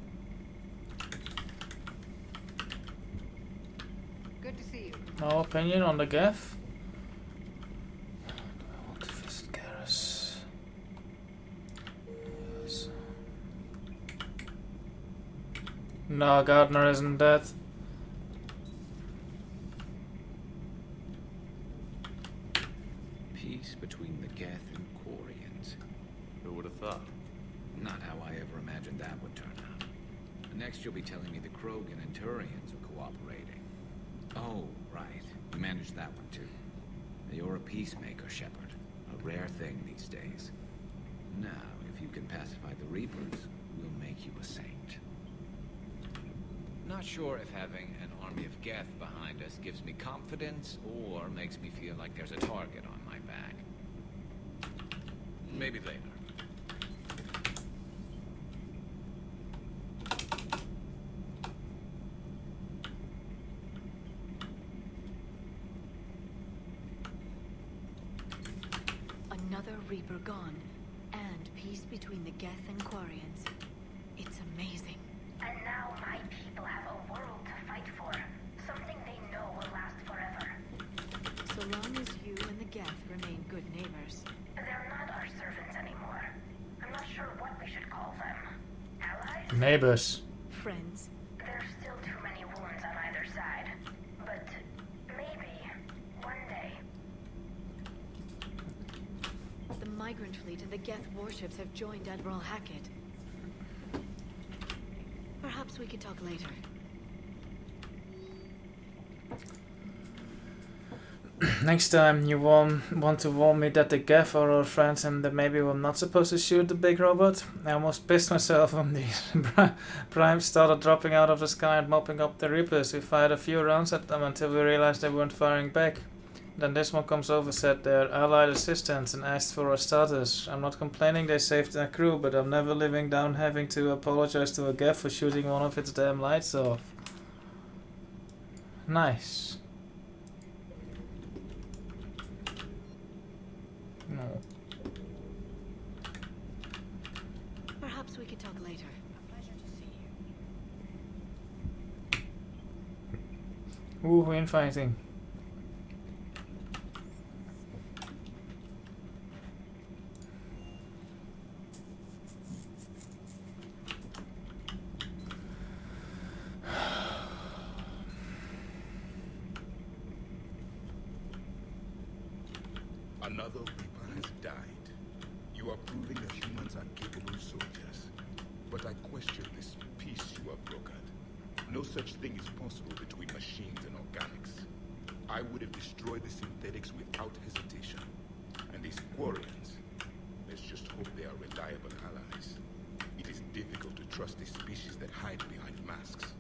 Good to see you. No opinion on the Geth? I want to visit Garrus. Yes. No, Gardner isn't dead. Peace between the Geth and Quarians. Who would have thought? Not how I ever imagined that would turn out. Next you'll be telling me the Krogan and Turians are cooperating. Oh, right. You managed that one too. You're a peacemaker, Shepard. A rare thing these days. Now, if you can pacify the Reapers, we'll make you a saint. Not sure if having an army of Geth behind us gives me confidence or makes me feel like there's a target on my back. Maybe later. Another Reaper gone, and peace between the Geth and Quarians. It's amazing. And now my people have a world to fight for. Something they know will last forever. So long as you and the Geth remain good neighbors. They're not our servants anymore. I'm not sure what we should call them. Allies? Neighbors. Friends. There's still too many wounds on either side. But maybe one day. The migrant fleet and the Geth warships have joined Admiral Hackett. Perhaps we could talk later. Next time you want to warn me that the Geth are our friends and that maybe we're not supposed to shoot the big robot. I almost pissed myself when these primes started dropping out of the sky and mopping up the Reapers. We fired a few rounds at them until we realized they weren't firing back. Then this one comes over, said they're allied assistants and asked for our status. I'm not complaining they saved their crew, but I'm never living down having to apologize to a Geth for shooting one of its damn lights off. Nice. No. Perhaps we could talk later. A pleasure to see you. Ooh, we're infighting. Another Reaper has died. You are proving that humans are capable soldiers. But I question this peace you have brokered. No such thing is possible between machines and organics. I would have destroyed the synthetics without hesitation. And these Quarians, let's just hope they are reliable allies. It is difficult to trust a species that hide behind masks.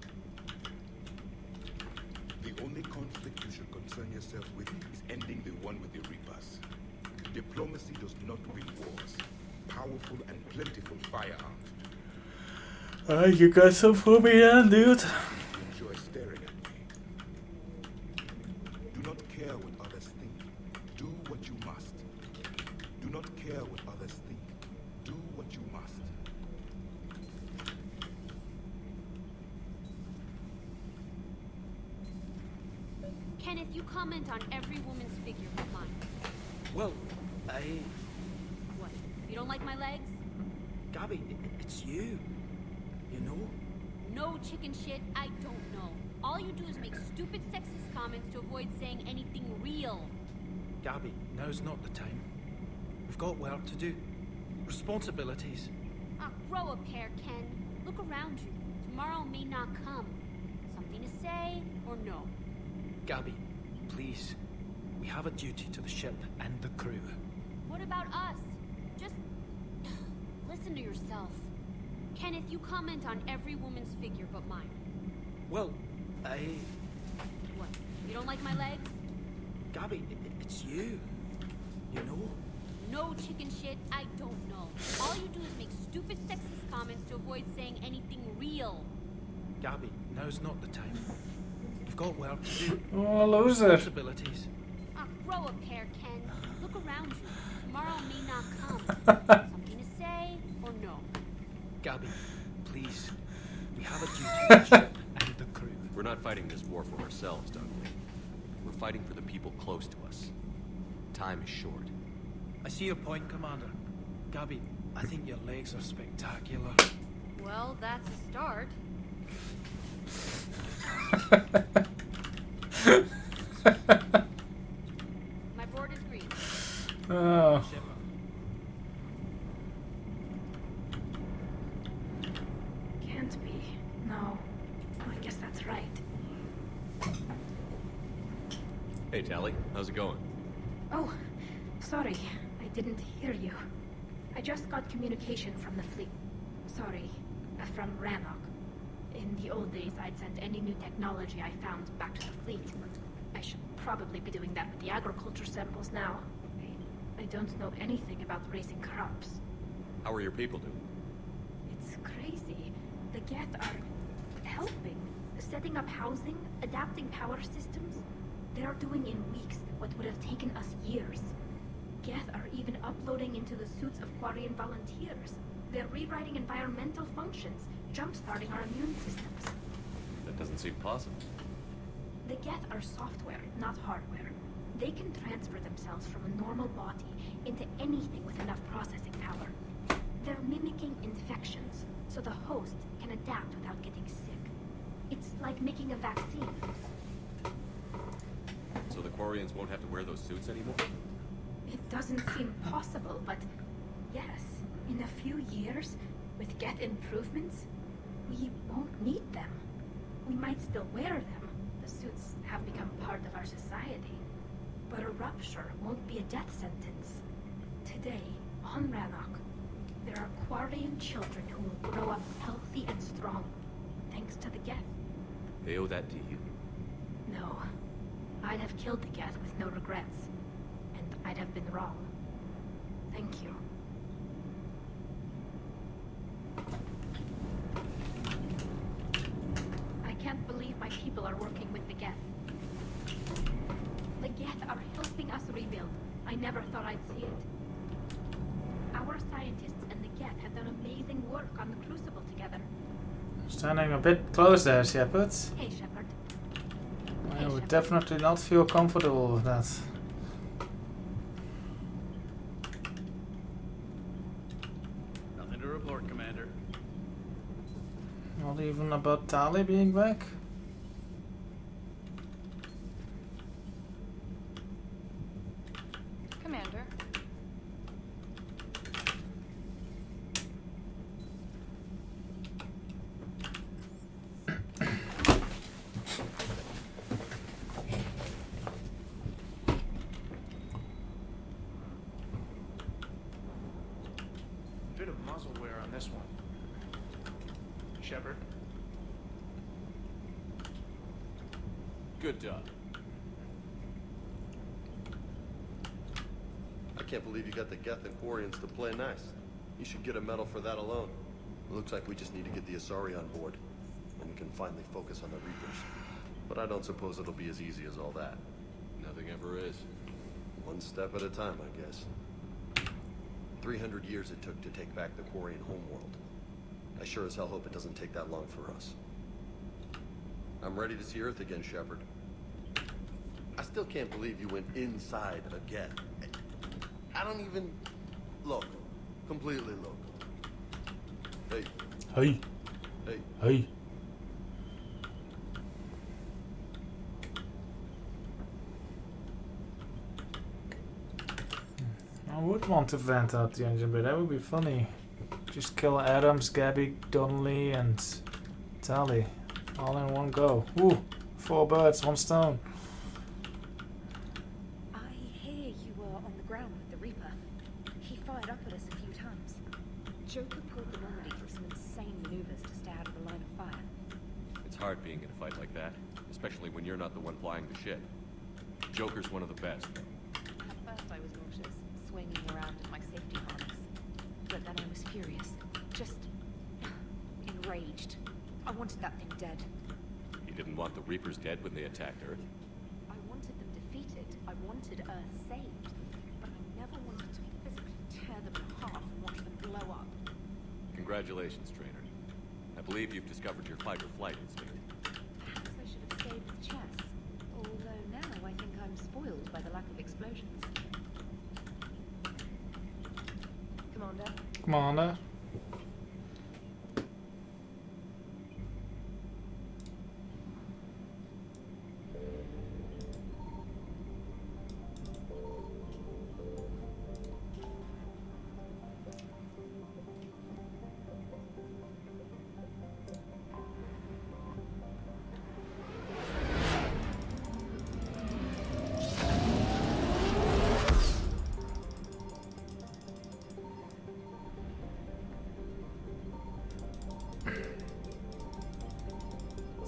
The only conflict you should concern yourself with is ending the one with the Reapers. Diplomacy does not win wars. Powerful and plentiful firearms. You got some for me then, dude. Enjoy staring at me. Do not care what others think. Do what you must. Do not care what others think. Do what you must. Kenneth, you comment on every woman's figure but mine. Well, What? You don't like my legs? Gabby, it's you. You know? No chicken shit, I don't know. All you do is make stupid sexist comments to avoid saying anything real. Gabby, now's not the time. We've got work to do. Responsibilities. Ah, grow a pair, Ken. Look around you. Tomorrow may not come. Something to say or no? Gabby, please. We have a duty to the ship and the crew. What about us? Just listen to yourself. Kenneth, you comment on every woman's figure but mine. Well, What? You don't like my legs? Gabby, it's you. You know? No chicken shit, I don't know. All you do is make stupid sexist comments to avoid saying anything real. Gabby, now's not the time. We've got work to do. Oh, loser. Responsibilities. Ah, grow a pair, Ken. Look around you. Tomorrow may not come. Something to say or no? Gabby, please. rescue to the ship and the crew. We're not fighting this war for ourselves, Doug. We're fighting for the people close to us. Time is short. I see your point, Commander. Gabby, I think your legs are spectacular. Well, that's a start. My board is green. Oh. Can't be. No. I guess that's right. Hey, Tally. How's it going? Oh, sorry. I didn't hear you. I just got communication from the fleet. Sorry. From Rannoch. In the old days, I'd send any new technology I found back to the fleet. I should probably be doing that with the agriculture samples now. I don't know anything about raising crops. How are your people doing? It's crazy. The Geth are helping. Setting up housing, adapting power systems. They are doing in weeks what would have taken us years. Geth are even uploading into the suits of Quarian volunteers. They're rewriting environmental functions, jump-starting our immune systems. That doesn't seem possible. The Geth are software, not hardware. They can transfer themselves from a normal body into anything with enough processing power. They're mimicking infections, so the host can adapt without getting sick. It's like making a vaccine. So the Quarians won't have to wear those suits anymore? It doesn't seem possible, but yes, in a few years, with Geth improvements, we won't need them. We might still wear them. The suits have become part of our society. But a rupture won't be a death sentence. Today, on Rannoch, there are Quarian children who will grow up healthy and strong, thanks to the Geth. They owe that to you. No. I'd have killed the Geth with no regrets. And I'd have been wrong. Thank you. I can't believe my people are working with the Geth. The Geth are helping us rebuild. I never thought I'd see it. Our scientists and the Geth have done amazing work on the Crucible together. Standing a bit close there, Shepard. Hey, Shepard. I would definitely not feel comfortable with that. Nothing to report, Commander. Not even about Tali being back? Commander. Bit of muzzle wear on this one. Shepard. Good job. I can't believe you got the Geth and Quarians to play nice. You should get a medal for that alone. It looks like we just need to get the Asari on board, and we can finally focus on the Reapers. But I don't suppose it'll be as easy as all that. Nothing ever is. One step at a time, I guess. 300 years it took to take back the Quarian homeworld. I sure as hell hope it doesn't take that long for us. I'm ready to see Earth again, Shepard. I still can't believe you went inside again. I don't even... Look. Completely look. Hey. Hey. Hey. Hey. I would want to vent out the engine, but that would be funny. Just kill Adams, Gabby, Donnelly, and Tali. All in one go. Ooh, 4 birds, 1 stone. I hear you were on the ground with the Reaper. He fired up at us a few times. Joker pulled the Normandy through some insane maneuvers to stay out of the line of fire. It's hard being in a fight like that, especially when you're not the one flying the ship. Joker's one of the best. At first I was nauseous, swinging around in my safety harness. But then I was furious. Just... enraged. I wanted that thing dead. You didn't want the Reapers dead when they attacked Earth? I wanted them defeated. I wanted Earth saved. But I never wanted to physically tear them in half and watch them blow up. Congratulations, Trainer. That believe you've discovered your fight or flight instinct. Perhaps I should have stayed with chess. Although now I think I'm spoiled by the lack of explosions. Commander? Commander.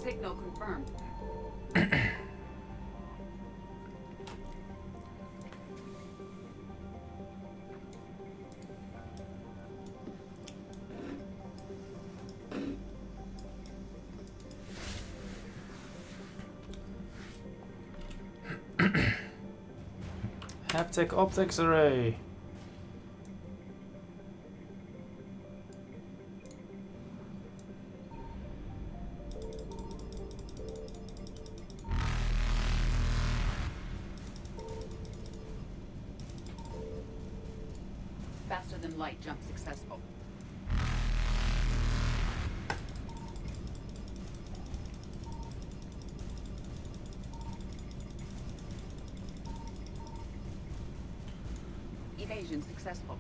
Signal confirmed. Haptic optics array. Faster than light jump successful. Evasion successful.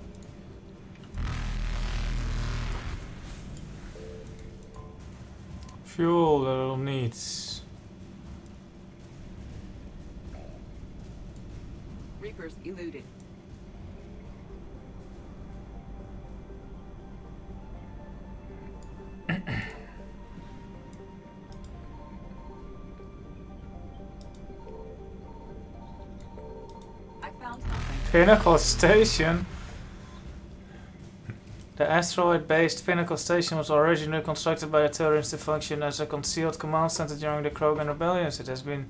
Fuel little needs. Reapers eluded. I found something. Pinnacle Station. The asteroid-based Pinnacle Station was originally constructed by the Turians to function as a concealed command center during the Krogan rebellions. It has been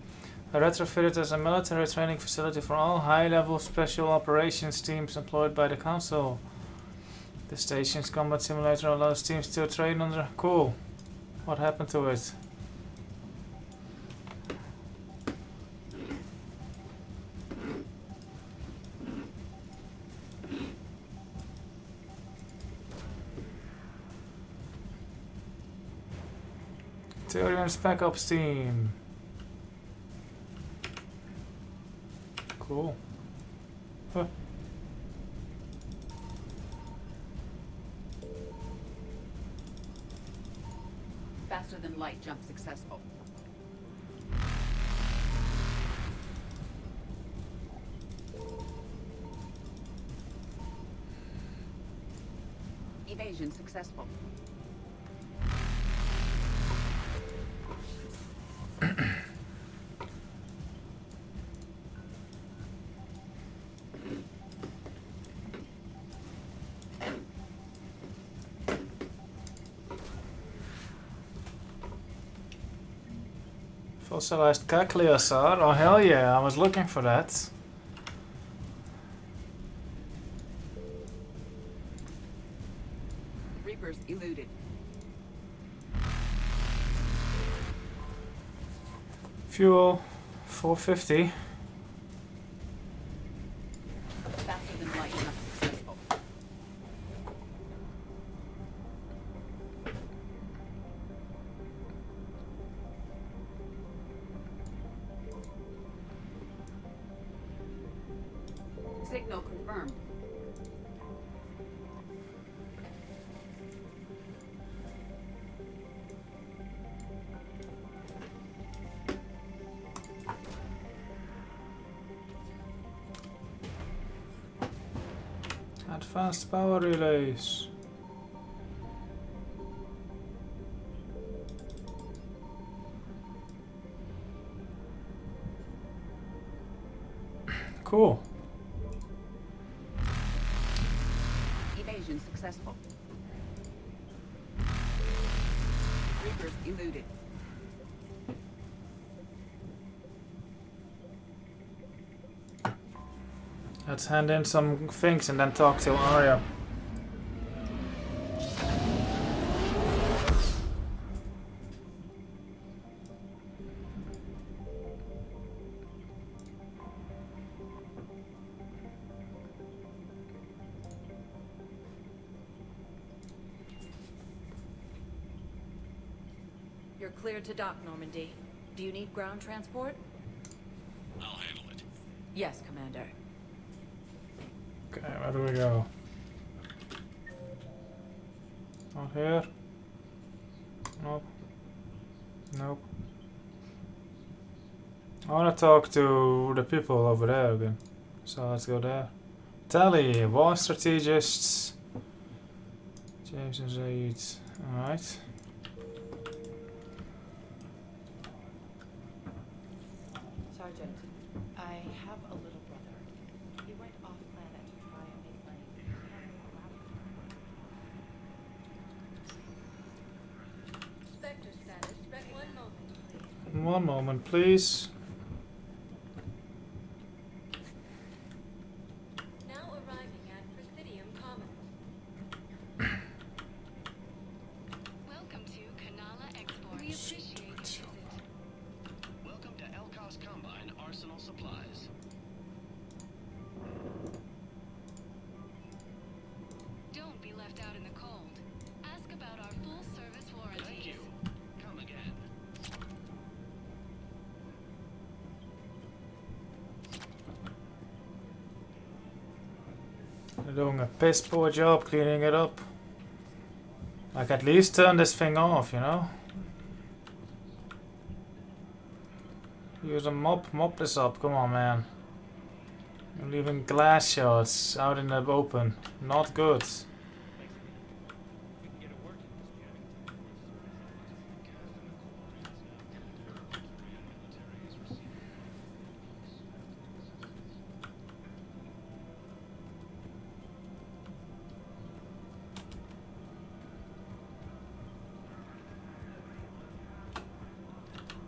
retrofitted as a military training facility for all high-level special operations teams employed by the Council. The station's combat simulator allows teams to train under... Cool. What happened to it? Turian Spec Ops team. Cool. Huh. Faster than light jump successful. Evasion successful. Fossilized Cagliosar? Oh hell yeah, I was looking for that. Reapers eluded. Fuel 450. Faster than light jump successful. Signal confirmed. Advanced power relays. Cool. Evasion successful. Reapers eluded. Let's hand in some things and then talk to Arya. You're cleared to dock, Normandy. Do you need ground transport? I'll handle it. Yes, Commander. Okay, where do we go? Not here. Nope. Nope. I want to talk to the people over there again. So let's go there. Tally, war strategists. James and Zaid. Alright. Sergeant, I have a little brother. He went off planet to try and make money. Spectre status. Spec 1 moment, please. 1 moment, please. Now arriving at Presidium Common. Welcome to Kanala Export. We appreciate your visit. Welcome to Elkos Combine Arsenal Supplies. Don't be left out in the cold. Ask about our full service warranties. Thank you. Come again. They're doing a piss poor job cleaning it up. Like, at least turn this thing off, you know? Use a mop this up, come on, man. You're leaving glass shards out in the open. Not good.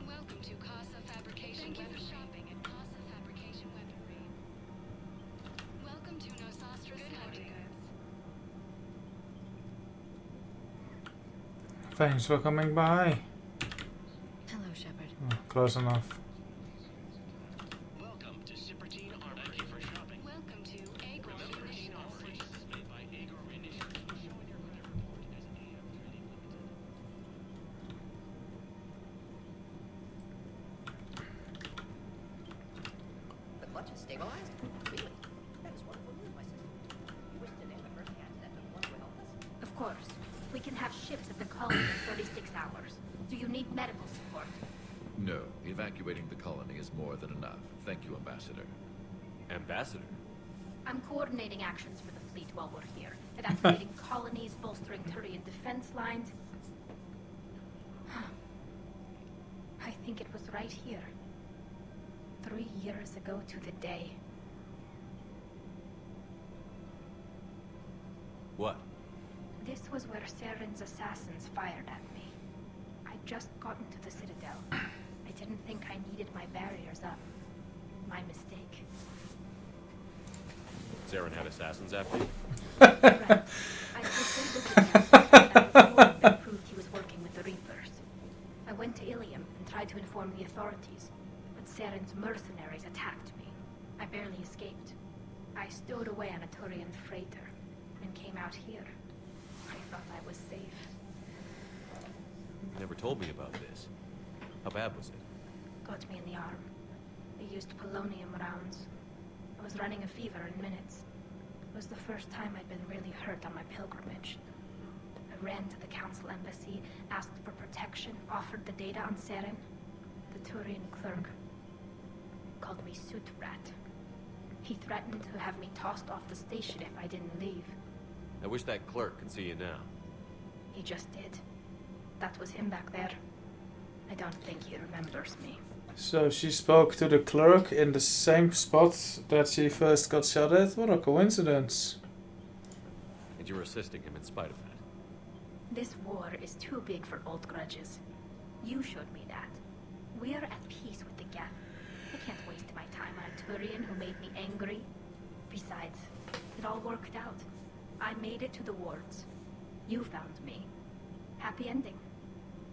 Welcome to Casa Fabrication. Thank you for shopping at Casa Fabrication Weaponry. Welcome to Nosastro Sporting Goods. Thanks for coming by. Hello, Shepard. Oh, close enough. Welcome to Cipertine Armor. Thank you for shopping. Welcome to Agor Remember, Munitions. operations made by Agor Munitions. Show in your credit report as AM Trading Limited. The clutch is stabilized? Really? That is wonderful news, my sister. You wish to name a first candidate of one who help us? Of course. We can have ships at the colony in 36 hours. Do you need medical support? No, evacuating the colony is more than enough. Thank you, Ambassador. Ambassador? I'm coordinating actions for the fleet while we're here. Evacuating colonies, bolstering Turian defense lines. I think it was right here. 3 years ago to the day. What? This was where Saren's assassins fired at me. I'd just gotten to the Citadel. I didn't think I needed my barriers up. My mistake. Saren had assassins after you? Right. I disabled the captain and proved he was working with the Reapers. I went to Ilium and tried to inform the authorities, but Saren's mercenaries attacked me. I barely escaped. I stowed away on a Turian freighter and came out here. I thought I was safe. You never told me about this. How bad was it? Got me in the arm. They used polonium rounds. I was running a fever in minutes. It was the first time I'd been really hurt on my pilgrimage. I ran to the council embassy, asked for protection, offered the data on Seren. The Turian clerk called me Soot Rat. He threatened to have me tossed off the station if I didn't leave. I wish that clerk could see you now. He just did. That was him back there. I don't think he remembers me. So she spoke to the clerk in the same spot that she first got shot at? What a coincidence. And you were assisting him in spite of that. This war is too big for old grudges. You showed me that. We're at peace with the Geth. I can't waste my time on a Turian who made me angry. Besides, it all worked out. I made it to the wards. You found me. Happy ending.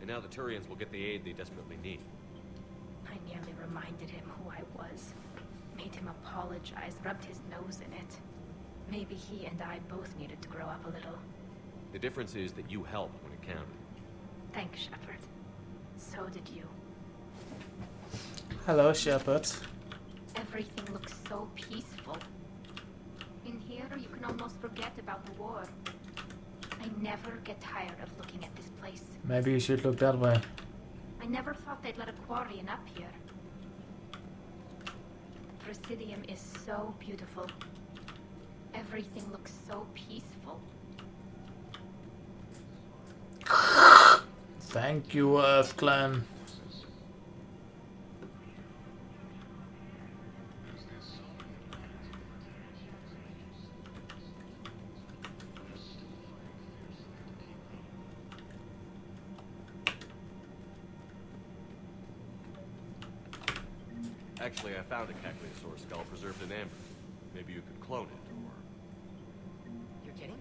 And now the Turians will get the aid they desperately need. I nearly reminded him who I was. Made him apologize, rubbed his nose in it. Maybe he and I both needed to grow up a little. The difference is that you helped when it counted. Thanks, Shepard. So did you. Hello, Shepard. Everything looks so peaceful. In here, you can almost forget about the war. I never get tired of looking at this place. Maybe you should look that way. I never thought they'd let a Quarian up here. Presidium is so beautiful. Everything looks so peaceful. Thank you, Earth Clan. Actually, I found a Cacliosaur skull preserved in amber. Maybe you could clone it, or... You're kidding?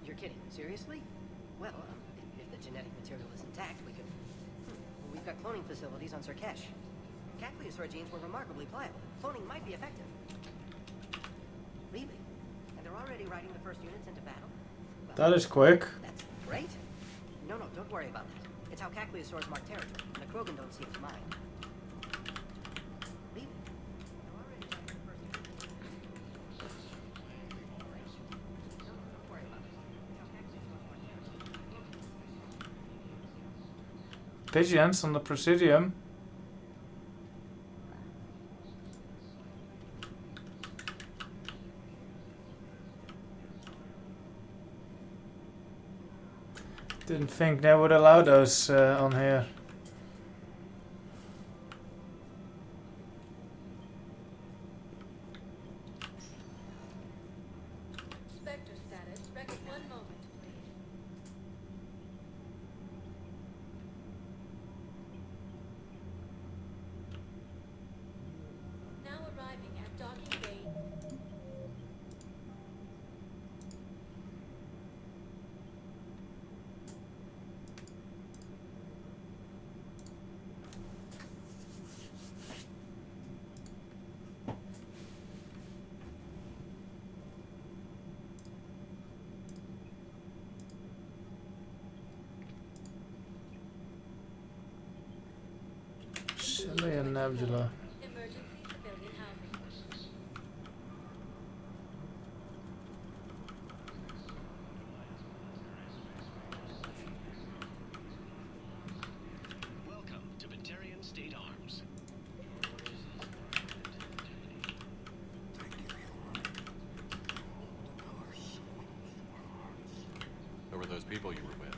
You're kidding. Seriously? Well, if the genetic material is intact, we could... We've got cloning facilities on Surkesh. Cacliosaur genes were remarkably pliable. Cloning might be effective. Really? And they're already riding the first units into battle? Well, That is quick. that's great. No, don't worry about that. It's how Cacliosaurs mark territory, and the Krogan don't seem to mind. Really? They're already riding the first units. Don't worry about it. It's how Cacliosaurs mark territory. Pigeons on the Presidium. Didn't think they would allow those on here. Spectre status. One moment, please. Now arriving at docking bay. Silly and Nebula. Emergency civilian housing. Welcome to Batarian State Arms. Who were those people you were with?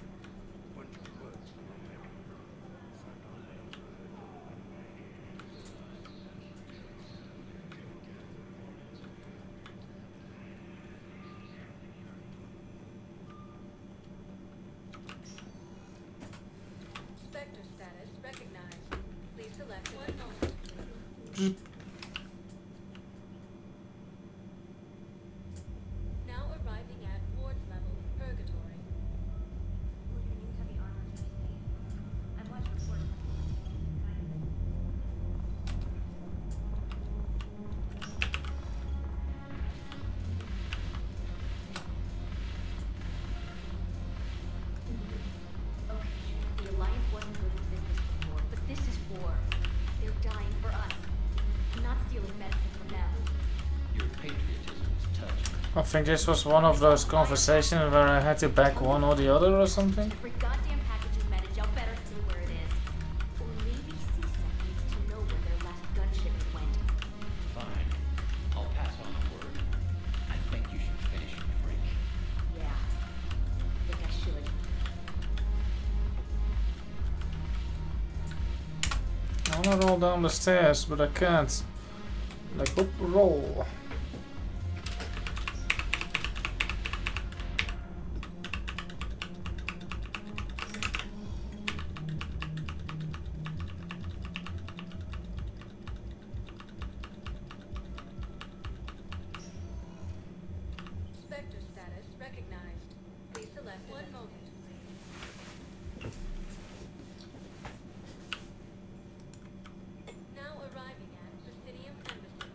Spectre status recognized. Please select one moment. Now arriving at Ward's level, Purgatory. Will your new heavy armor be safe? I've watched reports. Okay, the Alliance wasn't good for business before, but this is war. They're dying for us. I'm not stealing medicine from them. Your patriotism is touched. I think this was one of those conversations where I had to back one or the other or something. Every goddamn package of meds, y'all better see where it is. Or maybe CSEC needs to know where their last gun shipment went. Fine. I'll pass on the word. I think you should finish your break. Yeah, I think I should. I wanna roll down the stairs, but I can't. Like, whoop, roll. Spectre status recognized. Please select one moment. Now arriving at Presidium Embassy.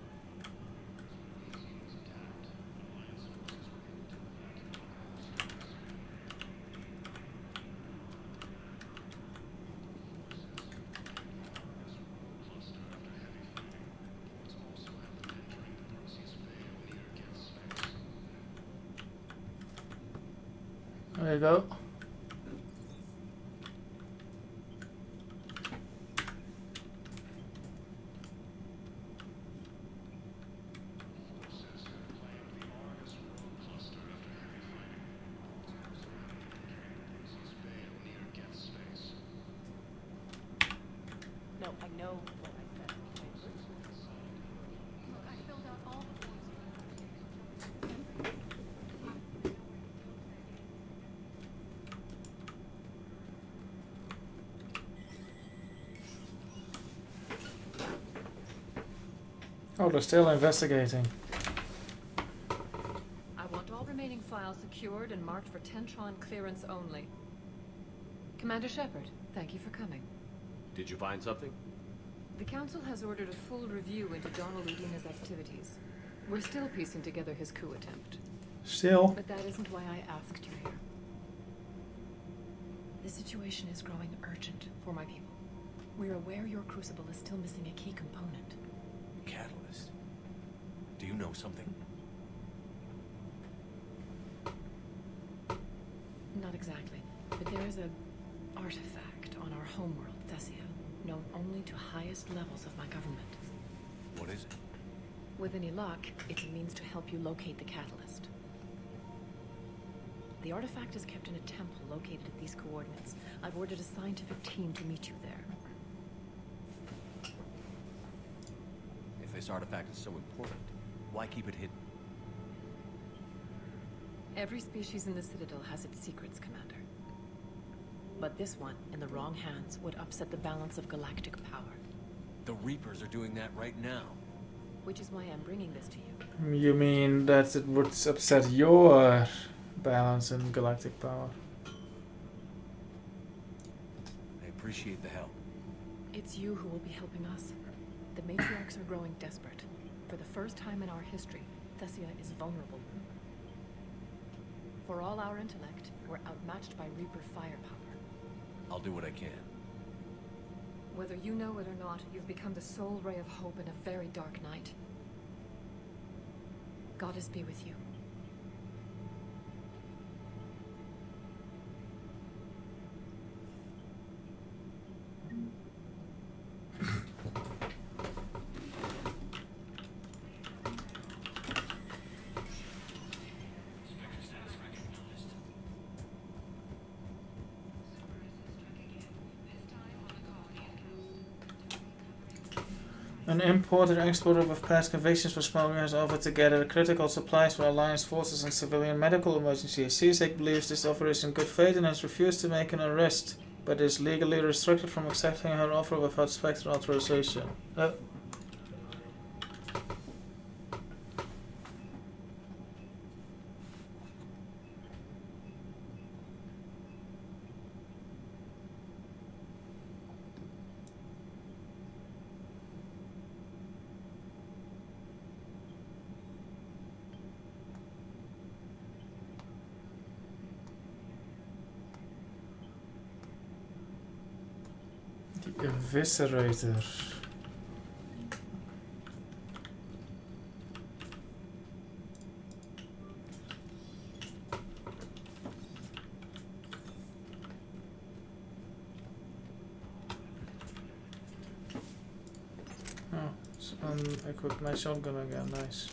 There you go. No, I know what I said. Look, I filled out all the forms. Oh, they're still investigating. I want all remaining files secured and marked for Tentron clearance only. Commander Shepard, thank you for coming. Did you find something? The Council has ordered a full review into Donald Udina's activities. We're still piecing together his coup attempt. Still? But that isn't why I asked you here. The situation is growing urgent for my people. We're aware your crucible is still missing a key component. Catalyst. Do you know something? Not exactly, but there is an artifact on our homeworld, Thessia, known only to highest levels of my government. What is it? With any luck, it's a means to help you locate the catalyst. The artifact is kept in a temple located at these coordinates. I've ordered a scientific team to meet you there. If this artifact is so important, why keep it hidden? Every species in the Citadel has its secrets, Commander. But this one, in the wrong hands, would upset the balance of galactic power. The Reapers are doing that right now. Which is why I'm bringing this to you. You mean that it would upset your balance in galactic power? I appreciate the help. It's you who will be helping us. The matriarchs are growing desperate. For the first time in our history, Thessia is vulnerable. For all our intellect, we're outmatched by Reaper firepower. I'll do what I can. Whether you know it or not, you've become the sole ray of hope in a very dark night. Goddess be with you. An importer exporter with past convictions for smuggling has offered to gather critical supplies for Alliance forces and civilian medical emergencies. CSEC believes this offer is in good faith and has refused to make an arrest, but is legally restricted from accepting her offer without Spectre authorization. Eviscerator. Oh, so equip my shotgun again, nice.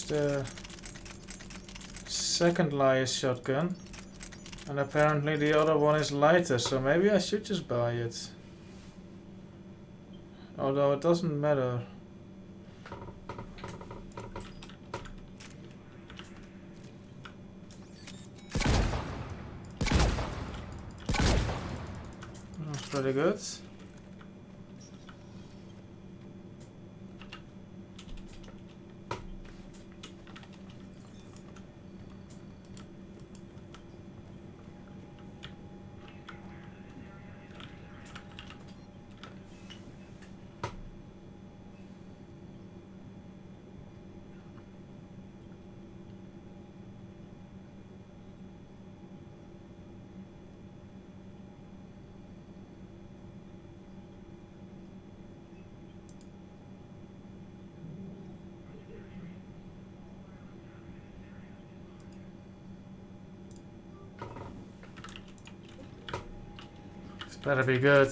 The second lightest shotgun, and apparently the other one is lighter, so maybe I should just buy it, although it doesn't matter. That's pretty good. better be good.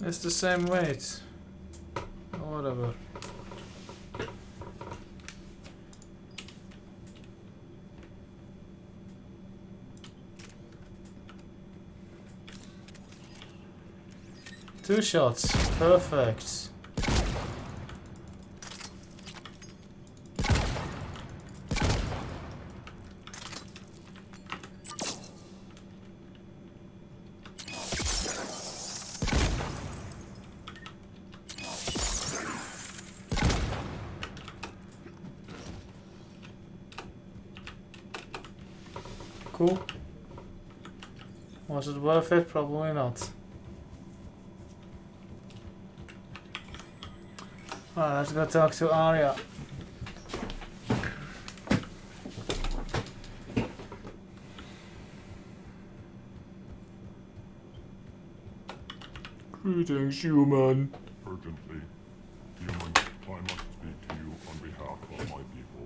It's the same weight. Or whatever. Two shots. Perfect. Cool. Was it worth it? Probably not. Alright, let's go talk to Arya. Greetings, human. Urgently, human, I must speak to you on behalf of my people.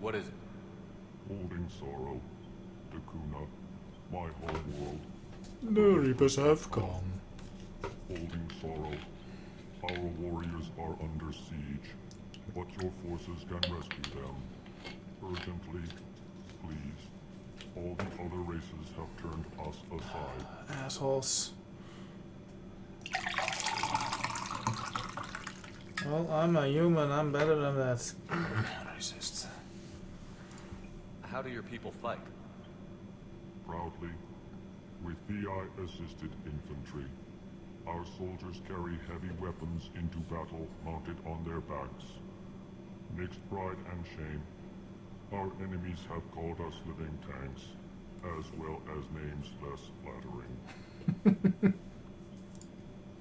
What is it? Holding sorrow, Dakuna, my home world. The Reapers have come. Holding sorrow, our warriors are under siege, but your forces can rescue them. Urgently, please. All the other races have turned us aside. Assholes. Well, I'm a human, I'm better than that. Racist. How do your people fight? Proudly, with VI-assisted infantry. Our soldiers carry heavy weapons into battle mounted on their backs. Mixed pride and shame, our enemies have called us living tanks, as well as names less flattering.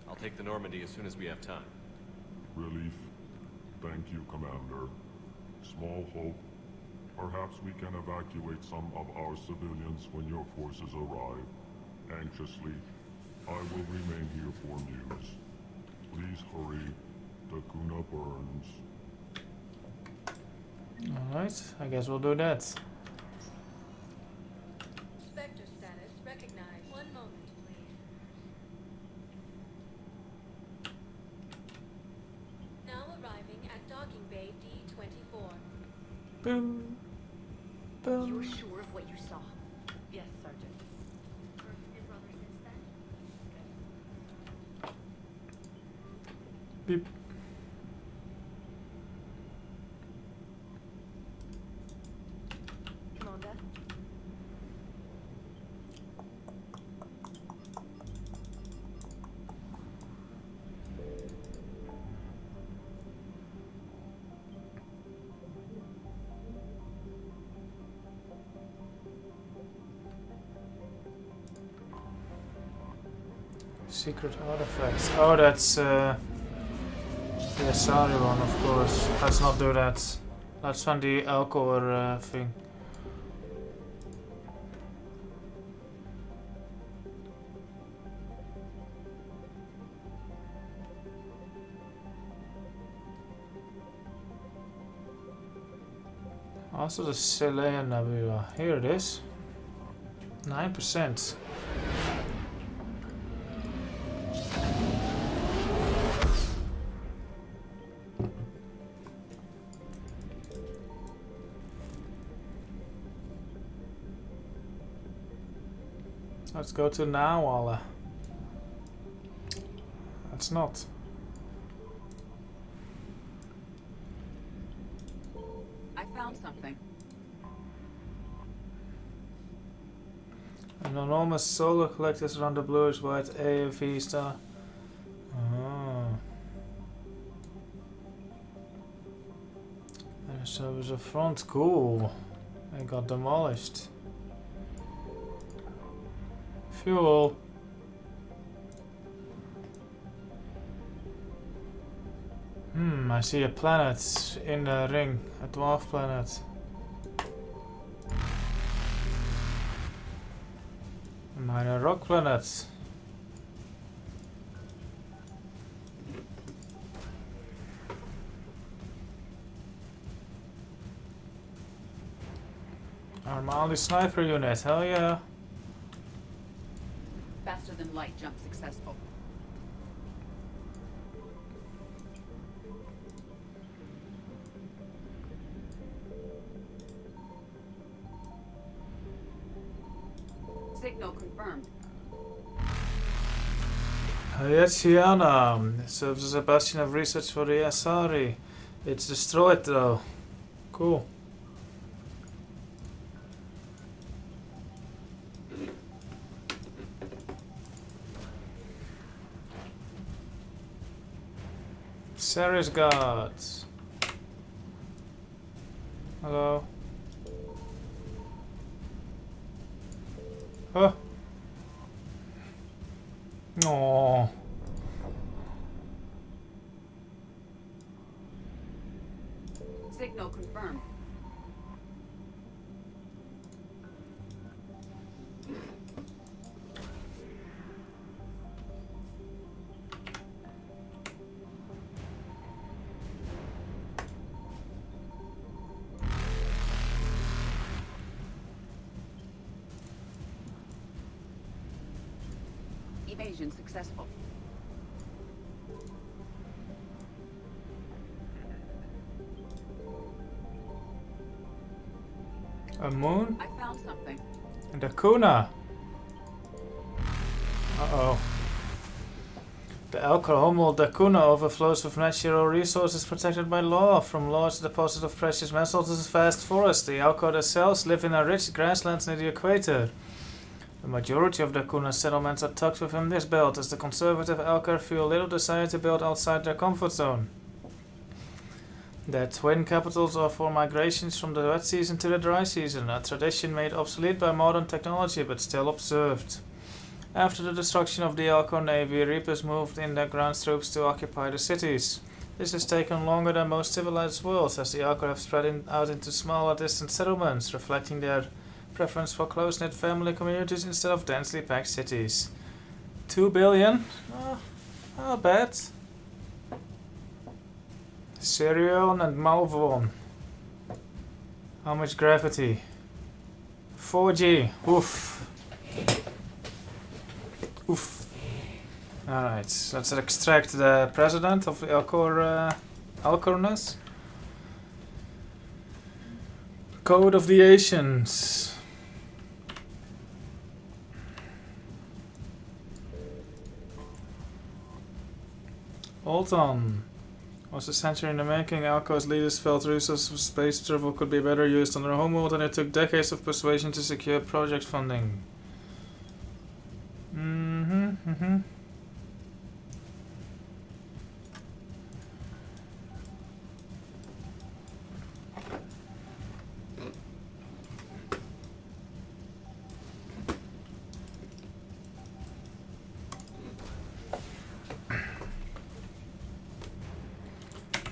I'll take the Normandy as soon as we have time. Relief. Thank you, Commander. Small hope. Perhaps we can evacuate some of our civilians when your forces arrive. Anxiously, I will remain here for news. Please hurry. Dakuna burns. Alright, I guess we'll do that. Spectre status recognized. One moment, please. Now arriving at docking bay D-24. Boom. Boom. You're sure of what you saw? Yes, Sergeant. Heard from your brother since then? Beep. Commander? Secret artifacts. Oh, that's the Asari one, of course. Let's not do that. Let's find the Alcor thing. Also the Selean Nebula. Here it is. 9%. Let's go to Nawala. That's not. I found something. An enormous solar collectors around the bluish-white AFE star. Oh. And so it was a front. Cool. It got demolished. Fuel. I see a planet in the ring, a dwarf planet. A minor rock planet. Armali sniper unit, hell yeah. Faster than light jump successful. Signal confirmed. Hayatiana serves as a bastion of research for the Asari. It's destroyed though. Cool. Ceres guards. Hello. Huh? Oh. Signal confirmed. Evasion successful. A moon? I found something. And a Kuna. Uh-oh. The Alcor homeworld Dakuna overflows with natural resources protected by law, from large deposit of precious metals to vast forests. The Alcor themselves live in a rich grasslands near the equator. The majority of Dakuna settlements are tucked within this belt, as the conservative Alcor feel little desire to build outside their comfort zone. Their twin capitals are for migrations from the wet season to the dry season, a tradition made obsolete by modern technology but still observed. After the destruction of the Alcor Navy, Reapers moved in their ground troops to occupy the cities. This has taken longer than most civilized worlds, as the Alcor have spread out into smaller distant settlements, reflecting their preference for close-knit family communities instead of densely packed cities. 2 billion? Not bad. Sirion and Malvon. How much gravity? 4G. Oof. Oof. Alright, let's extract the president of the Alcornus. Code of the Asians. Hold on. Was a century in the making. Alcor's leaders felt resources for space travel could be better used on their homeworld, and it took decades of persuasion to secure project funding.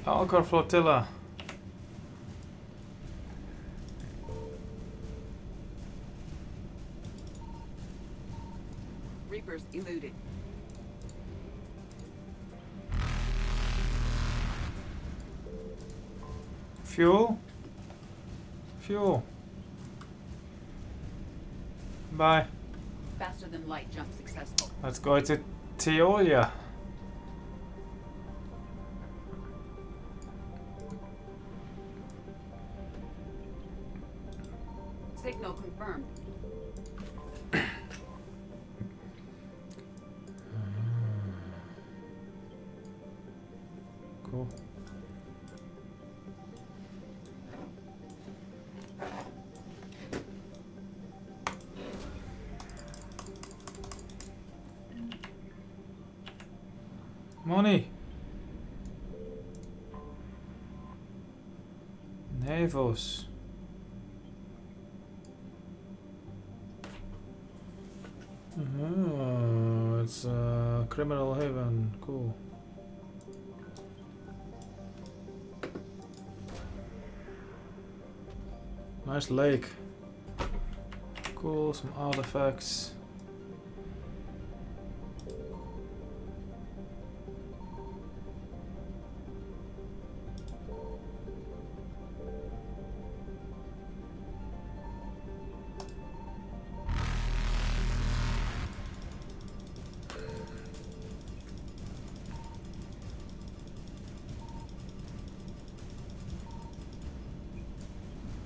Alcor flotilla. Reapers eluded. Fuel? Fuel. Bye. Faster than light jump successful. Let's go to Teolia. Signal confirmed. Cool. Money. Nevos. Oh, it's a criminal haven. Cool. Nice lake. Cool, some artifacts.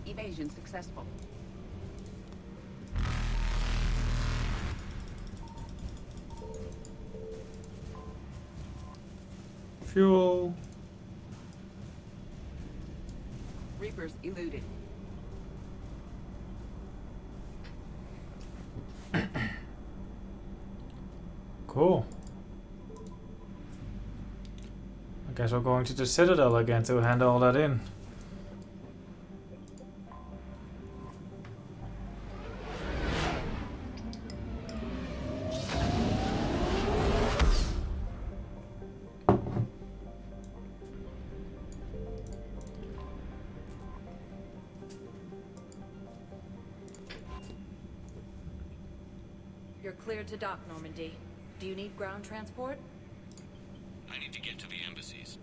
Evasion successful. Fuel. Reapers eluded. Cool. I guess we're going to the Citadel again to hand all that in. You're cleared to dock, Normandy. Do you need ground transport? I need to get to the embassies.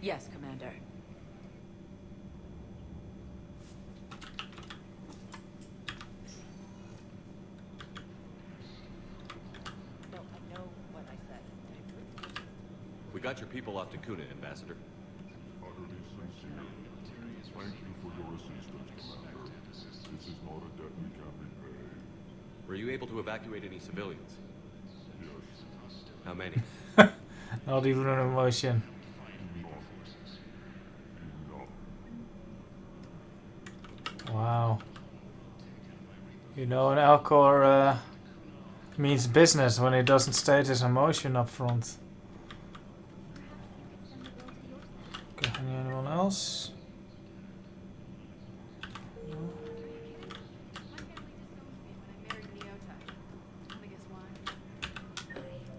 Yes, Commander. No, I know what I said. We got your people off to Kuna, Ambassador. Utterly sincere. Thank you for your assistance, Commander. This is not a debt we can repay. Were you able to evacuate any civilians? Yes. How many? Not even an emotion. Wow. You know, an Alcor means business when he doesn't state his emotion up front. Okay, anyone else? No.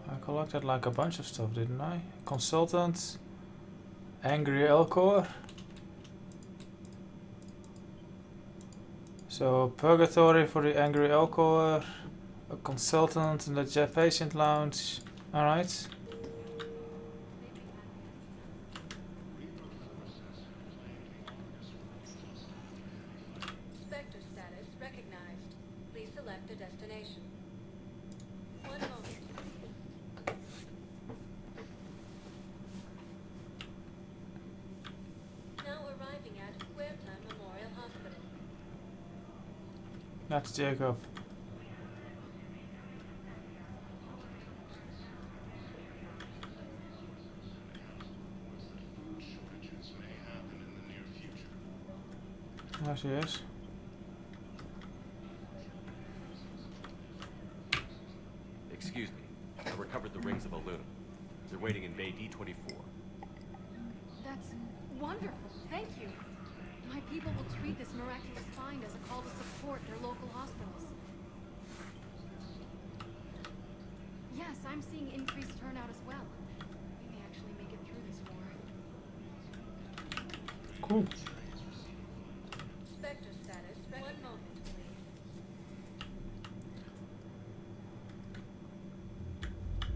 I collected like a bunch of stuff, didn't I? Consultant, Angry Alcor. So, Purgatory for the Angry Alcor, a consultant in the Jet Patient Lounge. Alright. Spectre status recognized. Please select a destination. One moment. Now arriving at Huerta Memorial Hospital. That's Jacob. There she is. Excuse me. I recovered the rings of Aluna. They're waiting in Bay D-24. That's wonderful. Thank you. My people will treat this miraculous find as a call to support their local hospitals. Yes, I'm seeing increased turnout as well. We may actually make it through this war. Cool. Spectre status. One moment, please.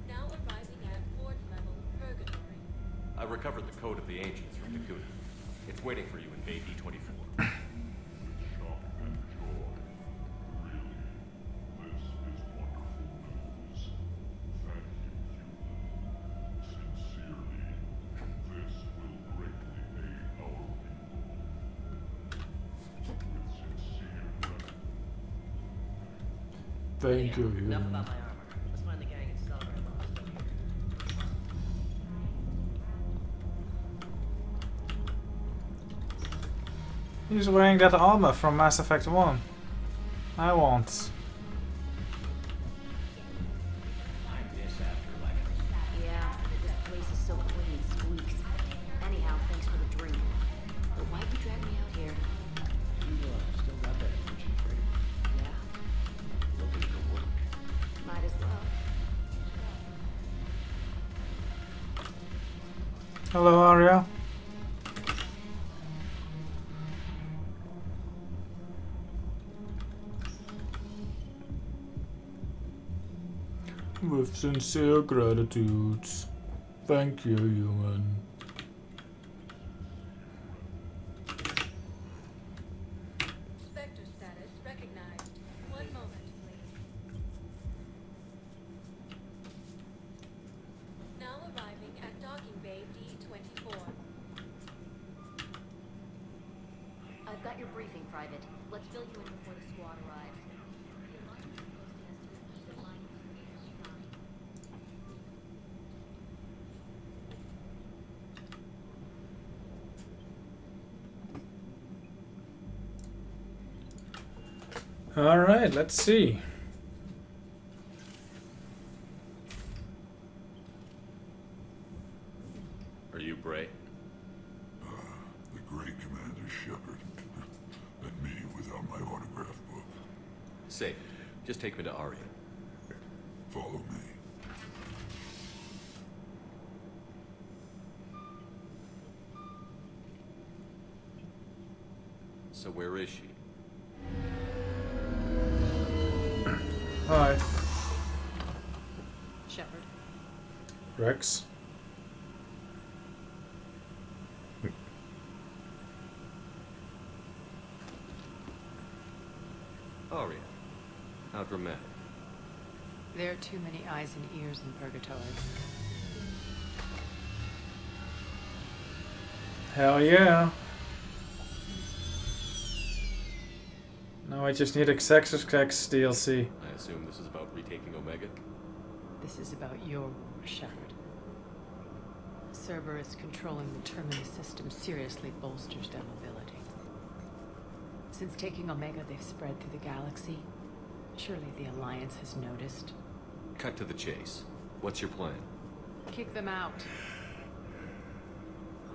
Now arriving at fourth level Purgatory. I recovered the code of the ancients from Kuna. It's waiting for you in Bay D-24. Thank you. Enough about my armor. Let's find the gang and celebrate lost. He's wearing that armor from Mass Effect 1. I want. Yeah, this place is so clean it squeaks. Anyhow, thanks for the drink. But why'd you drag me out here? You still got that energy, right? Yeah. Looking for work. Might as well. Hello, Arya. With sincere gratitude. Thank you, human. Spectre status recognized. One moment, please. Now arriving at docking bay D-24. I've got your briefing, Private. Let's fill you in before the squad arrives. The Alliance is posting us to an ether line investigator's design. Alright, let's see. Are you Bray? The great Commander Shepard. And me without my autograph book. Safe. Just take me to Arya. Follow me. So where is she? Hi. Shepard. Rex. Arya. How dramatic. There are too many eyes and ears in Purgatory. Hell yeah. Now I just need X's DLC. I assume this is about retaking Omega? This is about your war, Shepard. Cerberus controlling the terminus system seriously bolsters their mobility. Since taking Omega, they've spread through the galaxy. Surely the Alliance has noticed. Cut to the chase. What's your plan? Kick them out.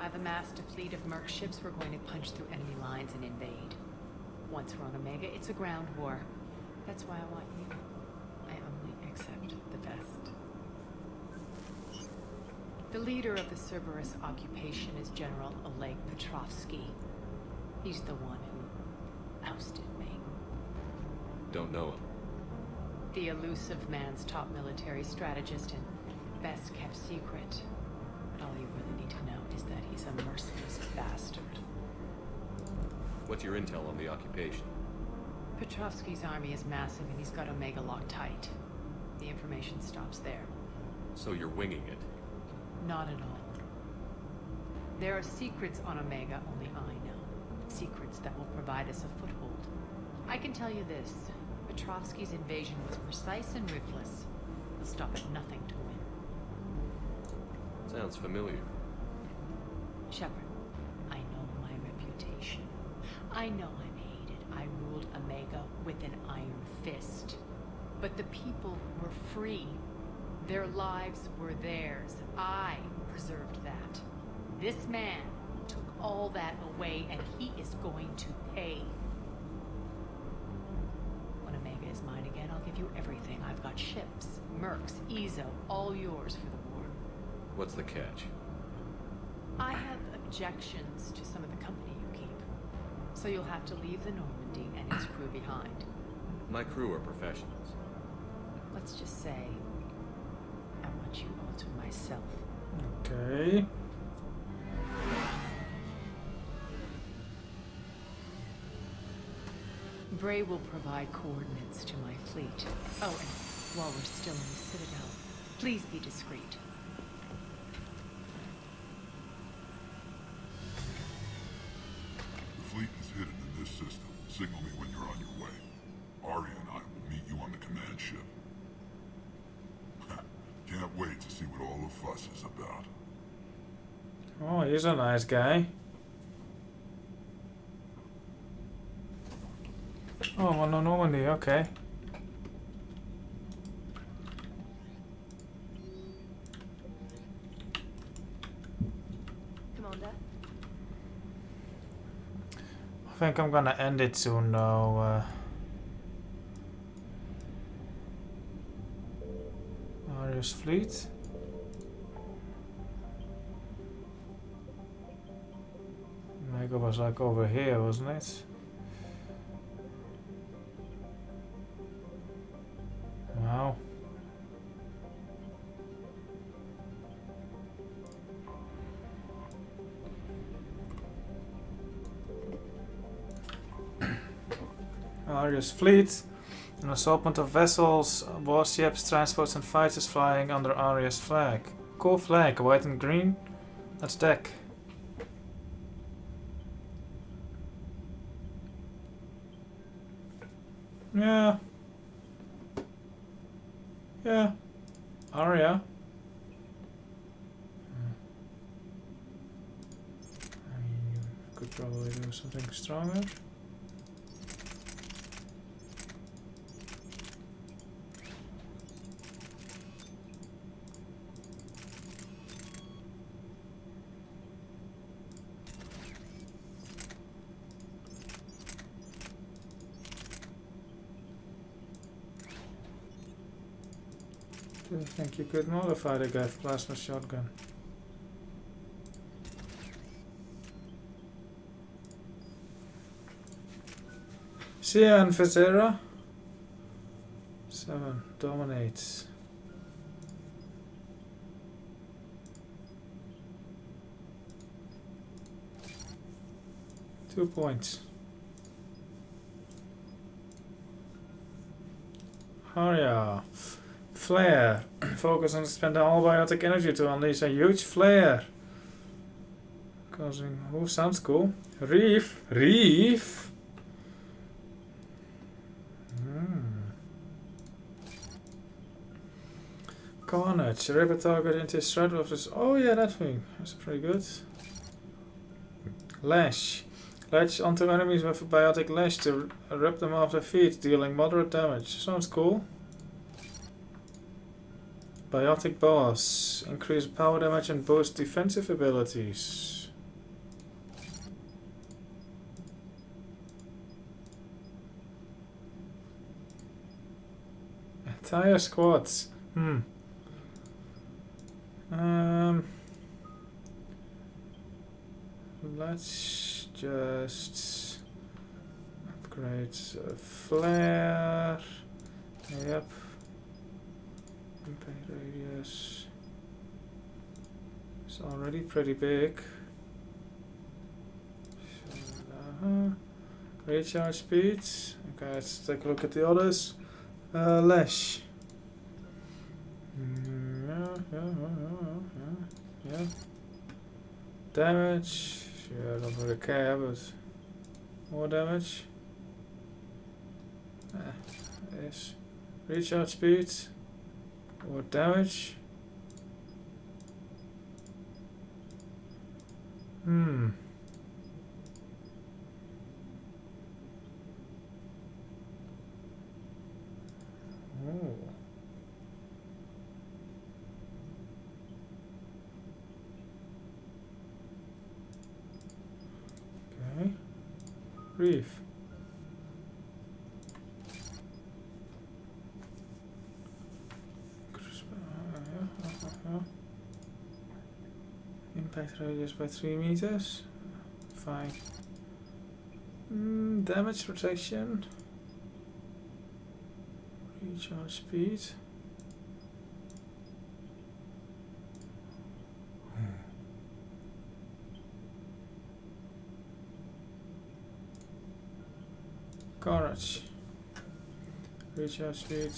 I've amassed a fleet of merc ships. We're going to punch through enemy lines and invade. Once we're on Omega, it's a ground war. That's why I want you. I only accept the best. The leader of the Cerberus occupation is General Oleg Petrovsky. He's the one who ousted me. Don't know him. The elusive man's top military strategist and best kept secret. But all you really need to know is that he's a merciless bastard. What's your intel on the occupation? Petrovsky's army is massive and he's got Omega locked tight. The information stops there. So you're winging it? Not at all. There are secrets on Omega only I know. Secrets that will provide us a foothold. I can tell you this. Petrovsky's invasion was precise and ruthless. He'll stop at nothing to win. Sounds familiar. Shepard, I know my reputation. I know I'm hated. I ruled Omega with an iron fist. But the people were free. Their lives were theirs. I preserved that. This man took all that away, and he is going to pay. When Omega is mine again, I'll give you everything. I've got ships, mercs, Ezo, all yours for the war. What's the catch? I have objections to some of the company you keep. So you'll have to leave the Normandy and its crew behind. My crew are professionals. Let's just say, I want you all to myself. Okay. Bray will provide coordinates to my fleet. Oh, and while we're still in the Citadel, please be discreet. The fleet is hidden in this system. Signal me when you're on your way. Arya and I will meet you on the command ship. Can't wait to see what all the fuss is about. Oh, he's a nice guy. Oh, well, no Normandy, okay. Commander? I think I'm gonna end it soon, though. Arya's fleet. think it was like over here, wasn't it? Wow. Aria's fleet. An assortment of vessels, warships, transports and fighters flying under Aria's flag. Cool flag, white and green. That's deck. Yeah. Yeah. Aria. I mean, you could probably do something stronger. Do you think you could modify the Gav plasma shotgun? Sia and Visera. 7 dominates. Two points. Aria. Flare. Focus on spending all biotic energy to unleash a huge flare. Causing... Oh, sounds cool. Reef. Reef. Carnage. Rip a target into his threat of this. Oh yeah, that thing. That's pretty good. Lash. Latch onto enemies with a biotic lash to rip them off their feet, dealing moderate damage. Sounds cool. Biotic boss. Increase power damage and boost defensive abilities. Entire squads. Let's just upgrade a flare. Yep. Impact radius. It's already pretty big. Recharge speed. Okay, let's take a look at the others. Lash. Yeah. Damage. Yeah, I don't really care, but more damage. Yes. Recharge speed. More damage. Oh. Okay. Reef. Impact radius by 3 meters. Fine. Damage protection. Recharge speed. Carnage. Recharge speed.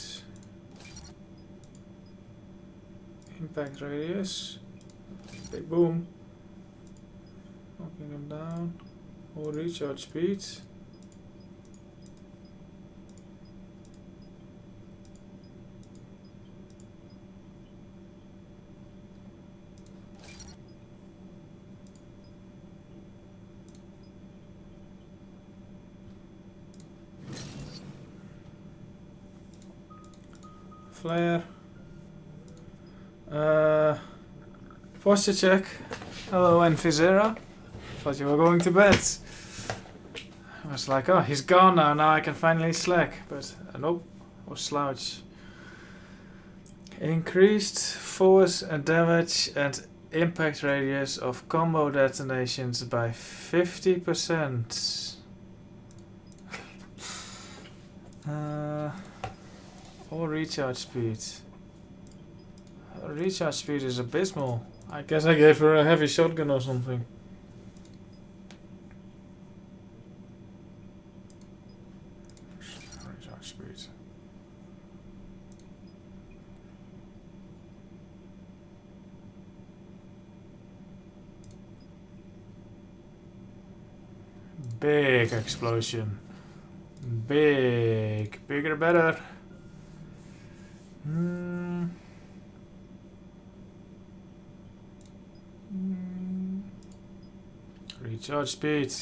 Impact radius. Big boom. Knocking them down. Or recharge speed. Flare. Posture check. Hello, and Visera. Thought you were going to bed. I was like, oh, he's gone now. Now I can finally slack. But nope, or slouch. Increased force and damage and impact radius of combo detonations by 50%. Or recharge speed. Recharge speed is abysmal. I guess I gave her a heavy shotgun or something. Recharge speed. Big explosion. Bigger, better. Recharge speed.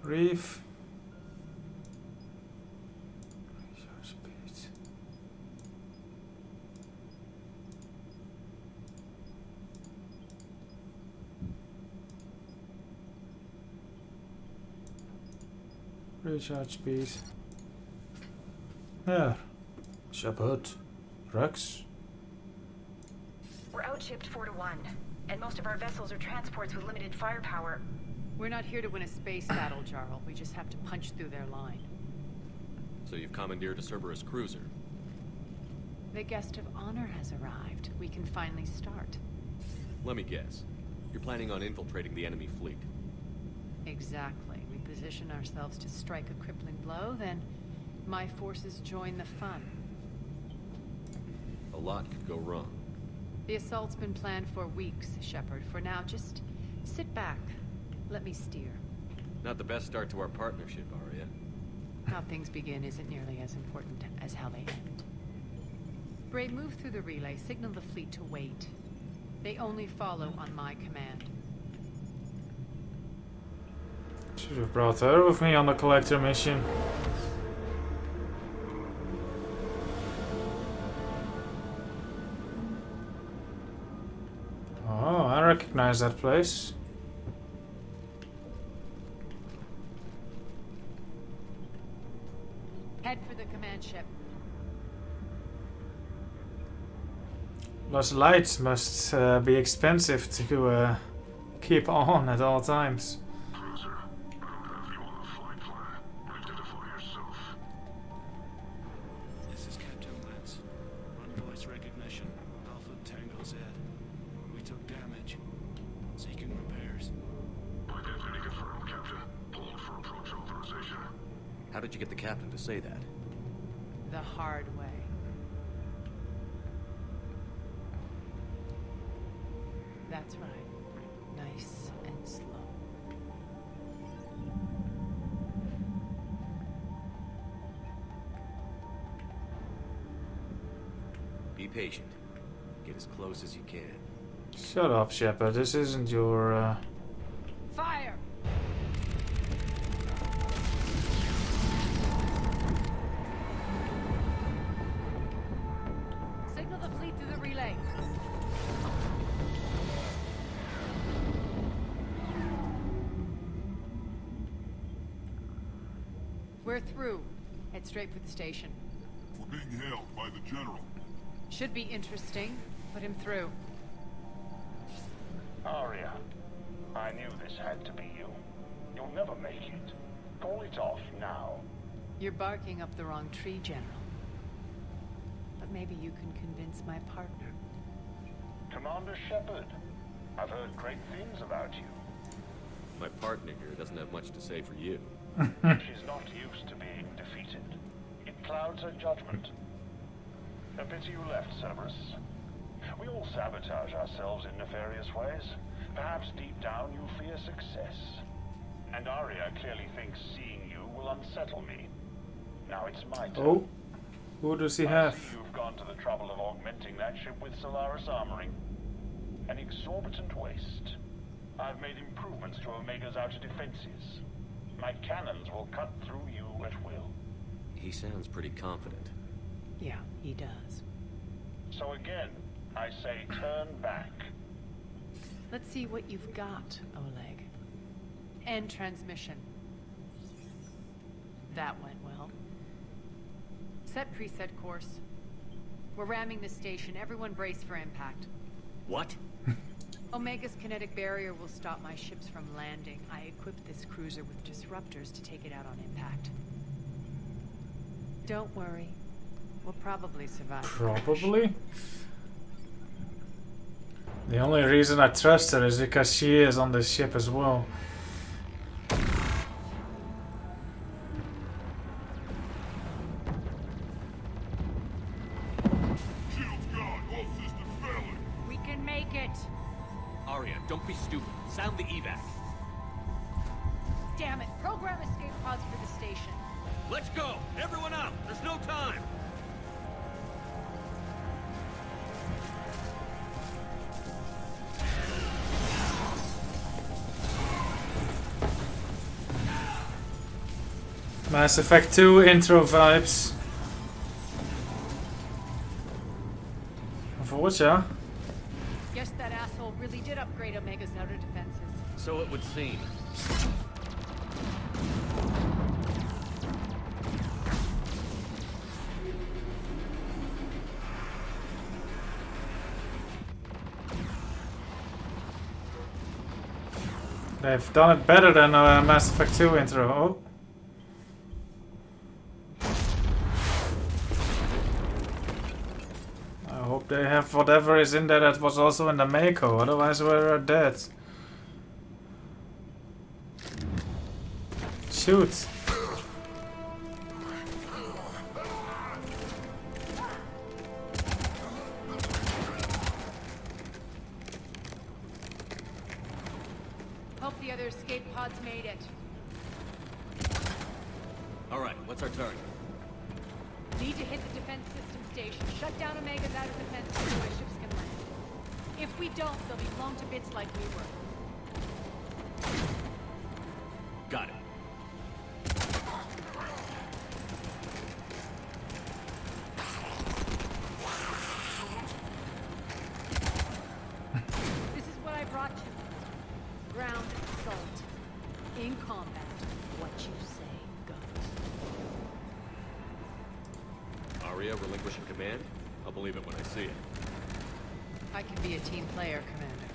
Reef. Recharge speed. Recharge speed. There. Shepard. Rex. We're outshipped 4-1, and most of our vessels are transports with limited firepower. We're not here to win a space battle, Jarl. We just have to punch through their line. So you've commandeered a Cerberus cruiser. The guest of honor has arrived. We can finally start. Let me guess. You're planning on infiltrating the enemy fleet. Exactly. We position ourselves to strike a crippling blow, then my forces join the fun. A lot could go wrong. The assault's been planned for weeks, Shepard. For now, just sit back. Let me steer. Not the best start to our partnership, Arya. How things begin isn't nearly as important as how they end. Bray, move through the relay. Signal the fleet to wait. They only follow on my command. Should have brought her with me on the collector mission. Oh, I recognize that place. Head for the command ship. Those lights must be expensive to keep on at all times. Cruiser, I don't have you on the flight plan. Identify yourself. This is Captain Lance. On voice recognition. Alpha Tango Z. We took damage. Seeking repairs. Identity confirmed, Captain. Hold for approach authorization. How did you get the captain to say that? The hard way. That's right. Nice and slow. Be patient. Get as close as you can. Shut up, Shepard. This isn't your... Fire! Signal the fleet through the relay. We're through. Head straight for the station. We're being hailed by the General. Should be interesting. Put him through. Arya, I knew this had to be you. You'll never make it. Call it off now. You're barking up the wrong tree, General. But maybe you can convince my partner. Commander Shepard, I've heard great things about you. My partner here doesn't have much to say for you. She's not used to being defeated. It clouds her judgment. A pity you left, Cerberus. We all sabotage ourselves in nefarious ways. Perhaps deep down you fear success. And Arya clearly thinks seeing you will unsettle me. Now it's my turn. Oh, who does he have? I see you've gone to the trouble of augmenting that ship with Solaris armoring. An exorbitant waste. I've made improvements to Omega's outer defenses. My cannons will cut through you at will. He sounds pretty confident. Yeah, he does. So again, I say turn back. Let's see what you've got, Oleg. End transmission. That went well. Set preset course. We're ramming the station. Everyone brace for impact. What? Omega's kinetic barrier will stop my ships from landing. I equipped this cruiser with disruptors to take it out on impact. Don't worry. We'll probably survive. Probably? The only reason I trust her is because she is on this ship as well. We can make it! Arya, don't be stupid. Sound the evac. Damn it! Program escape pods for the station. Let's go! Everyone out! There's no time! Mass Effect 2 intro vibes. Verwoord, ja. Guess that asshole really did upgrade Omega's outer defenses. So it would seem. They've done it better than Mass Effect 2 intro. Oh. I hope they have whatever is in there that was also in the Mako, otherwise we're dead. Shoot. Hope the other escape pods made it. Alright, what's our turn? Need to hit the defense system station. Shut down Omega's outer defense so my ships can land. If we don't, they'll be blown to bits like we were. Got it. This is what I brought you. Ground assault. In combat, what you say goes. Arya relinquishing command? I'll believe it when I see it. I can be a team player, Commander.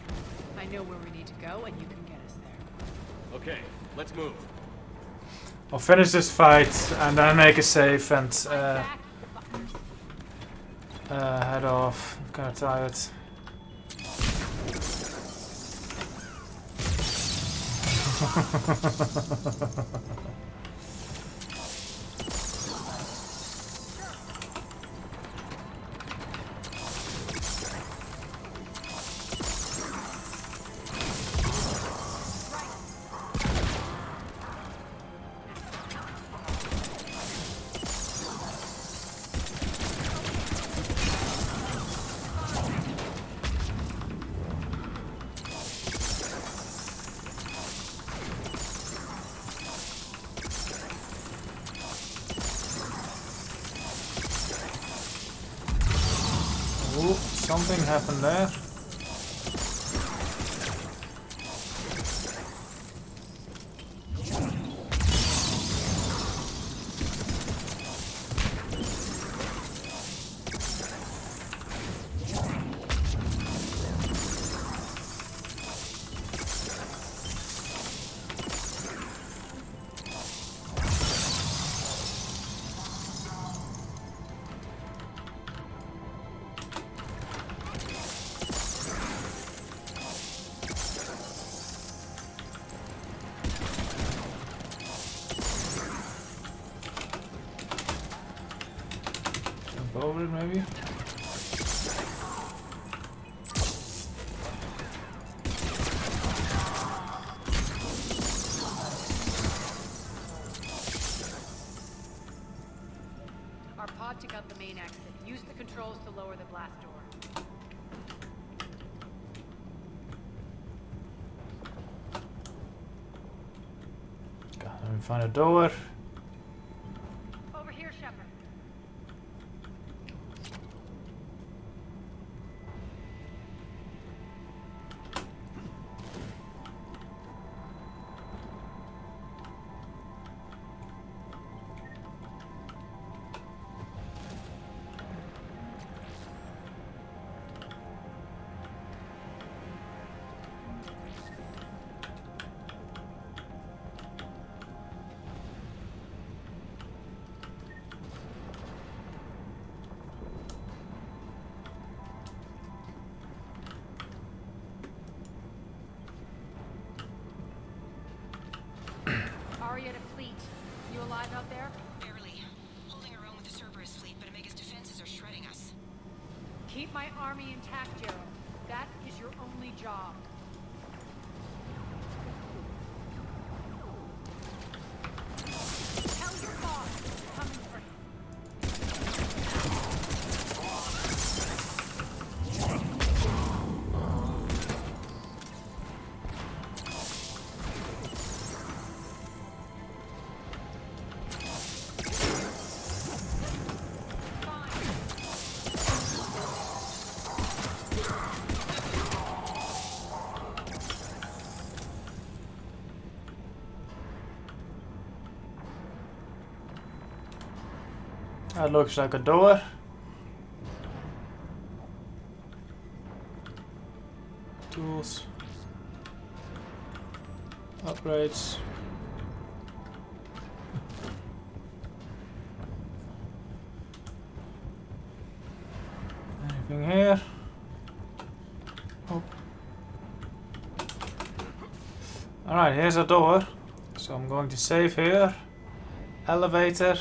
I know where we need to go, and you can get us there. Okay, let's move. I'll finish this fight and then make a save and head off. I'm kinda tired. Ooh, something happened there. Over it, maybe? Our pod took out the main exit. Use the controls to lower the blast door. Find a door. Over here, Shepard. Aria to fleet. You alive out there? Barely. Holding our own with the Cerberus fleet, but Omega's defenses are shredding us. Keep my army intact, Gerald. That is your only job. Tell your boss we're coming for him. That looks like a door. Tools. Upgrades. Anything here? Oh. Alright, here's a door. So I'm going to save here. Elevator.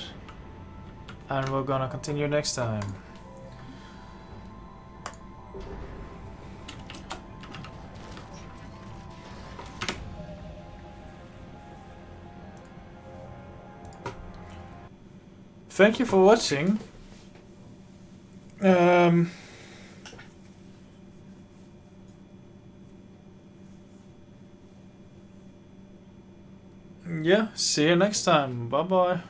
And we're gonna continue next time. Thank you for watching. Yeah, see you next time. Bye bye.